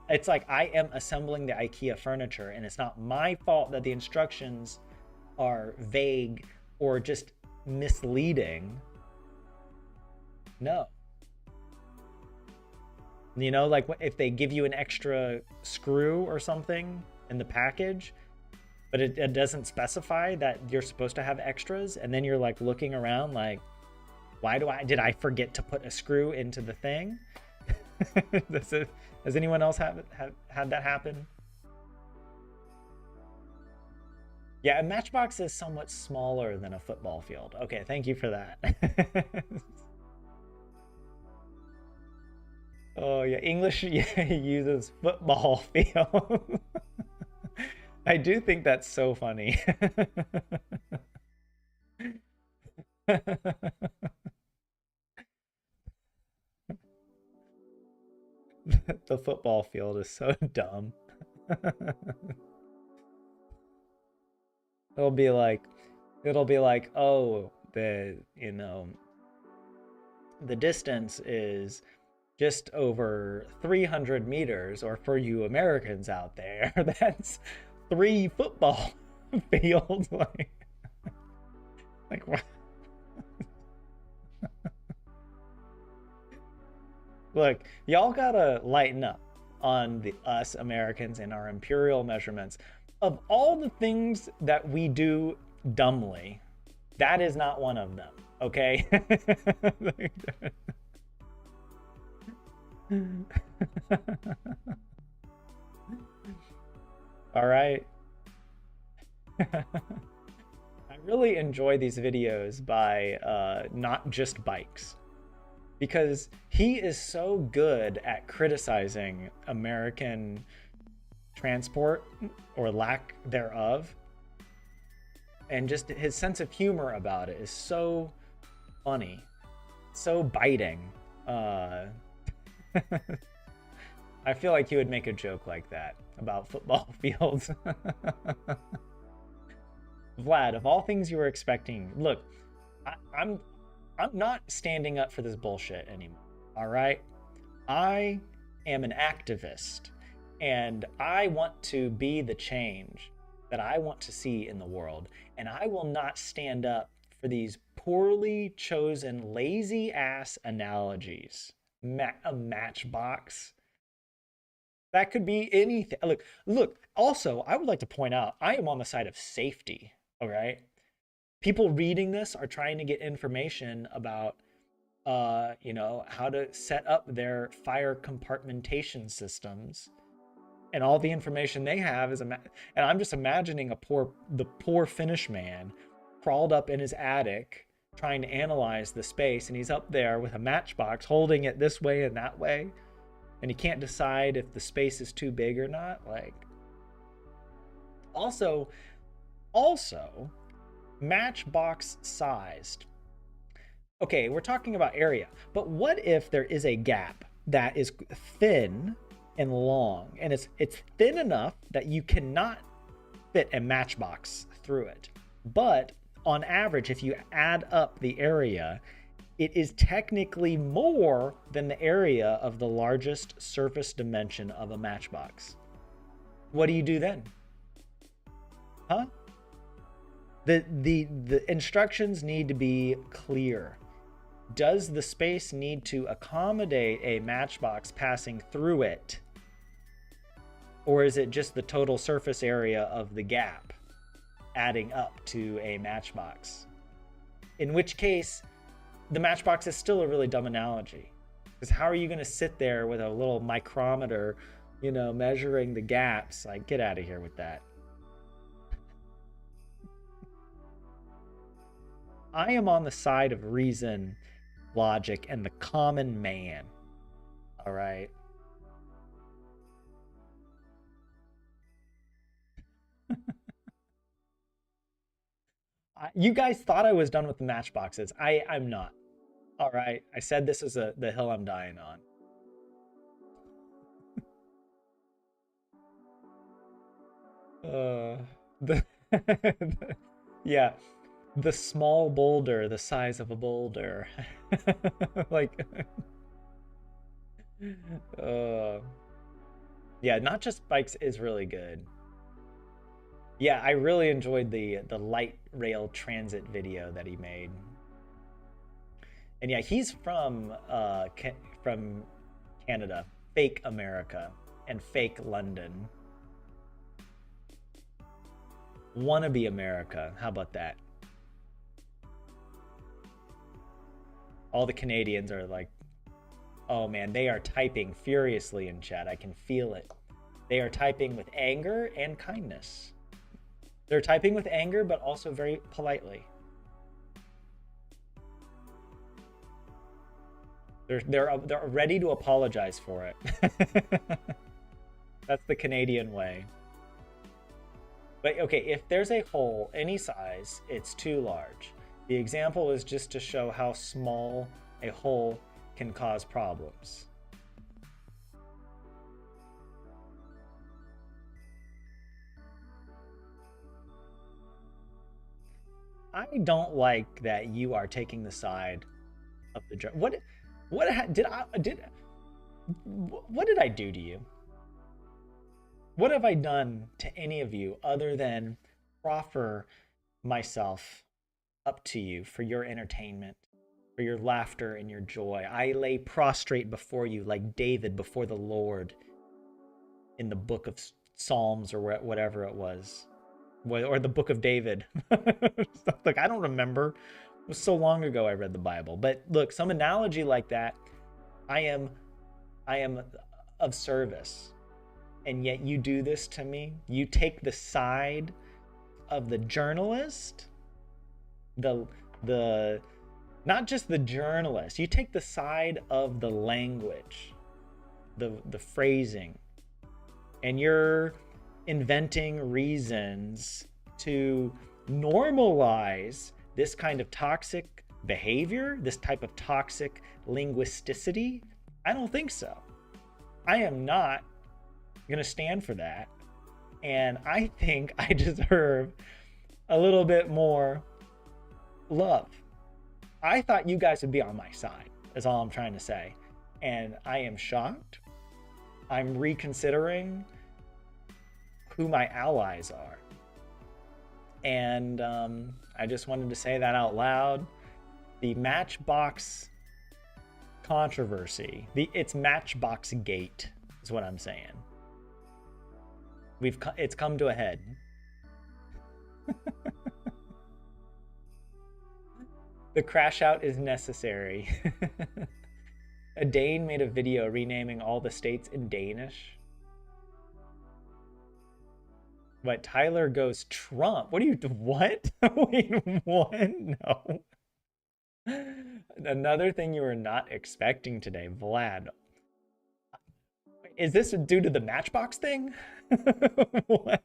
it's like I am assembling the IKEA furniture, and it's not my fault that the instructions are vague or just misleading. No. You know, like if they give you an extra screw or something in the package, but it doesn't specify that you're supposed to have extras, and then you're like looking around like, did I forget to put a screw into the thing? Has anyone else had that happen? Yeah, a matchbox is somewhat smaller than a football field. Okay, thank you for that. Oh yeah, English uses football field. I do think that's so funny. The football field is so dumb. It'll be like, oh, the distance is just over 300 meters, or for you Americans out there, that's 3 football fields. Like what? Look, y'all gotta lighten up on us Americans and our imperial measurements. Of all the things that we do dumbly, that is not one of them, okay? All right. I really enjoy these videos by Not Just Bikes, because he is so good at criticizing American transport or lack thereof, and just his sense of humor about it is so funny, so biting. I feel like he would make a joke like that about football fields. Vlad, of all things you were expecting, look, I'm not standing up for this bullshit anymore. All right, I am an activist, and I want to be the change that I want to see in the world, and I will not stand up for these poorly chosen, lazy ass analogies. A matchbox. That could be anything. Look. Also, I would like to point out, I am on the side of safety. All right. People reading this are trying to get information about, how to set up their fire compartmentation systems, and all the information they have is and I'm just imagining the poor Finnish man crawled up in his attic trying to analyze the space, and he's up there with a matchbox holding it this way and that way, and he can't decide if the space is too big or not. Like, also matchbox sized. Okay, we're talking about area, but what if there is a gap that is thin and long, and it's thin enough that you cannot fit a matchbox through it, but on average, if you add up the area, it is technically more than the area of the largest surface dimension of a matchbox. What do you do then? Huh? The instructions need to be clear. Does the space need to accommodate a matchbox passing through it? Or is it just the total surface area of the gap adding up to a matchbox? In which case, the matchbox is still a really dumb analogy. Because how are you going to sit there with a little micrometer, measuring the gaps? Like, get out of here with that. I am on the side of reason, logic, and the common man. All right. You guys thought I was done with the matchboxes. I'm not. All right. I said this is the hill I'm dying on. Yeah. The small boulder, the size of a boulder. Like, yeah, Not Just Bikes is really good. Yeah, I really enjoyed the light rail transit video that he made. And yeah, he's from Canada, fake America, and fake London. Wannabe America. How about that? All the Canadians are like, oh man, they are typing furiously in chat. I can feel it. They are typing with anger and kindness. They're typing with anger, but also very politely. They're ready to apologize for it. That's the Canadian way. But okay, if there's a hole any size, it's too large. The example is just to show how small a hole can cause problems. I don't like that you are taking the side of the what did I do to you? What have I done to any of you other than proffer myself up to you for your entertainment, for your laughter and your joy? I lay prostrate before you like David before the Lord in the book of Psalms or whatever it was. Or the book of David. Look, I don't remember. It was so long ago I read the Bible. But look, some analogy like that, I am of service. And yet you do this to me. You take the side of the journalist the not just the journalist. You take the side of the language, the phrasing, and you're inventing reasons to normalize this kind of toxic behavior, this type of toxic linguisticity. I don't think so. I am not going to stand for that. And I think I deserve a little bit more love. I thought you guys would be on my side, is all I'm trying to say. And I am shocked. I'm reconsidering who my allies are. And I just wanted to say that out loud. The Matchbox controversy, it's Matchbox Gate is what I'm saying. It's come to a head. The crash out is necessary. A Dane made a video renaming all the states in Danish. What? Tyler goes Trump. What? Wait, what? No. Another thing you were not expecting today, Vlad. Is this due to the Matchbox thing? What?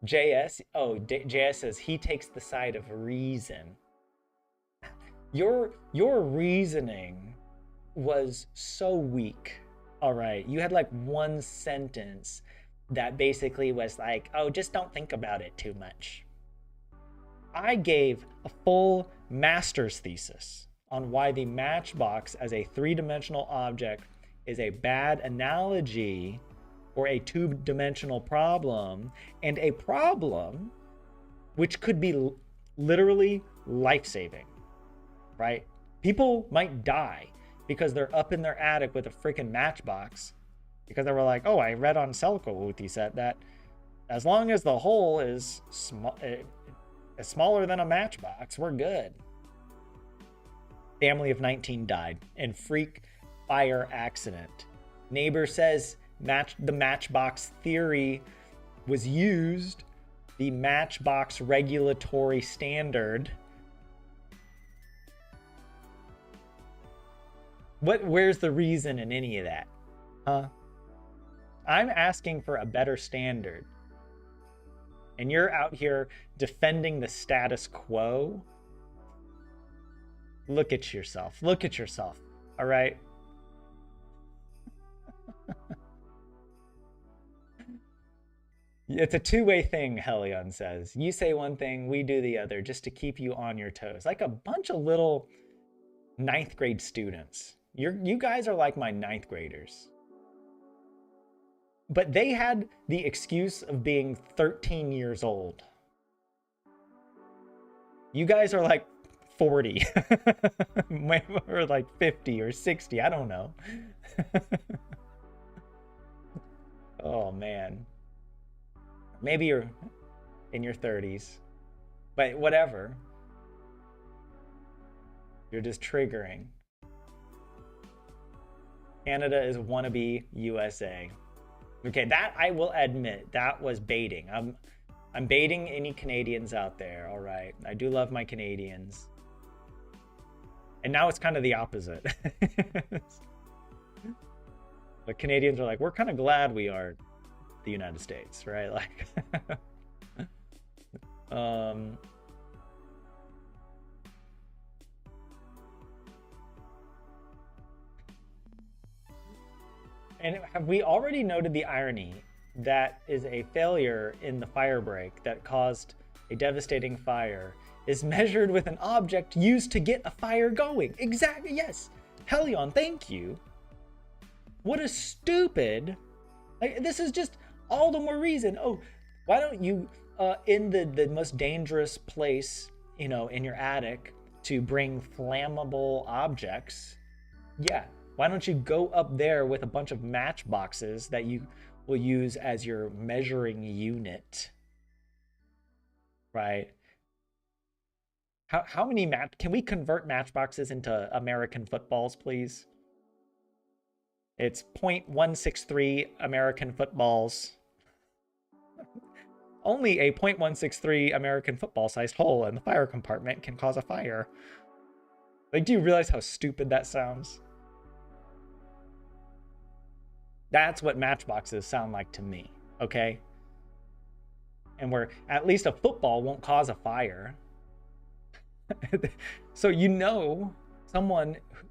JS? Oh, JS says he takes the side of reason. Your reasoning was so weak. All right, you had like one sentence that basically was like, oh, just don't think about it too much. I gave a full master's thesis on why the matchbox as a three-dimensional object is a bad analogy or a two-dimensional problem, and a problem which could be literally life-saving, right? People might die because they're up in their attic with a freaking matchbox because they were like, oh, I read on Selkovuti said that as long as the hole is smaller than a matchbox, we're good. Family of 19 died in freak fire accident. Neighbor says the matchbox theory was used. The matchbox regulatory standard. Where's the reason in any of that? Huh? I'm asking for a better standard. And you're out here defending the status quo. Look at yourself. Look at yourself. All right? It's a two-way thing, Helion says. You say one thing, we do the other, just to keep you on your toes. Like a bunch of little 9th grade students. You guys are like my 9th graders. But they had the excuse of being 13 years old. You guys are like 40. Or like 50 or 60, I don't know. Oh, man. Maybe you're in your 30s, but whatever. You're just triggering. Canada is wannabe USA. Okay, that I will admit, that was baiting. I'm baiting any Canadians out there, all right? I do love my Canadians. And now it's kind of the opposite. The Canadians are like, we're kind of glad we are the United States, right? Like, and have we already noted the irony that is a failure in the fire break that caused a devastating fire is measured with an object used to get a fire going? Exactly, yes. Helion, thank you. What a stupid, like, this is just all the more reason. Oh, why don't you, in the most dangerous place, you know, in your attic to bring flammable objects? Yeah, why don't you go up there with a bunch of matchboxes that you will use as your measuring unit, right? How many can we convert matchboxes into American footballs, please? It's .163 American footballs. Only a .163 American football-sized hole in the fire compartment can cause a fire. Like, do you realize how stupid that sounds? That's what matchboxes sound like to me, okay? And where at least a football won't cause a fire. So you know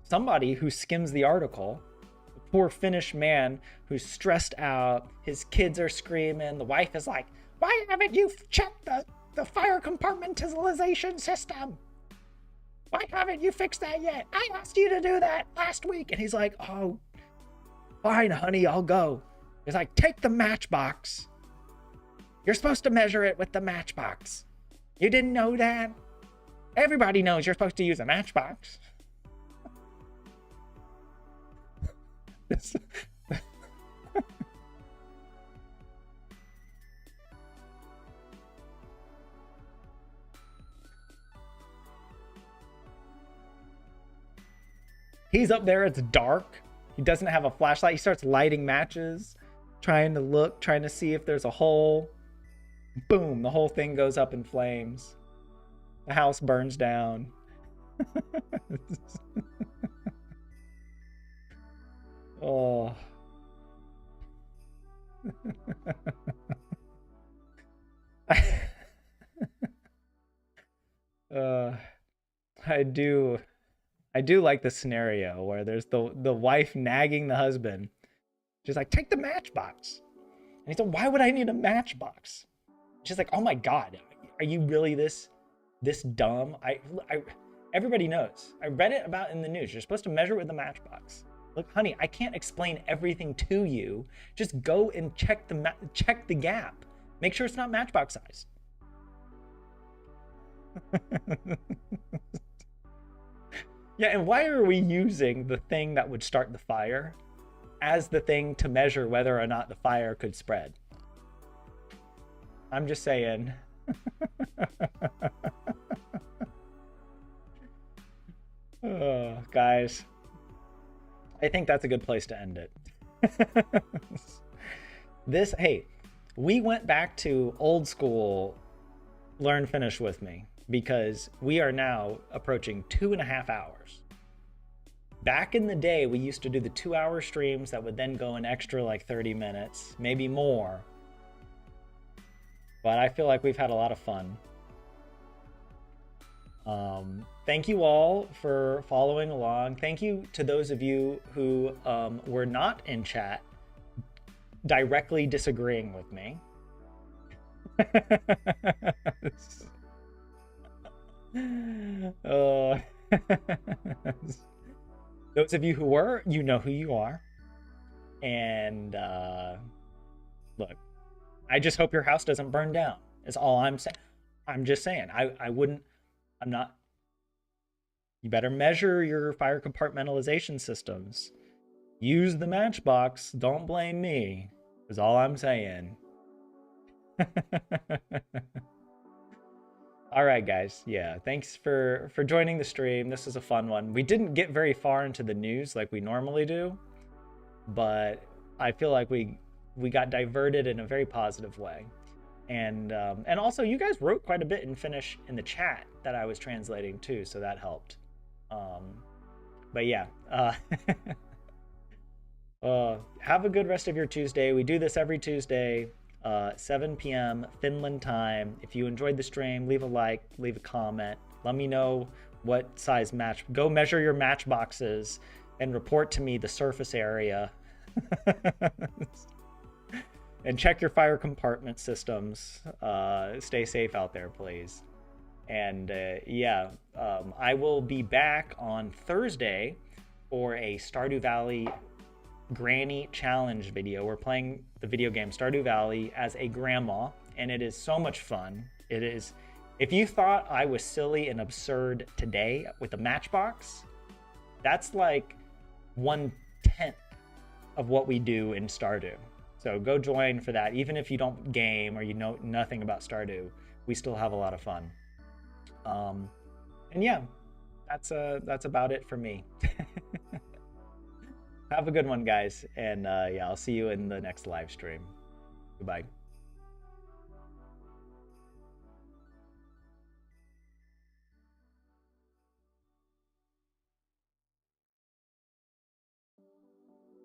somebody who skims the article, the poor Finnish man who's stressed out, his kids are screaming, the wife is like, why haven't you checked the fire compartmentalization system? Why haven't you fixed that yet? I asked you to do that last week. And he's like, oh, fine, honey, I'll go. He's like, take the matchbox. You're supposed to measure it with the matchbox. You didn't know that? Everybody knows you're supposed to use a matchbox. He's up there, it's dark. He doesn't have a flashlight. He starts lighting matches, trying to see if there's a hole. Boom, the whole thing goes up in flames. The house burns down. Oh. I do like the scenario where there's the wife nagging the husband. She's like, take the matchbox. And he's like, why would I need a matchbox? She's like, oh my God, are you really this dumb? Everybody knows. I read it about in the news. You're supposed to measure with the matchbox. Look, honey, I can't explain everything to you. Just go and check the gap. Make sure it's not matchbox size. Yeah, and why are we using the thing that would start the fire as the thing to measure whether or not the fire could spread? I'm just saying. Oh, guys, I think that's a good place to end it. Hey, we went back to old school Learn Finnish with me because we are now approaching 2.5 hours. Back in the day, we used to do the 2-hour streams that would then go an extra like 30 minutes, maybe more. But I feel like we've had a lot of fun. Thank you all for following along. Thank you to those of you who were not in chat directly disagreeing with me. Those of you who were, you know who you are. And look, I just hope your house doesn't burn down, is all I'm saying. I'm just saying, I'm not, you better measure your fire compartmentalization systems. Use the matchbox, don't blame me, is all I'm saying. All right, guys. Yeah, thanks for joining the stream. This was a fun one. We didn't get very far into the news like we normally do, but I feel like we got diverted in a very positive way. And also, you guys wrote quite a bit in Finnish in the chat that I was translating too, so that helped. But yeah, have a good rest of your Tuesday. We do this every Tuesday. 7 p.m. Finland time. If you enjoyed the stream, leave a like, leave a comment. Let me know what size match. Go measure your matchboxes and report to me the surface area. And check your fire compartment systems. Stay safe out there, please. And yeah, I will be back on Thursday for a Stardew Valley Granny Challenge video. We're playing the video game Stardew Valley as a grandma, and it is so much fun. It is. If you thought I was silly and absurd today with a matchbox, that's like 1/10 of what we do in Stardew. So go join for that. Even if you don't game or you know nothing about Stardew, we still have a lot of fun. And yeah, that's about it for me. Have a good one, guys. And yeah, I'll see you in the next live stream. Goodbye.